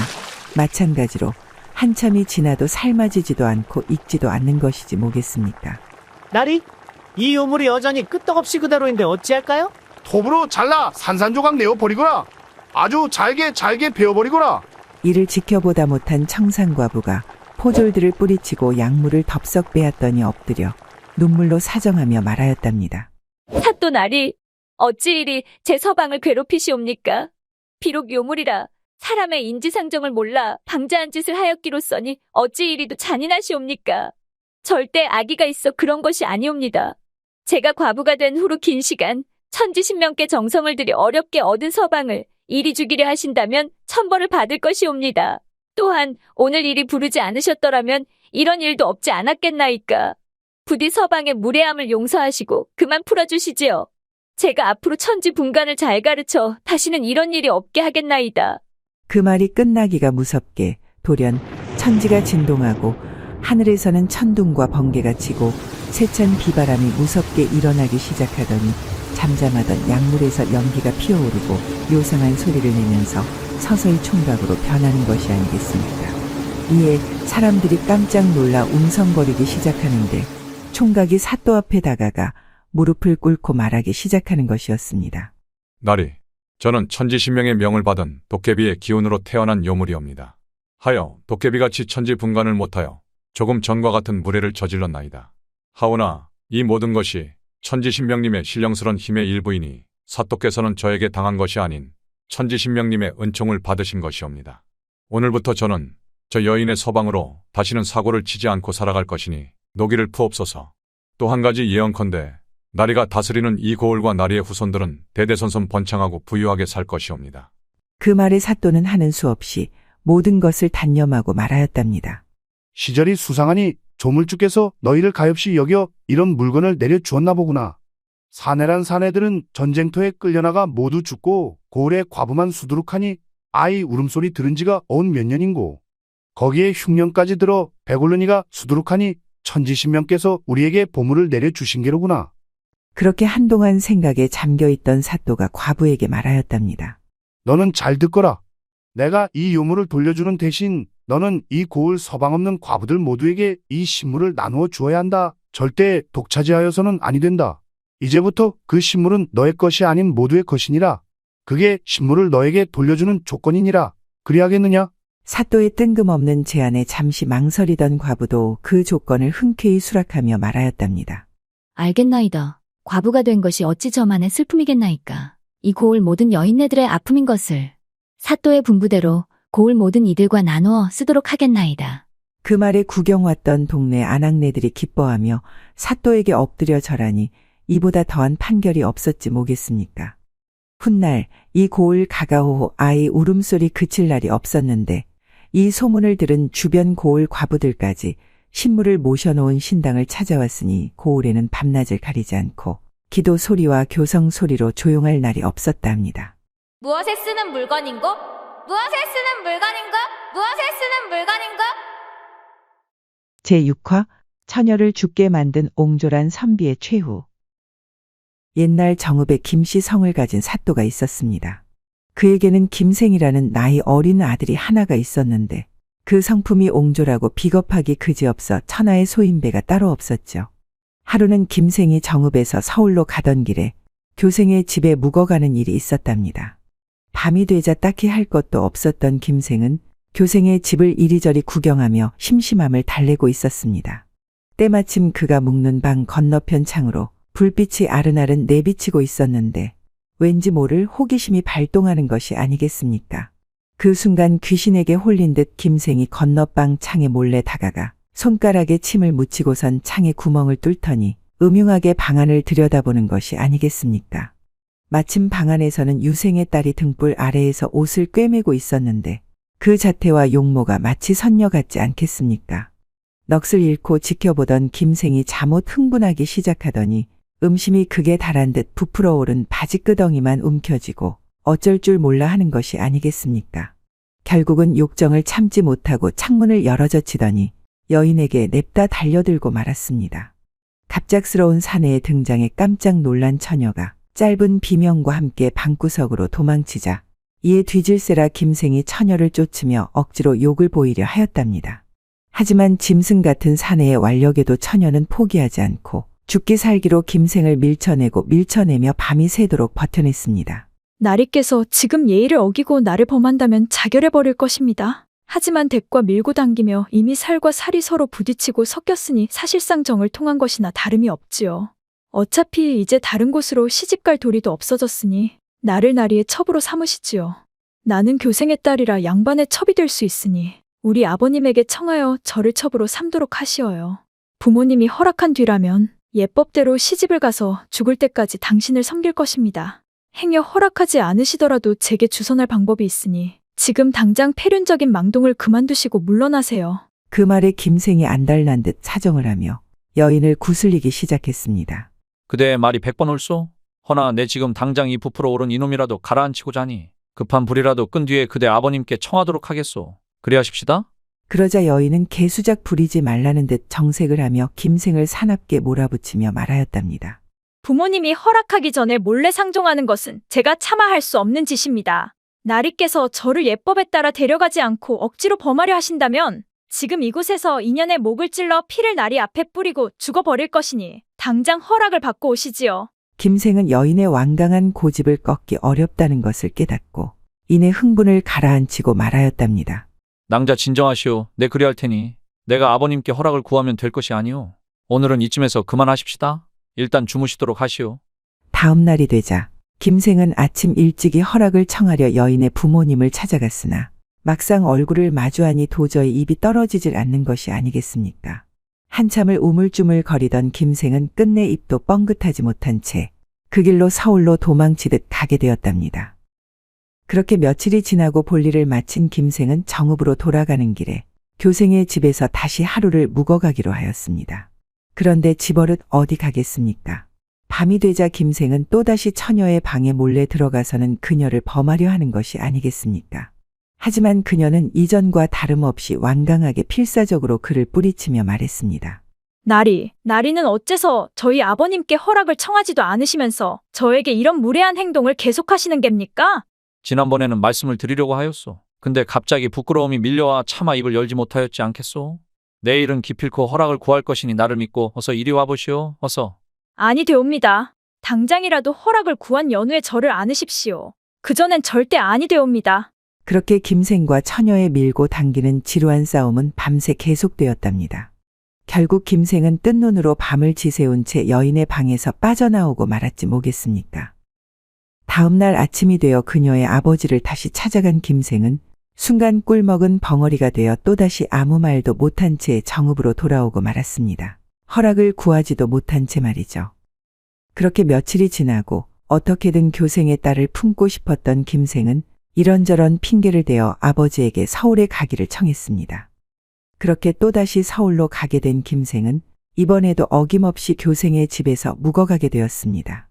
마찬가지로 한참이 지나도 삶아지지도 않고 익지도 않는 것이지 뭐겠습니까? 나리, 이 요물이 여전히 끄떡없이 그대로인데 어찌할까요? 톱으로 잘라 산산조각 내어버리거라. 아주 잘게 베어버리거라. 이를 지켜보다 못한 청산과부가 포졸들을 뿌리치고 약물을 덥석 빼앗더니 엎드려 눈물로 사정하며 말하였답니다. 사또 나리, 어찌 이리 제 서방을 괴롭히시옵니까? 비록 요물이라 사람의 인지상정을 몰라 방자한 짓을 하였기로써니 어찌 이리도 잔인하시옵니까? 절대 악의가 있어 그런 것이 아니옵니다. 제가 과부가 된 후로 긴 시간 천지신명께 정성을 들여 어렵게 얻은 서방을 이리 죽이려 하신다면 천벌을 받을 것이옵니다. 또한 오늘 일이 부르지 않으셨더라면 이런 일도 없지 않았겠나이까. 부디 서방의 무례함을 용서하시고 그만 풀어주시지요. 제가 앞으로 천지분간을 잘 가르쳐 다시는 이런 일이 없게 하겠나이다. 그 말이 끝나기가 무섭게 돌연 천지가 진동하고 하늘에서는 천둥과 번개가 치고 세찬 비바람이 무섭게 일어나기 시작하더니 잠잠하던 약물에서 연기가 피어오르고 요상한 소리를 내면서 서서히 총각으로 변하는 것이 아니겠습니까? 이에 사람들이 깜짝 놀라 웅성거리기 시작하는데 총각이 사또 앞에 다가가 무릎을 꿇고 말하기 시작하는 것이었습니다. 나리, 저는 천지신명의 명을 받은 도깨비의 기운으로 태어난 요물이옵니다. 하여 도깨비같이 천지분간을 못하여 조금 전과 같은 무례를 저질렀나이다. 하오나 이 모든 것이 천지신명님의 신령스런 힘의 일부이니 사또께서는 저에게 당한 것이 아닌 천지신명님의 은총을 받으신 것이옵니다. 오늘부터 저는 저 여인의 서방으로 다시는 사고를 치지 않고 살아갈 것이니 노기를 푸옵소서. 또 한 가지 예언컨대 나리가 다스리는 이 고을과 나리의 후손들은 대대손손 번창하고 부유하게 살 것이옵니다. 그 말에 사또는 하는 수 없이 모든 것을 단념하고 말하였답니다. 시절이 수상하니 조물주께서 너희를 가엾이 여겨 이런 물건을 내려주었나 보구나. 사내란 사내들은 전쟁터에 끌려나가 모두 죽고 고을에 과부만 수두룩하니 아이 울음소리 들은 지가 온 몇 년인고. 거기에 흉년까지 들어 배골르니가 수두룩하니 천지신명께서 우리에게 보물을 내려주신 게로구나. 그렇게 한동안 생각에 잠겨있던 사또가 과부에게 말하였답니다. 너는 잘 듣거라. 내가 이 요물을 돌려주는 대신 너는 이 고을 서방 없는 과부들 모두에게 이 신물을 나누어 주어야 한다. 절대 독차지하여서는 아니 된다. 이제부터 그 신물은 너의 것이 아닌 모두의 것이니라. 그게 신물을 너에게 돌려주는 조건이니라. 그리하겠느냐? 사또의 뜬금없는 제안에 잠시 망설이던 과부도 그 조건을 흔쾌히 수락하며 말하였답니다. 알겠나이다. 과부가 된 것이 어찌 저만의 슬픔이겠나이까. 이 고을 모든 여인네들의 아픔인 것을 사또의 분부대로 고을 모든 이들과 나누어 쓰도록 하겠나이다. 그 말에 구경 왔던 동네 아낙네들이 기뻐하며 사또에게 엎드려 절하니 이보다 더한 판결이 없었지 뭐겠습니까. 훗날 이 고을 가가호호 아이 울음소리 그칠 날이 없었는데 이 소문을 들은 주변 고을 과부들까지 신물을 모셔놓은 신당을 찾아왔으니 고을에는 밤낮을 가리지 않고 기도 소리와 교성 소리로 조용할 날이 없었다 합니다. 무엇에 쓰는 물건인고? 무엇에 쓰는 물건인고? 무엇에 쓰는 물건인고? 제6화 처녀를 죽게 만든 옹졸한 선비의 최후. 옛날 정읍에 김씨 성을 가진 사또가 있었습니다. 그에게는 김생이라는 나이 어린 아들이 하나가 있었는데 그 성품이 옹졸하고 비겁하기 그지없어 천하의 소인배가 따로 없었죠. 하루는 김생이 정읍에서 서울로 가던 길에 교생의 집에 묵어가는 일이 있었답니다. 밤이 되자 딱히 할 것도 없었던 김생은 교생의 집을 이리저리 구경하며 심심함을 달래고 있었습니다. 때마침 그가 묵는 방 건너편 창으로 불빛이 아른아른 내비치고 있었는데 왠지 모를 호기심이 발동하는 것이 아니겠습니까? 그 순간 귀신에게 홀린 듯 김생이 건너방 창에 몰래 다가가 손가락에 침을 묻히고선 창에 구멍을 뚫더니 음흉하게 방 안을 들여다보는 것이 아니겠습니까? 마침 방 안에서는 유생의 딸이 등불 아래에서 옷을 꿰매고 있었는데 그 자태와 용모가 마치 선녀 같지 않겠습니까? 넋을 잃고 지켜보던 김생이 잠옷 흥분하기 시작하더니 음심이 극에 달한 듯 부풀어 오른 바지끄덩이만 움켜쥐고 어쩔 줄 몰라 하는 것이 아니겠습니까? 결국은 욕정을 참지 못하고 창문을 열어젖히더니 여인에게 냅다 달려들고 말았습니다. 갑작스러운 사내의 등장에 깜짝 놀란 처녀가 짧은 비명과 함께 방구석으로 도망치자 이에 뒤질세라 김생이 처녀를 쫓으며 억지로 욕을 보이려 하였답니다. 하지만 짐승 같은 사내의 완력에도 처녀는 포기하지 않고 죽기 살기로 김생을 밀쳐내며 밤이 새도록 버텨냈습니다. 나리께서 지금 예의를 어기고 나를 범한다면 자결해버릴 것입니다. 하지만 덱과 밀고 당기며 이미 살과 살이 서로 부딪히고 섞였으니 사실상 정을 통한 것이나 다름이 없지요. 어차피 이제 다른 곳으로 시집갈 도리도 없어졌으니 나를 나리의 첩으로 삼으시지요. 나는 교생의 딸이라 양반의 첩이 될 수 있으니 우리 아버님에게 청하여 저를 첩으로 삼도록 하시어요. 부모님이 허락한 뒤라면 예법대로 시집을 가서 죽을 때까지 당신을 섬길 것입니다. 행여 허락하지 않으시더라도 제게 주선할 방법이 있으니 지금 당장 폐륜적인 망동을 그만두시고 물러나세요. 그 말에 김생이 안달난 듯 사정을 하며 여인을 구슬리기 시작했습니다. 그대의 말이 100번 옳소? 허나 내 지금 당장 이 부풀어 오른 이놈이라도 가라앉히고 자니 급한 불이라도 끈 뒤에 그대 아버님께 청하도록 하겠소. 그리하십시다. 그러자 여인은 개수작 부리지 말라는 듯 정색을 하며 김생을 사납게 몰아붙이며 말하였답니다. 부모님이 허락하기 전에 몰래 상종하는 것은 제가 차마할 수 없는 짓입니다. 나리께서 저를 예법에 따라 데려가지 않고 억지로 범하려 하신다면 지금 이곳에서 인연의 목을 찔러 피를 나리 앞에 뿌리고 죽어버릴 것이니 당장 허락을 받고 오시지요. 김생은 여인의 완강한 고집을 꺾기 어렵다는 것을 깨닫고 이내 흥분을 가라앉히고 말하였답니다. 낭자 진정하시오. 내 그리할 테니 내가 아버님께 허락을 구하면 될 것이 아니오. 오늘은 이쯤에서 그만하십시다. 일단 주무시도록 하시오. 다음 날이 되자 김생은 아침 일찍이 허락을 청하려 여인의 부모님을 찾아갔으나 막상 얼굴을 마주하니 도저히 입이 떨어지질 않는 것이 아니겠습니까? 한참을 우물쭈물 거리던 김생은 끝내 입도 뻥긋하지 못한 채 그 길로 서울로 도망치듯 가게 되었답니다. 그렇게 며칠이 지나고 볼일을 마친 김생은 정읍으로 돌아가는 길에 교생의 집에서 다시 하루를 묵어가기로 하였습니다. 그런데 집버릇 어디 가겠습니까? 밤이 되자 김생은 또다시 처녀의 방에 몰래 들어가서는 그녀를 범하려 하는 것이 아니겠습니까? 하지만 그녀는 이전과 다름없이 완강하게 필사적으로 그를 뿌리치며 말했습니다. 나리는 어째서 저희 아버님께 허락을 청하지도 않으시면서 저에게 이런 무례한 행동을 계속하시는 겁니까? 지난번에는 말씀을 드리려고 하였소. 근데 갑자기 부끄러움이 밀려와 차마 입을 열지 못하였지 않겠소? 내일은 기필코 허락을 구할 것이니 나를 믿고 어서 이리 와보시오. 어서. 아니 되옵니다. 당장이라도 허락을 구한 연후에 저를 안으십시오. 그전엔 절대 아니 되옵니다. 그렇게 김생과 처녀의 밀고 당기는 지루한 싸움은 밤새 계속되었답니다. 결국 김생은 뜬 눈으로 밤을 지새운 채 여인의 방에서 빠져나오고 말았지 뭐겠습니까? 다음 날 아침이 되어 그녀의 아버지를 다시 찾아간 김생은 순간 꿀먹은 벙어리가 되어 또다시 아무 말도 못한 채 정읍으로 돌아오고 말았습니다. 허락을 구하지도 못한 채 말이죠. 그렇게 며칠이 지나고 어떻게든 교생의 딸을 품고 싶었던 김생은 이런저런 핑계를 대어 아버지에게 서울에 가기를 청했습니다. 그렇게 또다시 서울로 가게 된 김생은 이번에도 어김없이 교생의 집에서 묵어가게 되었습니다.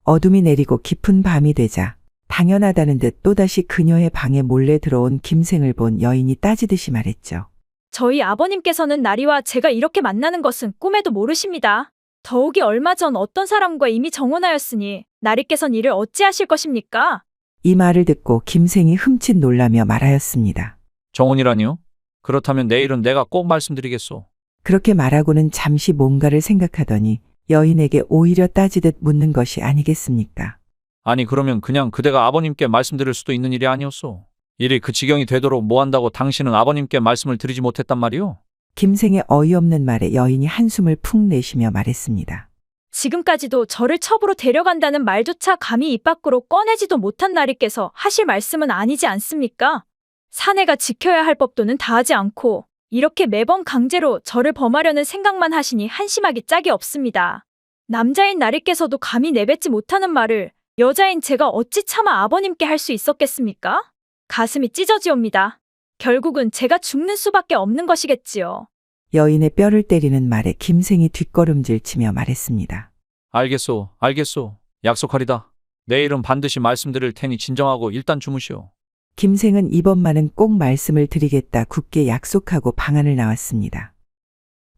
어둠이 내리고 깊은 밤이 되자 당연하다는 듯 또다시 그녀의 방에 몰래 들어온 김생을 본 여인이 따지듯이 말했죠. 저희 아버님께서는 나리와 제가 이렇게 만나는 것은 꿈에도 모르십니다. 더욱이 얼마 전 어떤 사람과 이미 정혼하였으니 나리께선 이를 어찌하실 것입니까? 이 말을 듣고 김생이 흠칫 놀라며 말하였습니다. 정혼이라니요? 그렇다면 내일은 내가 꼭 말씀드리겠소. 그렇게 말하고는 잠시 뭔가를 생각하더니 여인에게 오히려 따지듯 묻는 것이 아니겠습니까? 아니 그러면 그냥 그대가 아버님께 말씀드릴 수도 있는 일이 아니었소. 일이 그 지경이 되도록 뭐 한다고 당신은 아버님께 말씀을 드리지 못했단 말이오? 김생의 어이없는 말에 여인이 한숨을 푹 내쉬며 말했습니다. 지금까지도 저를 첩으로 데려간다는 말조차 감히 입 밖으로 꺼내지도 못한 나리께서 하실 말씀은 아니지 않습니까? 사내가 지켜야 할 법도는 다하지 않고 이렇게 매번 강제로 저를 범하려는 생각만 하시니 한심하기 짝이 없습니다. 남자인 나리께서도 감히 내뱉지 못하는 말을 여자인 제가 어찌 차마 아버님께 할 수 있었겠습니까? 가슴이 찢어지옵니다. 결국은 제가 죽는 수밖에 없는 것이겠지요. 여인의 뼈를 때리는 말에 김생이 뒷걸음질 치며 말했습니다. 알겠소, 알겠소. 약속하리다. 내일은 반드시 말씀드릴 테니 진정하고 일단 주무시오. 김생은 이번만은 꼭 말씀을 드리겠다 굳게 약속하고 방 안을 나왔습니다.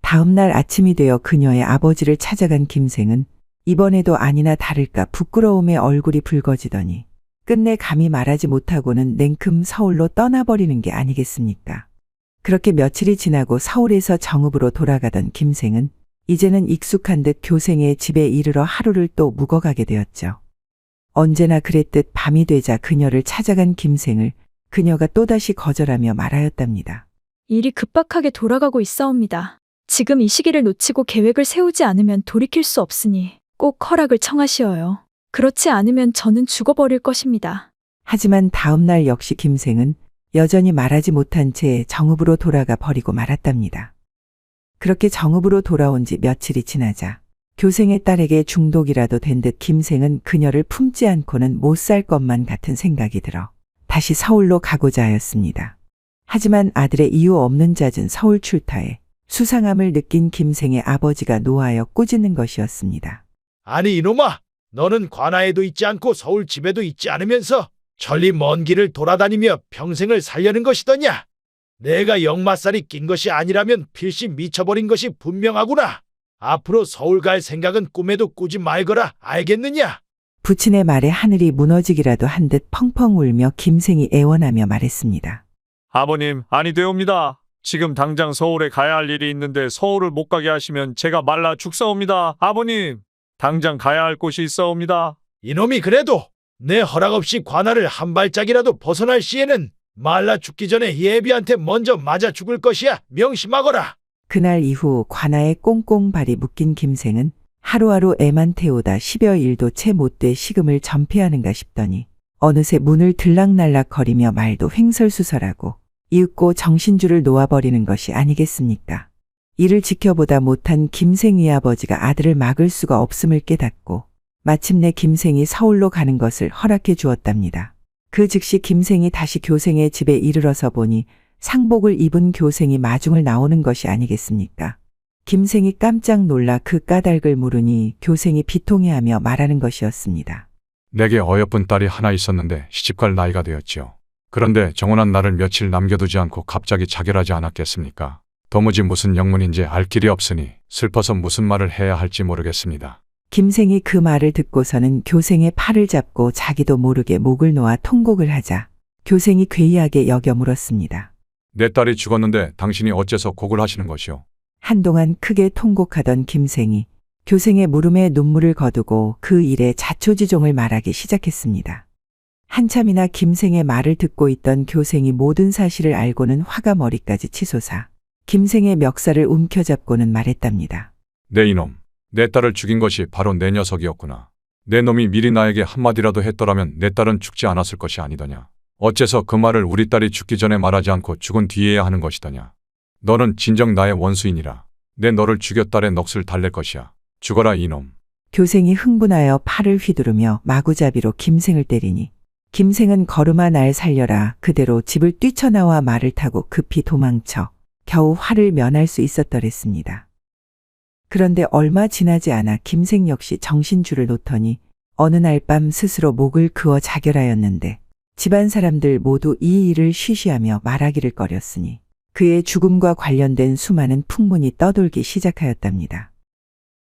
다음 날 아침이 되어 그녀의 아버지를 찾아간 김생은 이번에도 아니나 다를까 부끄러움에 얼굴이 붉어지더니 끝내 감히 말하지 못하고는 냉큼 서울로 떠나버리는 게 아니겠습니까? 그렇게 며칠이 지나고 서울에서 정읍으로 돌아가던 김생은 이제는 익숙한 듯 교생의 집에 이르러 하루를 또 묵어가게 되었죠. 언제나 그랬듯 밤이 되자 그녀를 찾아간 김생을 그녀가 또다시 거절하며 말하였답니다. 일이 급박하게 돌아가고 있사옵니다. 지금 이 시기를 놓치고 계획을 세우지 않으면 돌이킬 수 없으니 꼭 허락을 청하시어요. 그렇지 않으면 저는 죽어버릴 것입니다. 하지만 다음 날 역시 김생은 여전히 말하지 못한 채 정읍으로 돌아가 버리고 말았답니다. 그렇게 정읍으로 돌아온 지 며칠이 지나자 교생의 딸에게 중독이라도 된 듯 김생은 그녀를 품지 않고는 못 살 것만 같은 생각이 들어 다시 서울로 가고자 하였습니다. 하지만 아들의 이유 없는 잦은 서울 출타에 수상함을 느낀 김생의 아버지가 노하여 꾸짖는 것이었습니다. 아니 이놈아, 너는 관아에도 있지 않고 서울 집에도 있지 않으면서 천리 먼 길을 돌아다니며 평생을 살려는 것이더냐? 내가 역마살이 낀 것이 아니라면 필시 미쳐버린 것이 분명하구나. 앞으로 서울 갈 생각은 꿈에도 꾸지 말거라, 알겠느냐? 부친의 말에 하늘이 무너지기라도 한 듯 펑펑 울며 김생이 애원하며 말했습니다. 아버님, 아니 되옵니다. 지금 당장 서울에 가야 할 일이 있는데 서울을 못 가게 하시면 제가 말라 죽사옵니다. 아버님, 당장 가야 할 곳이 있사옵니다. 이놈이 그래도 내 허락 없이 관아를 한 발짝이라도 벗어날 시에는 말라 죽기 전에 예비한테 먼저 맞아 죽을 것이야, 명심하거라. 그날 이후 관아에 꽁꽁 발이 묶인 김생은 하루하루 애만 태우다 10여 일도 채 못돼 식음을 전폐하는가 싶더니 어느새 문을 들락날락 거리며 말도 횡설수설하고 이윽고 정신줄을 놓아버리는 것이 아니겠습니까? 이를 지켜보다 못한 김생의 아버지가 아들을 막을 수가 없음을 깨닫고 마침내 김생이 서울로 가는 것을 허락해 주었답니다. 그 즉시 김생이 다시 교생의 집에 이르러서 보니 상복을 입은 교생이 마중을 나오는 것이 아니겠습니까? 김생이 깜짝 놀라 그 까닭을 물으니 교생이 비통해하며 말하는 것이었습니다. 내게 어여쁜 딸이 하나 있었는데 시집갈 나이가 되었지요. 그런데 정혼한 나를 며칠 남겨두지 않고 갑자기 자결하지 않았겠습니까? 도무지 무슨 영문인지 알 길이 없으니 슬퍼서 무슨 말을 해야 할지 모르겠습니다. 김생이 그 말을 듣고서는 교생의 팔을 잡고 자기도 모르게 목을 놓아 통곡을 하자 교생이 괴이하게 여겨 물었습니다. 내 딸이 죽었는데 당신이 어째서 곡을 하시는 것이오? 한동안 크게 통곡하던 김생이 교생의 물음에 눈물을 거두고 그 일에 자초지종을 말하기 시작했습니다. 한참이나 김생의 말을 듣고 있던 교생이 모든 사실을 알고는 화가 머리까지 치솟아 김생의 멱살을 움켜잡고는 말했답니다. 내 이놈, 내 딸을 죽인 것이 바로 내 녀석이었구나. 내 놈이 미리 나에게 한마디라도 했더라면 내 딸은 죽지 않았을 것이 아니더냐. 어째서 그 말을 우리 딸이 죽기 전에 말하지 않고 죽은 뒤에야 하는 것이더냐. 너는 진정 나의 원수이니라. 내 너를 죽여 딸의 넋을 달랠 것이야. 죽어라 이놈. 교생이 흥분하여 팔을 휘두르며 마구잡이로 김생을 때리니 김생은 걸음아 날 살려라 그대로 집을 뛰쳐나와 말을 타고 급히 도망쳐 겨우 화를 면할 수 있었더랬습니다. 그런데 얼마 지나지 않아 김생 역시 정신줄을 놓더니 어느 날 밤 스스로 목을 그어 자결하였는데 집안 사람들 모두 이 일을 쉬쉬하며 말하기를 꺼렸으니 그의 죽음과 관련된 수많은 풍문이 떠돌기 시작하였답니다.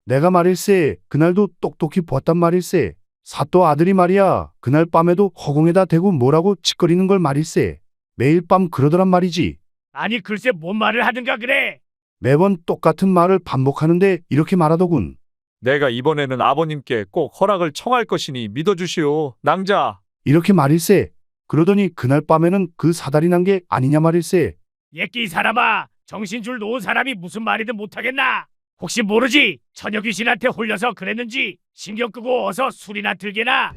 내가 말일세 그날도 똑똑히 보았단 말일세. 사또 아들이 말이야 그날 밤에도 허공에다 대고 뭐라고 짓거리는 걸 말일세. 매일 밤 그러더란 말이지. 아니 글쎄 뭔 말을 하든가 그래. 매번 똑같은 말을 반복하는데 이렇게 말하더군. 내가 이번에는 아버님께 꼭 허락을 청할 것이니 믿어주시오. 낭자. 이렇게 말일세. 그러더니 그날 밤에는 그 사달이 난 게 아니냐 말일세. 예끼 이 사람아, 정신줄 놓은 사람이 무슨 말이든 못하겠나? 혹시 모르지? 처녀 귀신한테 홀려서 그랬는지 신경 끄고 어서 술이나 들게나.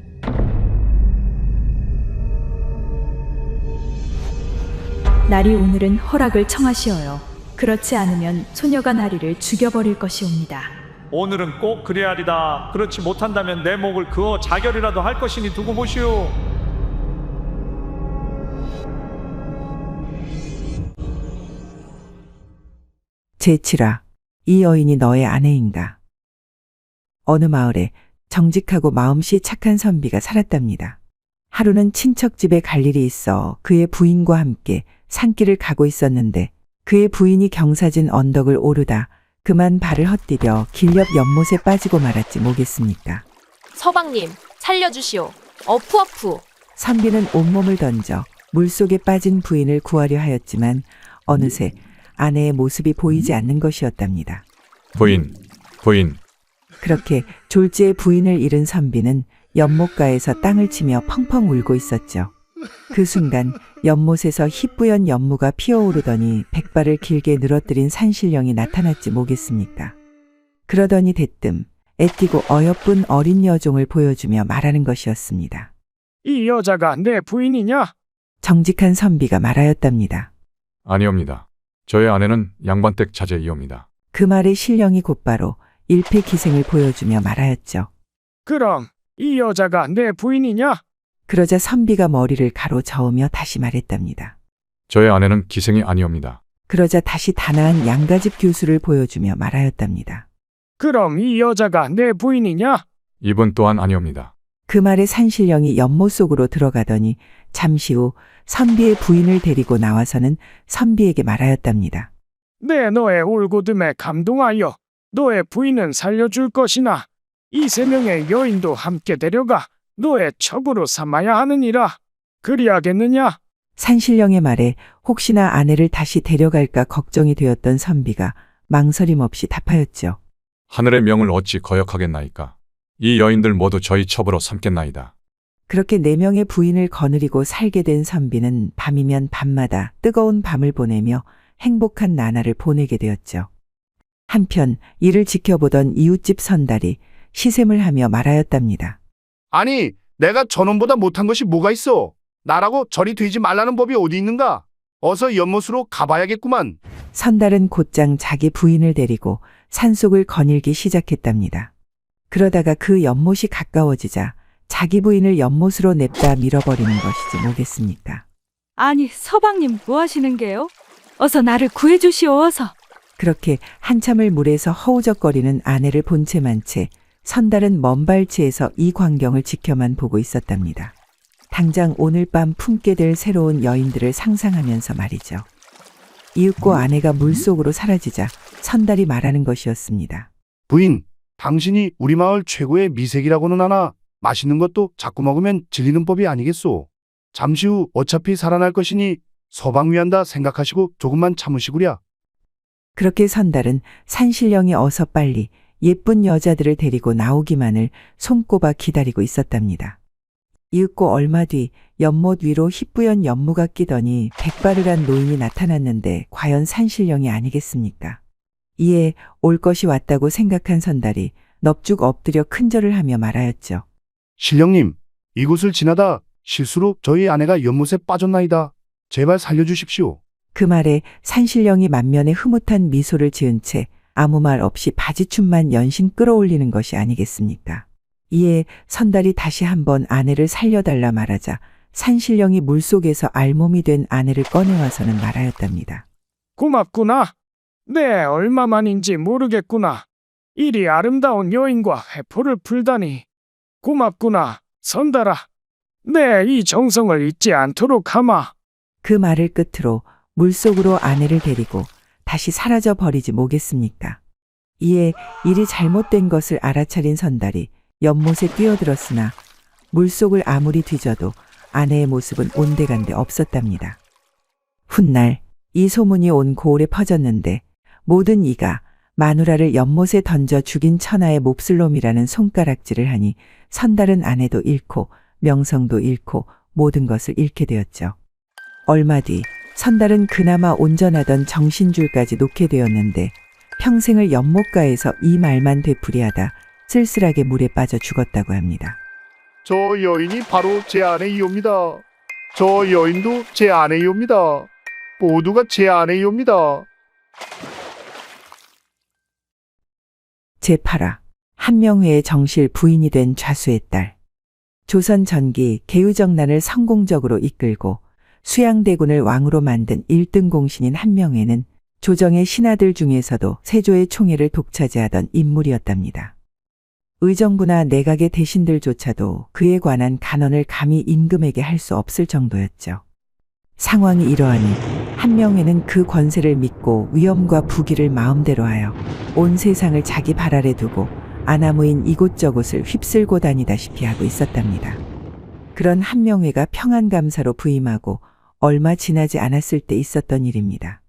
날이 오늘은 허락을 청하시어요. 그렇지 않으면 소녀가 나리를 죽여버릴 것이옵니다. 오늘은 꼭 그래야 하리다. 그렇지 못한다면 내 목을 그어 자결이라도 할 것이니 두고 보시오. 제7화 이 여인이 너의 아내인가. 어느 마을에 정직하고 마음씨 착한 선비가 살았답니다. 하루는 친척 집에 갈 일이 있어 그의 부인과 함께 산길을 가고 있었는데 그의 부인이 경사진 언덕을 오르다 그만 발을 헛디뎌 길 옆 연못에 빠지고 말았지 뭐겠습니까. 서방님, 살려주시오. 어푸어푸. 선비는 온몸을 던져 물속에 빠진 부인을 구하려 하였지만 어느새 아내의 모습이 보이지 않는 것이었답니다. 부인. 그렇게 졸지에 부인을 잃은 선비는 연못가에서 땅을 치며 펑펑 울고 있었죠. 그 순간 연못에서 희뿌연 연무가 피어오르더니 백발을 길게 늘어뜨린 산신령이 나타났지 뭐겠습니까. 그러더니 대뜸 애띠고 어여쁜 어린 여종을 보여주며 말하는 것이었습니다. 이 여자가 내 부인이냐? 정직한 선비가 말하였답니다. 아니옵니다. 저의 아내는 양반댁 자제이옵니다. 그 말에 신령이 곧바로 일패기생을 보여주며 말하였죠. 그럼 이 여자가 내 부인이냐? 그러자 선비가 머리를 가로저으며 다시 말했답니다. 저의 아내는 기생이 아니옵니다. 그러자 다시 단아한 양가집 교수를 보여주며 말하였답니다. 그럼 이 여자가 내 부인이냐? 이분 또한 아니옵니다. 그 말에 산신령이 연못 속으로 들어가더니 잠시 후 선비의 부인을 데리고 나와서는 선비에게 말하였답니다. 내 너의 올곧음에 감동하여 너의 부인은 살려줄 것이나 이 세 명의 여인도 함께 데려가 너의 첩으로 삼아야 하느니라. 그리하겠느냐? 산신령의 말에 혹시나 아내를 다시 데려갈까 걱정이 되었던 선비가 망설임 없이 답하였죠. 하늘의 명을 어찌 거역하겠나이까. 이 여인들 모두 저희 첩으로 삼겠나이다. 그렇게 4명의 부인을 거느리고 살게 된 선비는 밤이면 밤마다 뜨거운 밤을 보내며 행복한 나날을 보내게 되었죠. 한편 이를 지켜보던 이웃집 선달이 시샘을 하며 말하였답니다. 아니 내가 저놈보다 못한 것이 뭐가 있어. 나라고 절이 되지 말라는 법이 어디 있는가. 어서 연못으로 가봐야겠구만. 선달은 곧장 자기 부인을 데리고 산속을 거닐기 시작했답니다. 그러다가 그 연못이 가까워지자 자기 부인을 연못으로 냅다 밀어버리는 것이지 뭐겠습니까. 아니, 서방님 뭐 하시는 게요? 어서 나를 구해주시오, 어서. 그렇게 한참을 물에서 허우적거리는 아내를 본 채만 채 선달은 먼 발치에서 이 광경을 지켜만 보고 있었답니다. 당장 오늘 밤 품게 될 새로운 여인들을 상상하면서 말이죠. 이윽고 아내가 물속으로 사라지자 선달이 말하는 것이었습니다. 부인, 당신이 우리 마을 최고의 미색이라고는 하나 맛있는 것도 자꾸 먹으면 질리는 법이 아니겠소. 잠시 후 어차피 살아날 것이니 서방위한다 생각하시고 조금만 참으시구랴. 그렇게 선달은 산신령이 어서 빨리 예쁜 여자들을 데리고 나오기만을 손꼽아 기다리고 있었답니다. 이윽고 얼마 뒤 연못 위로 희뿌연 연무가 끼더니 백발을 한 노인이 나타났는데 과연 산신령이 아니겠습니까? 이에 올 것이 왔다고 생각한 선달이 넙죽 엎드려 큰절을 하며 말하였죠. 신령님, 이곳을 지나다 실수로 저희 아내가 연못에 빠졌나이다. 제발 살려주십시오. 그 말에 산신령이 만면에 흐뭇한 미소를 지은 채 아무 말 없이 바지춤만 연신 끌어올리는 것이 아니겠습니까? 이에 선달이 다시 한번 아내를 살려달라 말하자 산신령이 물속에서 알몸이 된 아내를 꺼내와서는 말하였답니다. 고맙구나. 네, 얼마만인지 모르겠구나. 이리 아름다운 여인과 회포를 풀다니. 고맙구나, 선달아. 네, 이 정성을 잊지 않도록 하마. 그 말을 끝으로 물속으로 아내를 데리고 다시 사라져 버리지 뭐겠습니까? 이에 일이 잘못된 것을 알아차린 선달이 연못에 뛰어들었으나 물속을 아무리 뒤져도 아내의 모습은 온데간데 없었답니다. 훗날 이 소문이 온 고을에 퍼졌는데 모든 이가 마누라를 연못에 던져 죽인 천하의 몹쓸 놈이라는 손가락질을 하니 선달은 아내도 잃고 명성도 잃고 모든 것을 잃게 되었죠. 얼마 뒤 선달은 그나마 온전하던 정신줄까지 놓게 되었는데 평생을 연못가에서 이 말만 되풀이하다 쓸쓸하게 물에 빠져 죽었다고 합니다. 저 여인이 바로 제 아내이옵니다. 저 여인도 제 아내이옵니다. 모두가 제 아내이옵니다. 제8화 한명회의 정실 부인이 된 좌수의 딸. 조선 전기 개유정난을 성공적으로 이끌고 수양대군을 왕으로 만든 1등 공신인 한명회는 조정의 신하들 중에서도 세조의 총애를 독차지하던 인물이었답니다. 의정부나 내각의 대신들조차도 그에 관한 간언을 감히 임금에게 할 수 없을 정도였죠. 상황이 이러하니 한명회는 그 권세를 믿고 위엄과 부귀를 마음대로 하여 온 세상을 자기 발 아래 두고 아나무인 이곳저곳을 휩쓸고 다니다시피 하고 있었답니다. 그런 한명회가 평안감사로 부임하고 얼마 지나지 않았을 때 있었던 일입니다.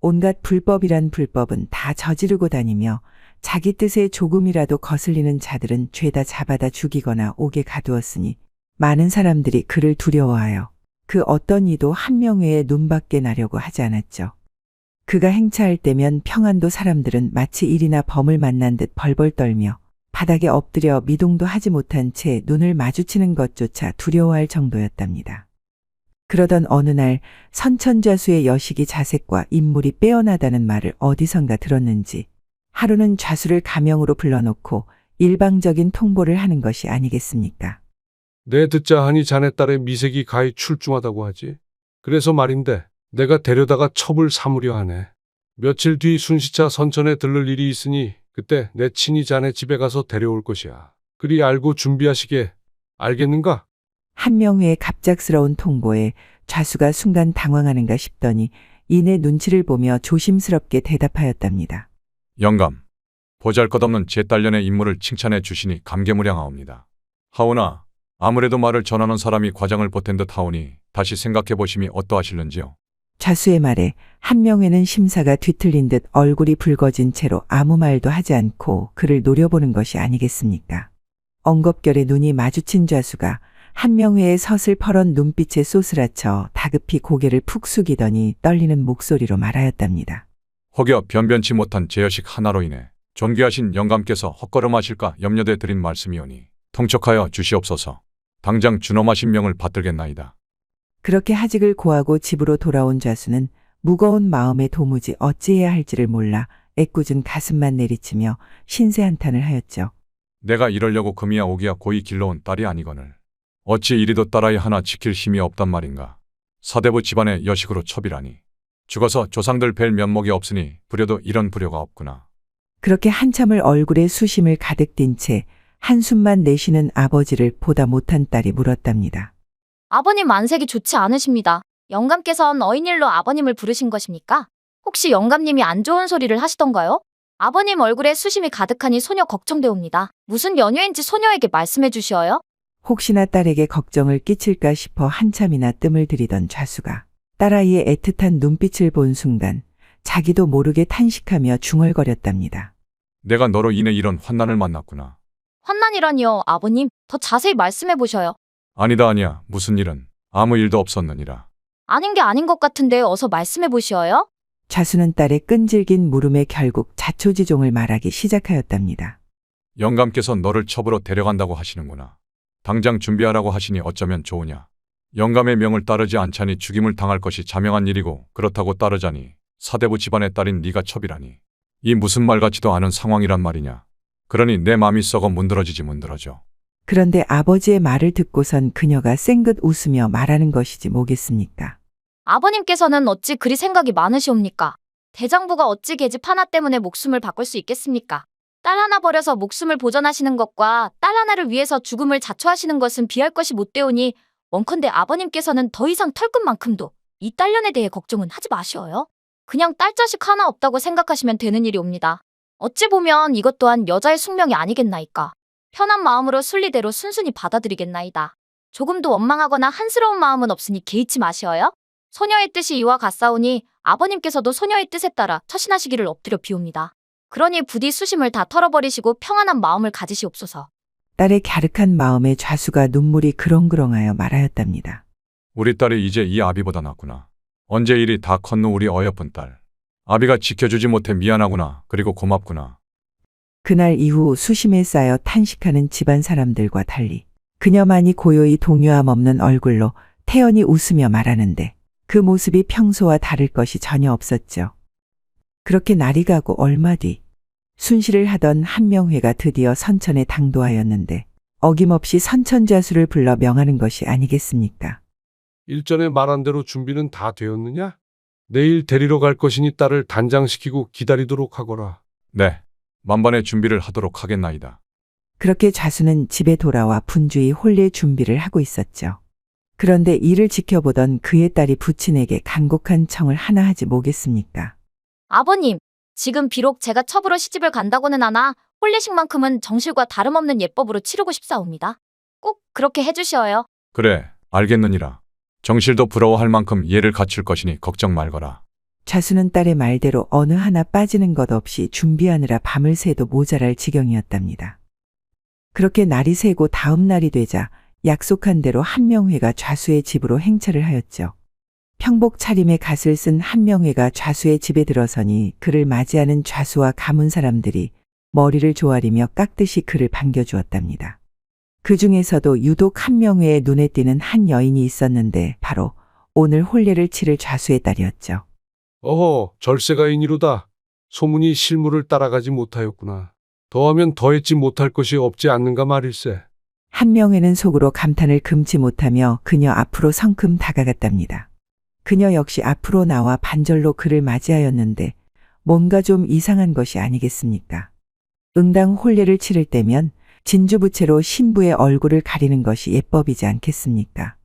온갖 불법이란 불법은 다 저지르고 다니며 자기 뜻에 조금이라도 거슬리는 자들은 죄다 잡아다 죽이거나 옥에 가두었으니 많은 사람들이 그를 두려워하여 그 어떤 이도 한명회의 눈밖에 나려고 하지 않았죠. 그가 행차할 때면 평안도 사람들은 마치 일이나 범을 만난 듯 벌벌 떨며 바닥에 엎드려 미동도 하지 못한 채 눈을 마주치는 것조차 두려워할 정도였답니다. 그러던 어느 날 선천좌수의 여식이 자색과 인물이 빼어나다는 말을 어디선가 들었는지 하루는 좌수를 가명으로 불러놓고 일방적인 통보를 하는 것이 아니겠습니까? 내 듣자 하니 자네 딸의 미색이 가히 출중하다고 하지. 그래서 말인데 내가 데려다가 첩을 삼으려 하네. 며칠 뒤 순시차 선천에 들를 일이 있으니 그때 내 친히 자네 집에 가서 데려올 것이야. 그리 알고 준비하시게. 알겠는가? 한명회의 갑작스러운 통보에 좌수가 순간 당황하는가 싶더니 이내 눈치를 보며 조심스럽게 대답하였답니다. 영감, 보잘것없는 제 딸년의 인물을 칭찬해 주시니 감개무량하옵니다. 하오나 아무래도 말을 전하는 사람이 과장을 보탠 듯 하오니 다시 생각해 보심이 어떠하실는지요? 좌수의 말에 한명회는 심사가 뒤틀린 듯 얼굴이 붉어진 채로 아무 말도 하지 않고 그를 노려보는 것이 아니겠습니까? 엉겁결에 눈이 마주친 좌수가 한명회의 서슬퍼런 눈빛에 쏘스라쳐 다급히 고개를 푹 숙이더니 떨리는 목소리로 말하였답니다. 혹여 변변치 못한 제여식 하나로 인해 존귀하신 영감께서 헛걸음하실까 염려돼 드린 말씀이오니 통촉하여 주시옵소서. 당장 준엄하신 명을 받들겠나이다. 그렇게 하직을 고하고 집으로 돌아온 좌수는 무거운 마음에 도무지 어찌해야 할지를 몰라 애꿎은 가슴만 내리치며 신세 한탄을 하였죠. 내가 이러려고 금이야 오기야 고이 길러온 딸이 아니거늘 어찌 이리도 딸아이 하나 지킬 힘이 없단 말인가. 사대부 집안의 여식으로 첩이라니. 죽어서 조상들 뵐 면목이 없으니 부려도 이런 부려가 없구나. 그렇게 한참을 얼굴에 수심을 가득 띤 채 한숨만 내쉬는 아버지를 보다 못한 딸이 물었답니다. 아버님 안색이 좋지 않으십니다. 영감께서는 어인일로 아버님을 부르신 것입니까? 혹시 영감님이 안 좋은 소리를 하시던가요? 아버님 얼굴에 수심이 가득하니 소녀 걱정되옵니다. 무슨 연유인지 소녀에게 말씀해 주시어요? 혹시나 딸에게 걱정을 끼칠까 싶어 한참이나 뜸을 들이던 좌수가 딸아이의 애틋한 눈빛을 본 순간 자기도 모르게 탄식하며 중얼거렸답니다. 내가 너로 인해 이런 환난을 만났구나. 환난이라니요, 아버님. 더 자세히 말씀해 보셔요. 아니다. 무슨 일은 아무 일도 없었느니라. 아닌 게 아닌 것 같은데 어서 말씀해 보시어요. 좌수는 딸의 끈질긴 물음에 결국 자초지종을 말하기 시작하였답니다. 영감께서 너를 첩으로 데려간다고 하시는구나. 당장 준비하라고 하시니 어쩌면 좋으냐. 영감의 명을 따르지 않자니 죽임을 당할 것이 자명한 일이고 그렇다고 따르자니 사대부 집안의 딸인 네가 첩이라니. 이 무슨 말 같지도 않은 상황이란 말이냐. 그러니 내 마음이 썩어 문드러지지 문드러져. 그런데 아버지의 말을 듣고선 그녀가 쌩긋 웃으며 말하는 것이지 뭐겠습니까? 아버님께서는 어찌 그리 생각이 많으시옵니까? 대장부가 어찌 계집 하나 때문에 목숨을 바꿀 수 있겠습니까? 딸 하나 버려서 목숨을 보전하시는 것과 딸 하나를 위해서 죽음을 자초하시는 것은 비할 것이 못되오니 원컨대 아버님께서는 더 이상 털끝만큼도 이 딸년에 대해 걱정은 하지 마시어요. 그냥 딸 자식 하나 없다고 생각하시면 되는 일이옵니다. 어찌 보면 이것 또한 여자의 숙명이 아니겠나이까. 편한 마음으로 순리대로 순순히 받아들이겠나이다. 조금도 원망하거나 한스러운 마음은 없으니 개의치 마시어요. 소녀의 뜻이 이와 같사오니 아버님께서도 소녀의 뜻에 따라 처신하시기를 엎드려 비옵니다. 그러니 부디 수심을 다 털어버리시고 평안한 마음을 가지시옵소서. 딸의 갸륵한 마음에 좌수가 눈물이 그렁그렁하여 말하였답니다. 우리 딸이 이제 이 아비보다 낫구나. 언제 일이 다 컸노 우리 어여쁜 딸. 아비가 지켜주지 못해 미안하구나. 그리고 고맙구나. 그날 이후 수심에 쌓여 탄식하는 집안 사람들과 달리 그녀만이 고요히 동요함 없는 얼굴로 태연히 웃으며 말하는데 그 모습이 평소와 다를 것이 전혀 없었죠. 그렇게 날이 가고 얼마 뒤 순시를 하던 한명회가 드디어 선천에 당도하였는데 어김없이 선천좌수를 불러 명하는 것이 아니겠습니까? 일전에 말한 대로 준비는 다 되었느냐? 내일 데리러 갈 것이니 딸을 단장시키고 기다리도록 하거라. 네. 만반의 준비를 하도록 하겠나이다. 그렇게 좌수는 집에 돌아와 분주히 혼례 준비를 하고 있었죠. 그런데 이를 지켜보던 그의 딸이 부친에게 간곡한 청을 하나 하지 뭐겠습니까? 아버님, 지금 비록 제가 첩으로 시집을 간다고는 하나 혼례식만큼은 정실과 다름없는 예법으로 치르고 싶사옵니다. 꼭 그렇게 해주시어요. 그래, 알겠느니라. 정실도 부러워할 만큼 예를 갖출 것이니 걱정 말거라. 좌수는 딸의 말대로 어느 하나 빠지는 것 없이 준비하느라 밤을 새도 모자랄 지경이었답니다. 그렇게 날이 새고 다음 날이 되자 약속한 대로 한명회가 좌수의 집으로 행차를 하였죠. 평복 차림에 갓을 쓴 한명회가 좌수의 집에 들어서니 그를 맞이하는 좌수와 가문 사람들이 머리를 조아리며 깍듯이 그를 반겨주었답니다. 그 중에서도 유독 한명회의 눈에 띄는 한 여인이 있었는데 바로 오늘 혼례를 치를 좌수의 딸이었죠. 어허, 절세가인이로다. 소문이 실물을 따라가지 못하였구나. 더하면 더했지 못할 것이 없지 않는가 말일세. 한명회는 속으로 감탄을 금치 못하며 그녀 앞으로 성큼 다가갔답니다. 그녀 역시 앞으로 나와 반절로 그를 맞이하였는데 뭔가 좀 이상한 것이 아니겠습니까? 응당 혼례를 치를 때면 진주부채로 신부의 얼굴을 가리는 것이 예법이지 않겠습니까?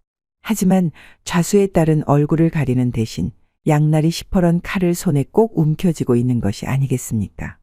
하지만 좌수의 딸은 얼굴을 가리는 대신 양날이 시퍼런 칼을 손에 꼭 움켜쥐고 있는 것이 아니겠습니까?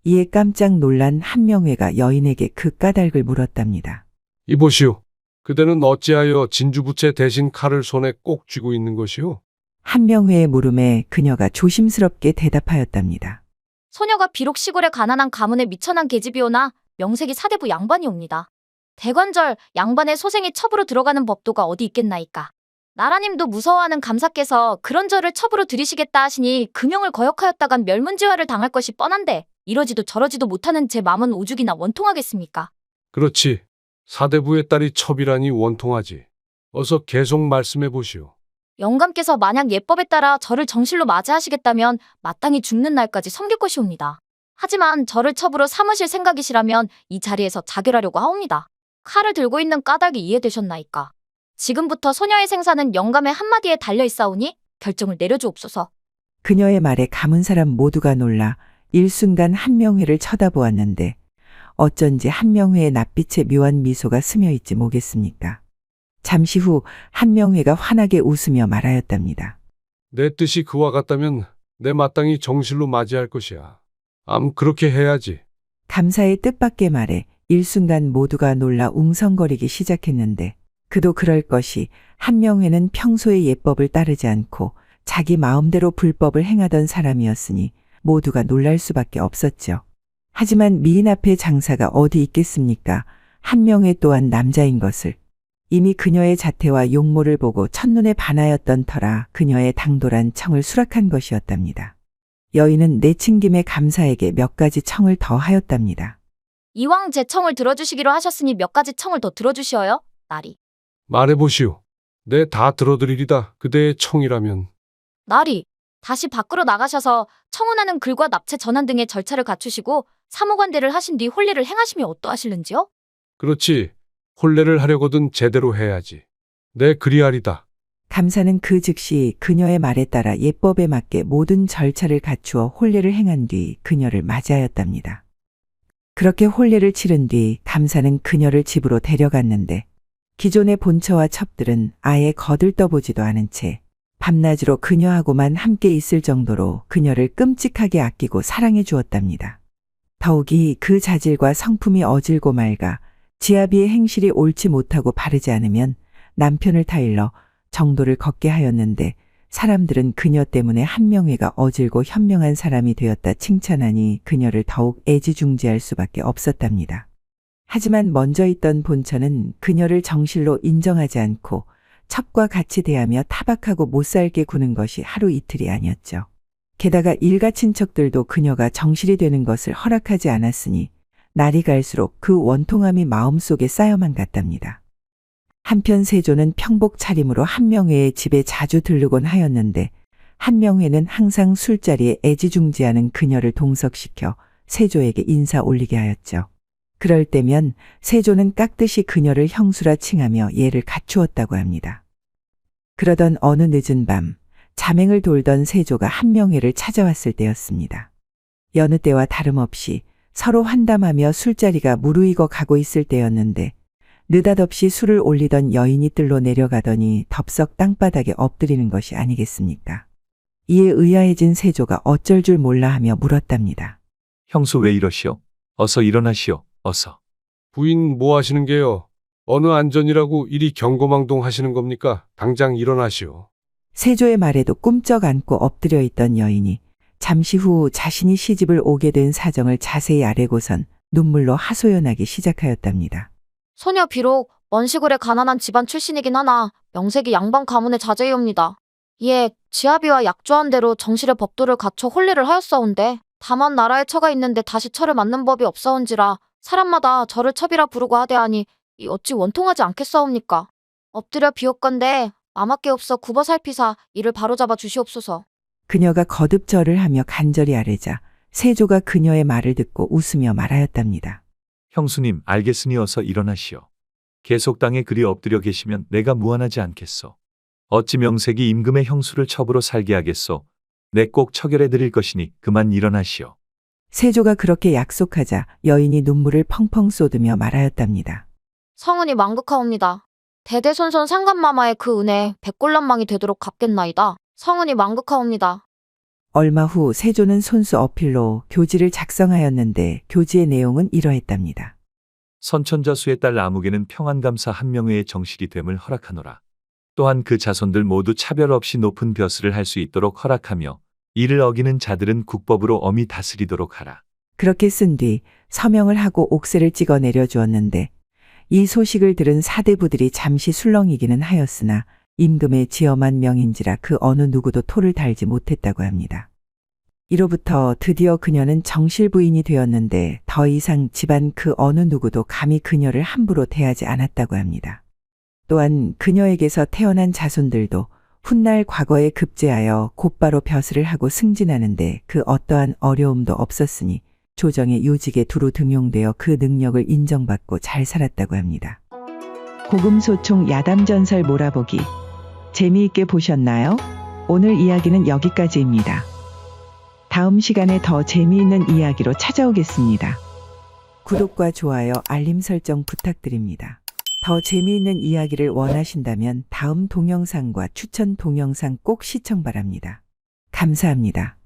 이에 깜짝 놀란 한명회가 여인에게 그 까닭을 물었답니다. 이보시오. 그대는 어찌하여 진주부채 대신 칼을 손에 꼭 쥐고 있는 것이오? 한명회의 물음에 그녀가 조심스럽게 대답하였답니다. 소녀가 비록 시골의 가난한 가문의 미천한 계집이오나 명색이 사대부 양반이옵니다. 대관절 양반의 소생이 첩으로 들어가는 법도가 어디 있겠나이까. 나라님도 무서워하는 감사께서 그런 저를 첩으로 들이시겠다 하시니 금영을 거역하였다간 멸문지화를 당할 것이 뻔한데 이러지도 저러지도 못하는 제 마음은 오죽이나 원통하겠습니까? 그렇지. 사대부의 딸이 첩이라니 원통하지. 어서 계속 말씀해 보시오. 영감께서 만약 예법에 따라 저를 정실로 맞이하시겠다면 마땅히 죽는 날까지 섬길 것이옵니다. 하지만 저를 첩으로 삼으실 생각이시라면 이 자리에서 자결하려고 하옵니다. 칼을 들고 있는 까닭이 이해되셨나이까? 지금부터 소녀의 생사는 영감의 한마디에 달려있사오니 결정을 내려주옵소서. 그녀의 말에 가문 사람 모두가 놀라 일순간 한명회를 쳐다보았는데 어쩐지 한명회의 낯빛에 묘한 미소가 스며있지 뭐겠습니까? 잠시 후 한명회가 환하게 웃으며 말하였답니다. 내 뜻이 그와 같다면 내 마땅히 정실로 맞이할 것이야. 그렇게 해야지. 감사의 뜻밖의 말에 일순간 모두가 놀라 웅성거리기 시작했는데 그도 그럴 것이 한명회는 평소의 예법을 따르지 않고 자기 마음대로 불법을 행하던 사람이었으니 모두가 놀랄 수밖에 없었죠. 하지만 미인 앞에 장사가 어디 있겠습니까? 한명회 또한 남자인 것을 이미 그녀의 자태와 용모를 보고 첫눈에 반하였던 터라 그녀의 당돌한 청을 수락한 것이었답니다. 여인은 내친김에 감사에게 몇 가지 청을 더 하였답니다. 이왕 제 청을 들어주시기로 하셨으니 몇 가지 청을 더 들어주시어요, 나리. 말해보시오. 내 다 들어드리리다. 그대의 청이라면. 나리, 다시 밖으로 나가셔서 청혼하는 글과 납체 전환 등의 절차를 갖추시고 사무관대를 하신 뒤 혼례를 행하시면 어떠하실는지요? 그렇지. 혼례를 하려거든 제대로 해야지. 내 그리하리다. 감사는 그 즉시 그녀의 말에 따라 예법에 맞게 모든 절차를 갖추어 혼례를 행한 뒤 그녀를 맞이하였답니다. 그렇게 혼례를 치른 뒤 감사는 그녀를 집으로 데려갔는데 기존의 본처와 첩들은 아예 거들떠보지도 않은 채 밤낮으로 그녀하고만 함께 있을 정도로 그녀를 끔찍하게 아끼고 사랑해 주었답니다. 더욱이 그 자질과 성품이 어질고 맑아 지아비의 행실이 옳지 못하고 바르지 않으면 남편을 타일러 정도를 걷게 하였는데 사람들은 그녀 때문에 한명회가 어질고 현명한 사람이 되었다 칭찬하니 그녀를 더욱 애지중지할 수밖에 없었답니다. 하지만 먼저 있던 본처는 그녀를 정실로 인정하지 않고 첩과 같이 대하며 타박하고 못살게 구는 것이 하루 이틀이 아니었죠. 게다가 일가 친척들도 그녀가 정실이 되는 것을 허락하지 않았으니 날이 갈수록 그 원통함이 마음속에 쌓여만 갔답니다. 한편 세조는 평복 차림으로 한명회의 집에 자주 들르곤 하였는데 한명회는 항상 술자리에 애지중지하는 그녀를 동석시켜 세조에게 인사 올리게 하였죠. 그럴 때면 세조는 깍듯이 그녀를 형수라 칭하며 예를 갖추었다고 합니다. 그러던 어느 늦은 밤 자맹을 돌던 세조가 한명회를 찾아왔을 때였습니다. 여느 때와 다름없이 서로 환담하며 술자리가 무르익어 가고 있을 때였는데 느닷없이 술을 올리던 여인이 뜰로 내려가더니 덥석 땅바닥에 엎드리는 것이 아니겠습니까? 이에 의아해진 세조가 어쩔 줄 몰라 하며 물었답니다. 형수 왜 이러시오? 어서 일어나시오. 어서. 부인 뭐 하시는 게요? 어느 안전이라고 이리 경거망동 하시는 겁니까? 당장 일어나시오. 세조의 말에도 꿈쩍 안고 엎드려 있던 여인이 잠시 후 자신이 시집을 오게 된 사정을 자세히 아뢰고선 눈물로 하소연하기 시작하였답니다. 소녀 비록 먼 시골의 가난한 집안 출신이긴 하나 명색이 양반 가문의 자제이옵니다. 이에 지아비와 약조한 대로 정실의 법도를 갖춰 혼례를 하였사온데 다만 나라에 처가 있는데 다시 처를 맞는 법이 없사온지라 사람마다 저를 첩이라 부르고 하되하니 이 어찌 원통하지 않겠사옵니까? 엎드려 비옵건대 마마께 없어 굽어 살피사 이를 바로잡아 주시옵소서. 그녀가 거듭 절을 하며 간절히 아뢰자 세조가 그녀의 말을 듣고 웃으며 말하였답니다. 형수님 알겠으니 어서 일어나시오. 계속 땅에 그리 엎드려 계시면 내가 무안하지 않겠소. 어찌 명색이 임금의 형수를 첩으로 살게 하겠소. 내 꼭 처결해 드릴 것이니 그만 일어나시오. 세조가 그렇게 약속하자 여인이 눈물을 펑펑 쏟으며 말하였답니다. 성은이 망극하옵니다. 대대손손 상간마마의 그 은혜 백골란망이 되도록 갚겠나이다. 성은이 망극하옵니다. 얼마 후 세조는 손수 어필로 교지를 작성하였는데 교지의 내용은 이러했답니다. 선천자수의 딸 아무개는 평안감사 한명회의 정실이 됨을 허락하노라. 또한 그 자손들 모두 차별 없이 높은 벼슬을 할 수 있도록 허락하며 이를 어기는 자들은 국법으로 엄히 다스리도록 하라. 그렇게 쓴 뒤 서명을 하고 옥새를 찍어 내려주었는데 이 소식을 들은 사대부들이 잠시 술렁이기는 하였으나 임금의 지엄한 명인지라 그 어느 누구도 토를 달지 못했다고 합니다. 이로부터 드디어 그녀는 정실 부인이 되었는데 더 이상 집안 그 어느 누구도 감히 그녀를 함부로 대하지 않았다고 합니다. 또한 그녀에게서 태어난 자손들도 훗날 과거에 급제하여 곧바로 벼슬을 하고 승진하는데 그 어떠한 어려움도 없었으니 조정의 요직에 두루 등용되어 그 능력을 인정받고 잘 살았다고 합니다. 고금소총 야담전설 몰아보기 재미있게 보셨나요? 오늘 이야기는 여기까지입니다. 다음 시간에 더 재미있는 이야기로 찾아오겠습니다. 구독과 좋아요, 알림 설정 부탁드립니다. 더 재미있는 이야기를 원하신다면 다음 동영상과 추천 동영상 꼭 시청 바랍니다. 감사합니다.